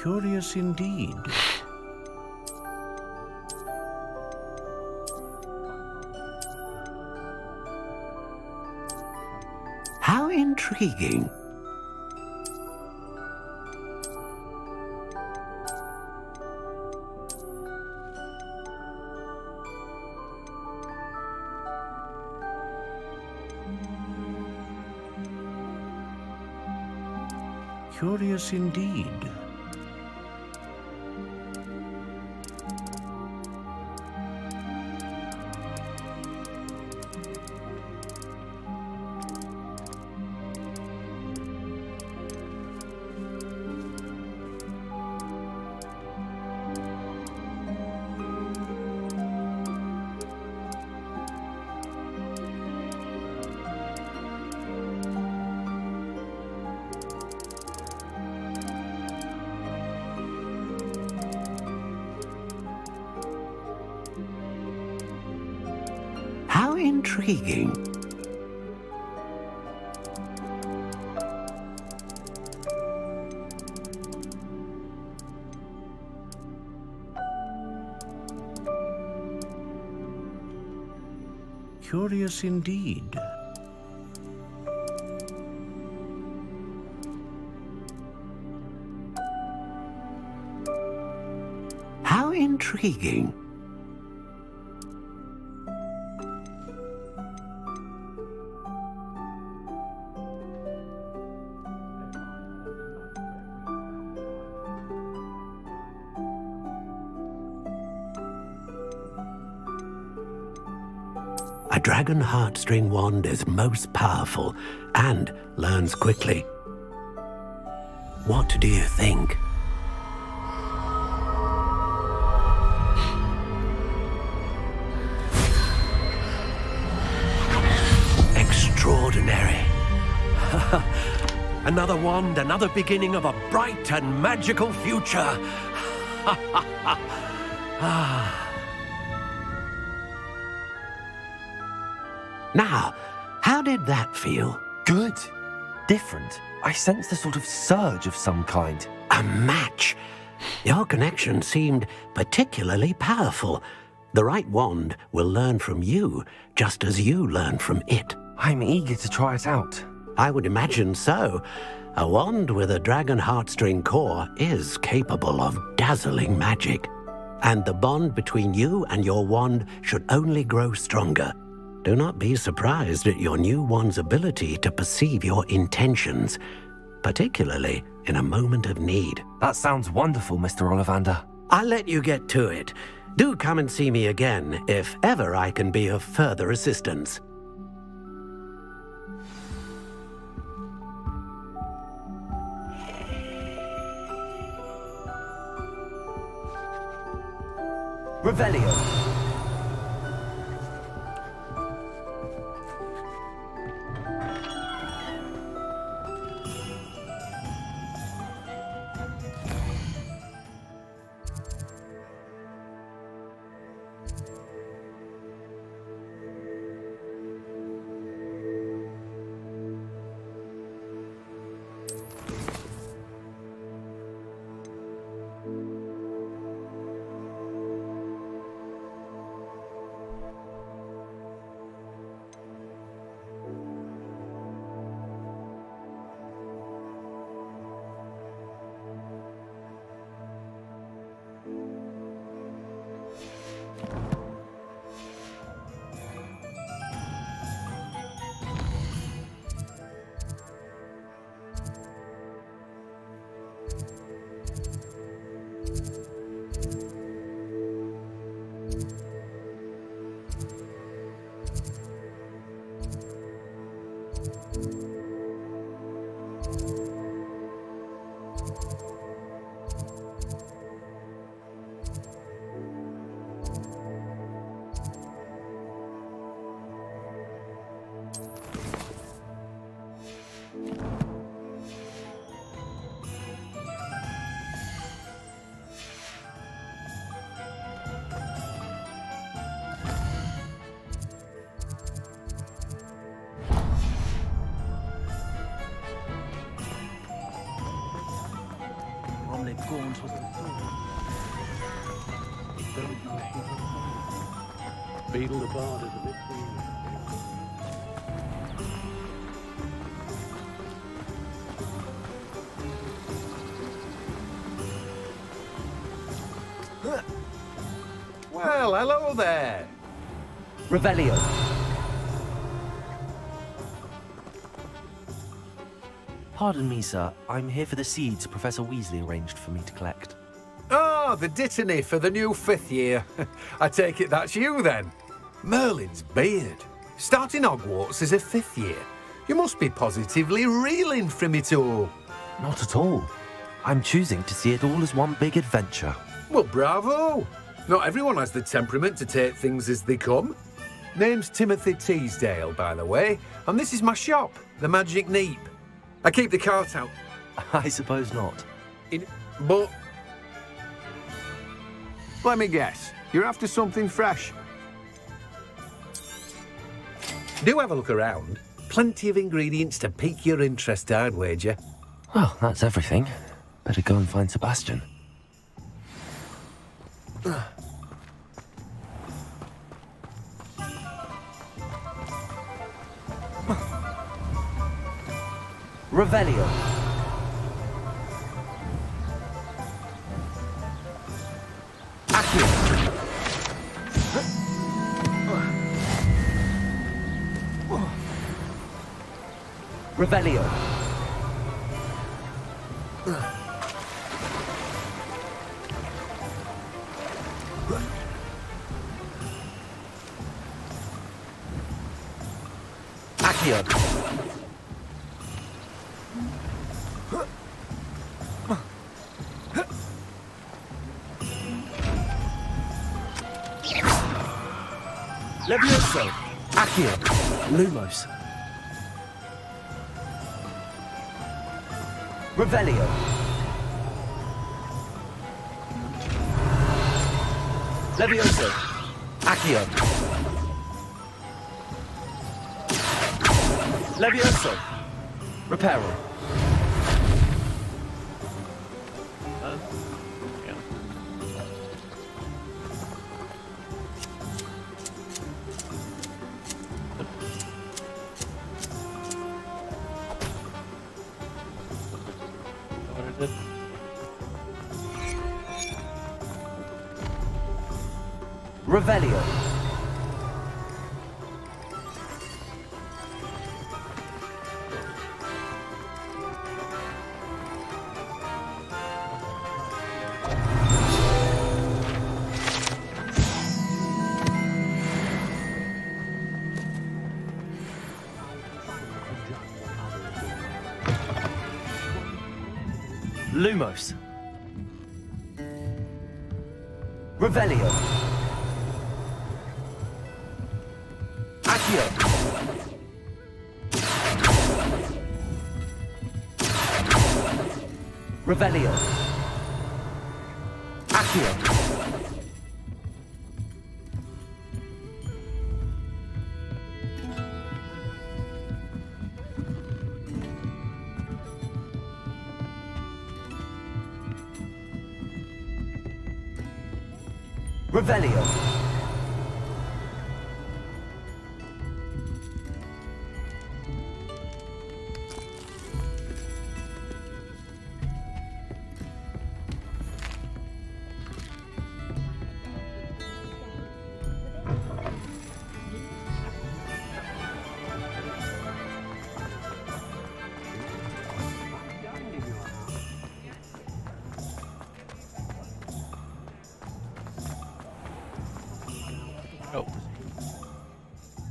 Curious indeed. How intriguing. Curious indeed. How intriguing. Curious indeed. How intriguing. A dragon heartstring wand is most powerful and learns quickly. What do you think? Extraordinary. Another wand, another beginning of a bright and magical future. Now, how did that feel? Good. Different. I sensed a sort of surge of some kind. A match. Your connection seemed particularly powerful. The right wand will learn from you, just as you learn from it. I'm eager to try it out. I would imagine so. A wand with a dragon heartstring core is capable of dazzling magic. And the bond between you and your wand should only grow stronger. Do not be surprised at your new wand's ability to perceive your intentions, particularly in a moment of need. That sounds wonderful, Mr. Ollivander. I'll let you get to it. Do come and see me again if ever I can be of further assistance. Revelio. family gaunt was Beetle the Bard is a bit Well, hello there. Revelio. Pardon me, sir. I'm here for the seeds Professor Weasley arranged for me to collect. Oh, the dittany for the new 5th year. I take it that's you then. Merlin's beard. Starting Hogwarts as a 5th year. You must be positively reeling from it all. Not at all. I'm choosing to see it all as one big adventure. Well, bravo. Not everyone has the temperament to take things as they come. Name's Timothy Teasdale, by the way, and this is my shop, the Magic Neep. I keep the cart out. I suppose not. But... Let me guess, you're after something fresh. Do have a look around. Plenty of ingredients to pique your interest, I'd wager. Well, that's everything. Better go and find Sebastian. Revelio. Revelio. Accio. Levioso. Accio. Lumos. Revelio. Levioso. Accio. Levioso. Reparo. Revelio. Lumos. Revelio. Accio. Revelio. Accio. Revelio.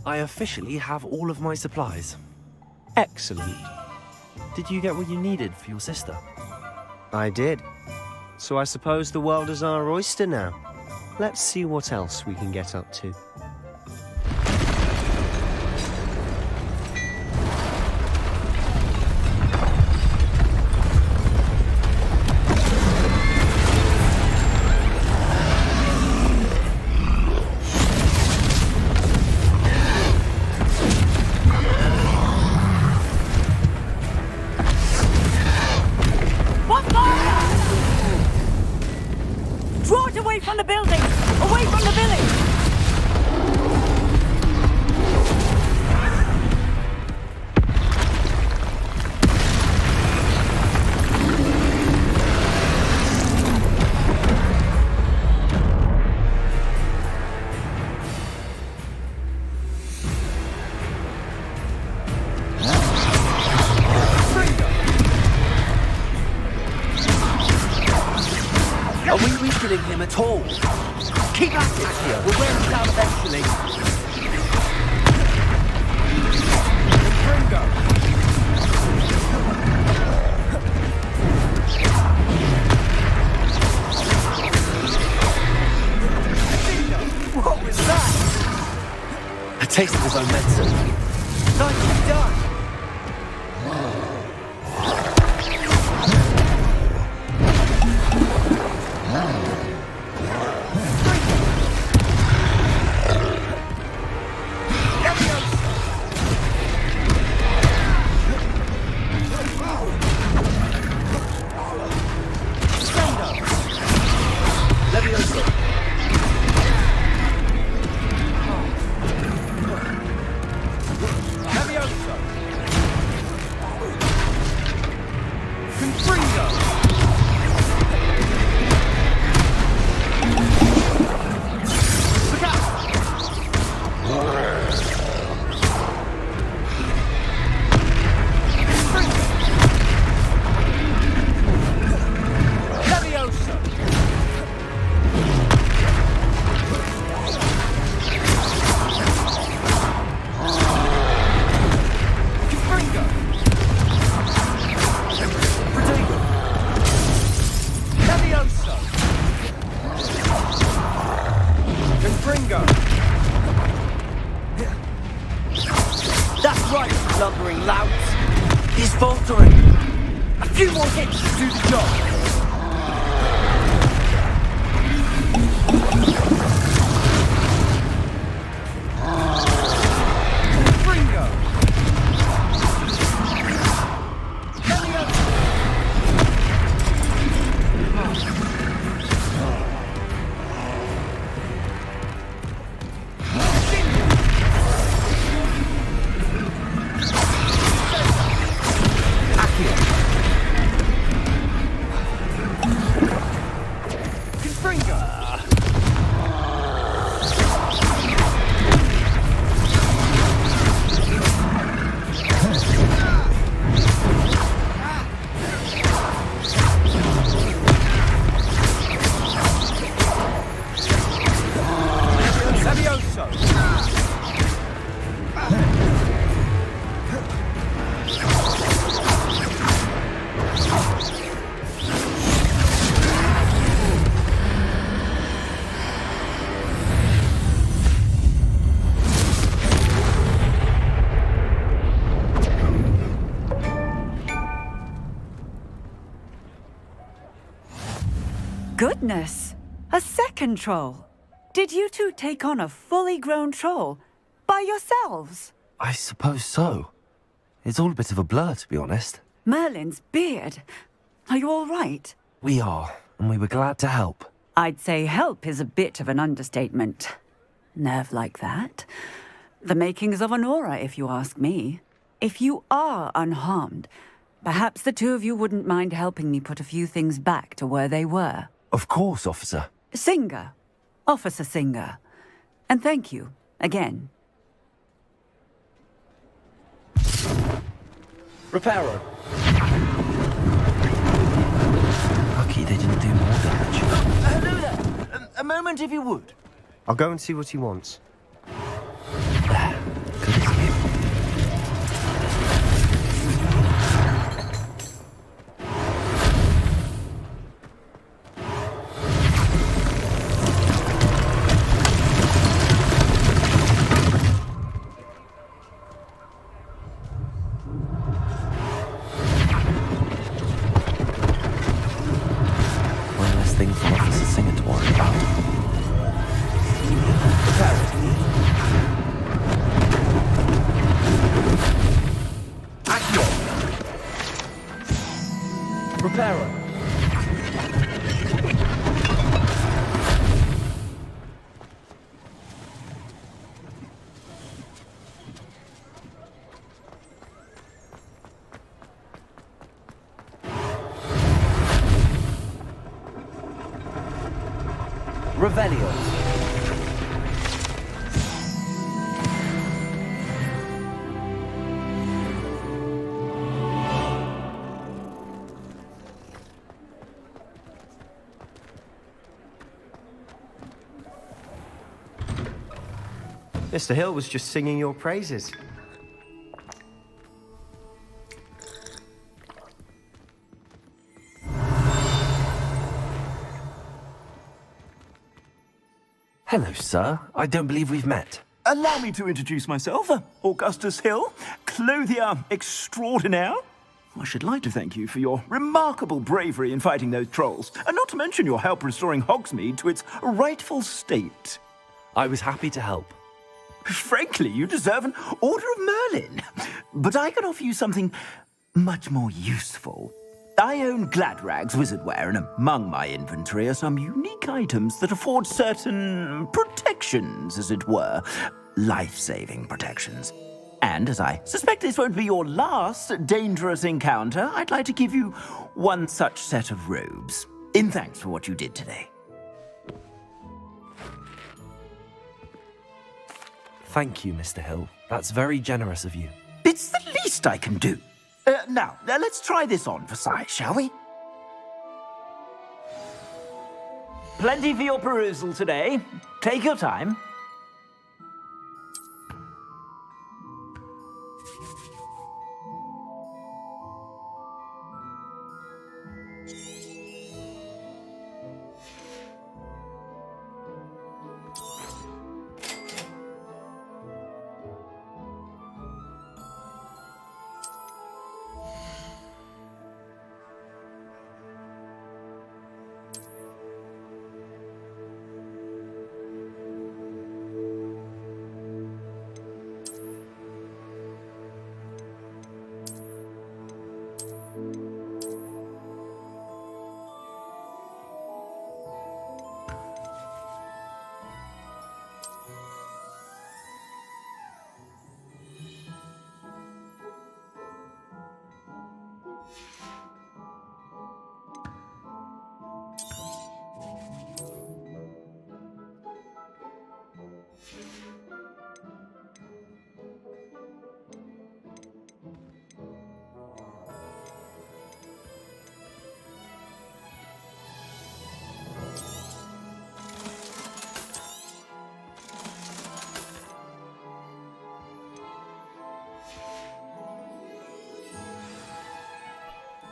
I officially have all of my supplies. Excellent. Did you get what you needed for your sister? I did. So I suppose the world is our oyster now. Let's see what else we can get up to. Away from the building! Away from the village! Are we weakening him at all? Keep at it, Akio. We'll wear him down eventually. What was that? A taste of his own medicine. Nicely done. That's right, lumbering louts. He's faltering. A few more hits to do the job. Goodness! A second troll! Did you two take on a fully grown troll? By yourselves? I suppose so. It's all a bit of a blur, to be honest. Merlin's beard. Are you all right? We are, and we were glad to help. I'd say help is a bit of an understatement. Nerve like that. The makings of an aura, if you ask me. If you are unharmed, perhaps the two of you wouldn't mind helping me put a few things back to where they were. Of course, officer. Singer. Officer Singer. And thank you, again. Reparo. Lucky they didn't do more damage. Hello there. A moment if you would. I'll go and see what he wants. Thing for Officer Singer to worry about. Reparo. Revelio. Mr. Hill was just singing your praises. Hello, sir. I don't believe we've met. Allow me to introduce myself, Augustus Hill, clothier extraordinaire. I should like to thank you for your remarkable bravery in fighting those trolls, and not to mention your help restoring Hogsmeade to its rightful state. I was happy to help. Frankly, you deserve an Order of Merlin. But I can offer you something much more useful. I own Gladrag's wizardware, and among my inventory are some unique items that afford certain protections, as it were. Life-saving protections. And as I suspect this won't be your last dangerous encounter, I'd like to give you one such set of robes, in thanks for what you did today. Thank you, Mr. Hill. That's very generous of you. It's the least I can do. Now, let's try this on for size, shall we? Plenty for your perusal today. Take your time.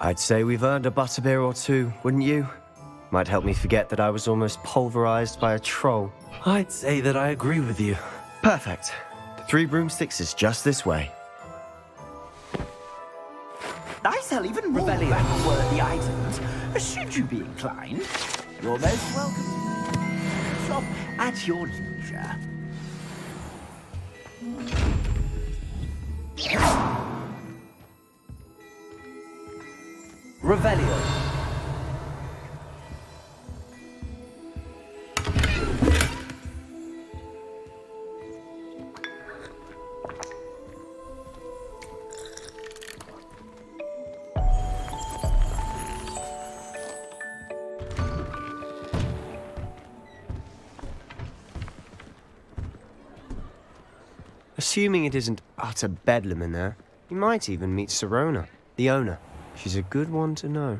I'd say we've earned a butterbeer or two, wouldn't you? Might help me forget that I was almost pulverized by a troll. I'd say that I agree with you. Perfect. The 3 broomsticks is just this way. I sell even more battle-worthy items, should you be inclined. You're most welcome. Shop at your leisure. Revelio. Assuming it isn't utter bedlam in there, you might even meet Sirona, the owner. She's a good one to know.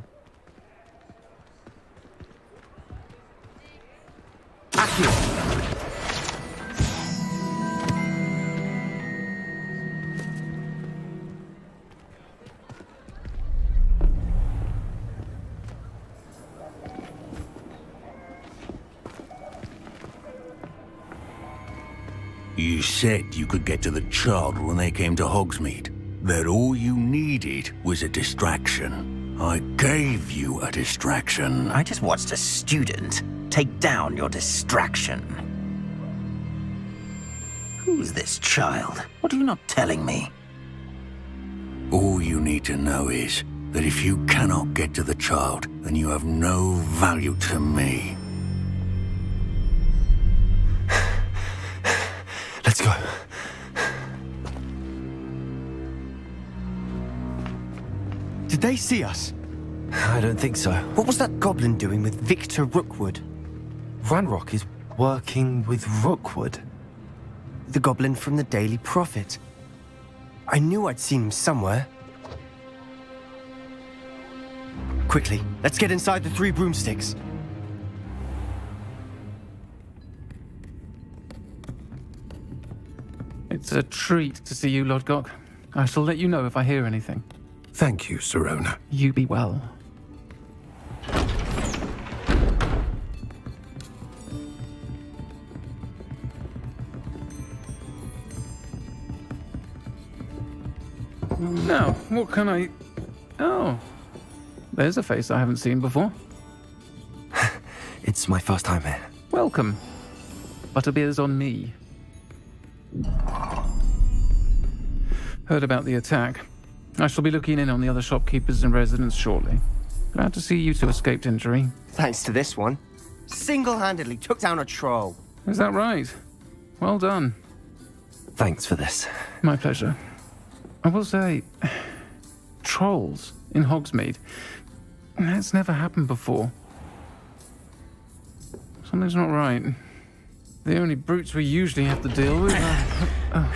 You said you could get to the child when they came to Hogsmeade. That all you needed was a distraction. I gave you a distraction. I just watched a student take down your distraction. Who's this child? What are you not telling me? All you need to know is that if you cannot get to the child, then you have no value to me. Let's go. Did they see us? I don't think so. What was that goblin doing with Victor Rookwood? Ranrock is working with Rookwood. The goblin from the Daily Prophet. I knew I'd seen him somewhere. Quickly, let's get inside the Three Broomsticks. It's a treat to see you, Lodgok. I shall let you know if I hear anything. Thank you, Sirona. You be well. Now, what can I... Oh, there's a face I haven't seen before. It's my first time here. Welcome. Butterbeer's on me. Heard about the attack. I shall be looking in on the other shopkeepers and residents shortly. Glad to see you two escaped injury. Thanks to this one. Single-handedly took down a troll. Is that right? Well done. Thanks for this. My pleasure. I will say, trolls in Hogsmeade. That's never happened before. Something's not right. The only brutes we usually have to deal with are...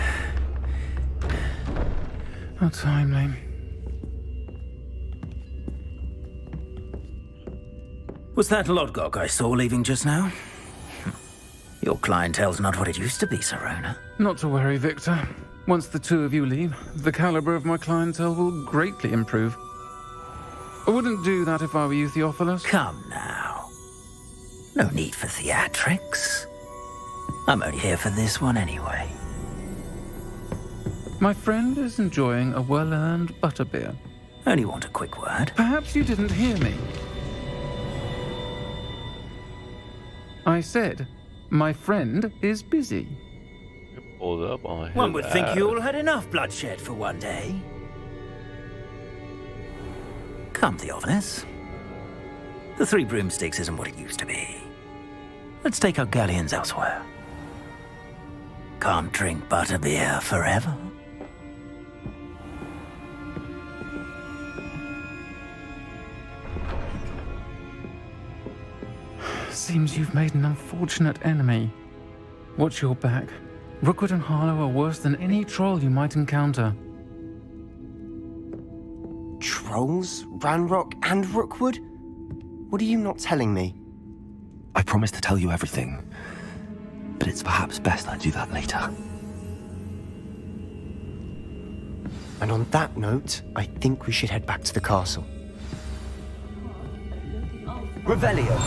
How timely. Was that Lodgok I saw leaving just now? Your clientele's not what it used to be, Sirona. Not to worry, Victor. Once the two of you leave, the caliber of my clientele will greatly improve. I wouldn't do that if I were you, Theophilus. Come now. No need for theatrics. I'm only here for this one anyway. My friend is enjoying a well-earned butterbeer. Only want a quick word. Perhaps you didn't hear me. I said, my friend is busy. Pulls up on One would think you all had enough bloodshed for one day. Come, Theophilus. The Three Broomsticks isn't what it used to be. Let's take our galleons elsewhere. Can't drink butterbeer forever. Seems you've made an unfortunate enemy. Watch your back. Rookwood and Harlow are worse than any troll you might encounter. Trolls? Ranrock and Rookwood? What are you not telling me? I promise to tell you everything, but it's perhaps best I do that later. And on that note, I think we should head back to the castle. Revelio!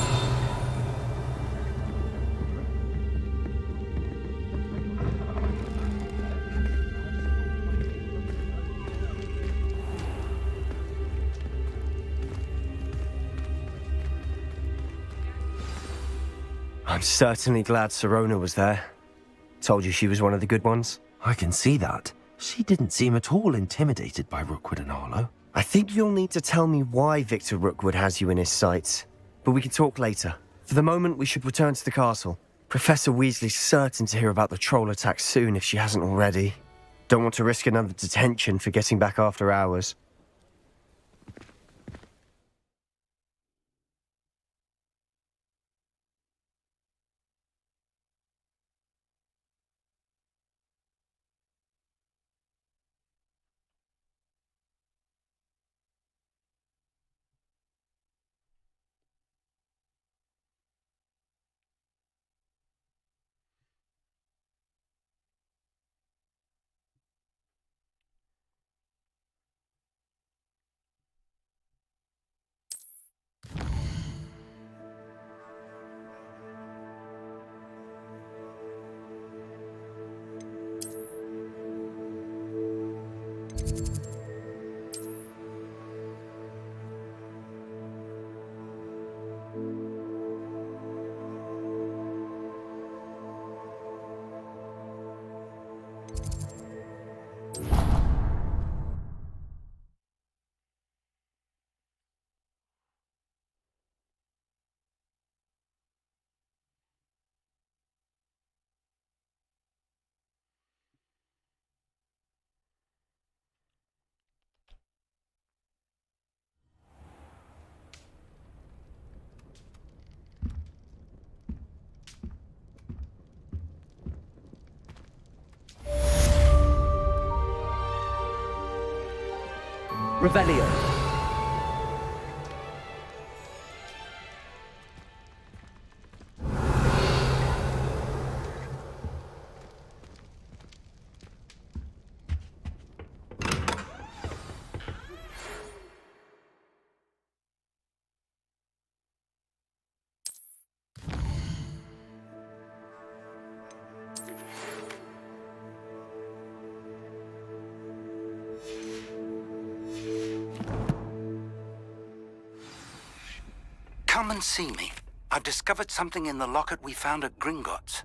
I'm certainly glad Sirona was there. Told you she was one of the good ones. I can see that. She didn't seem at all intimidated by Rookwood and Harlow. I think you'll need to tell me why Victor Rookwood has you in his sights. But we can talk later. For the moment, we should return to the castle. Professor Weasley's certain to hear about the troll attack soon if she hasn't already. Don't want to risk another detention for getting back after hours. Revelio. Come and see me. I've discovered something in the locket we found at Gringotts.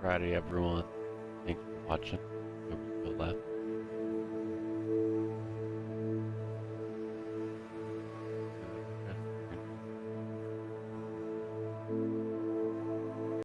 Alrighty, everyone. Thanks for watching. Hope you feel left.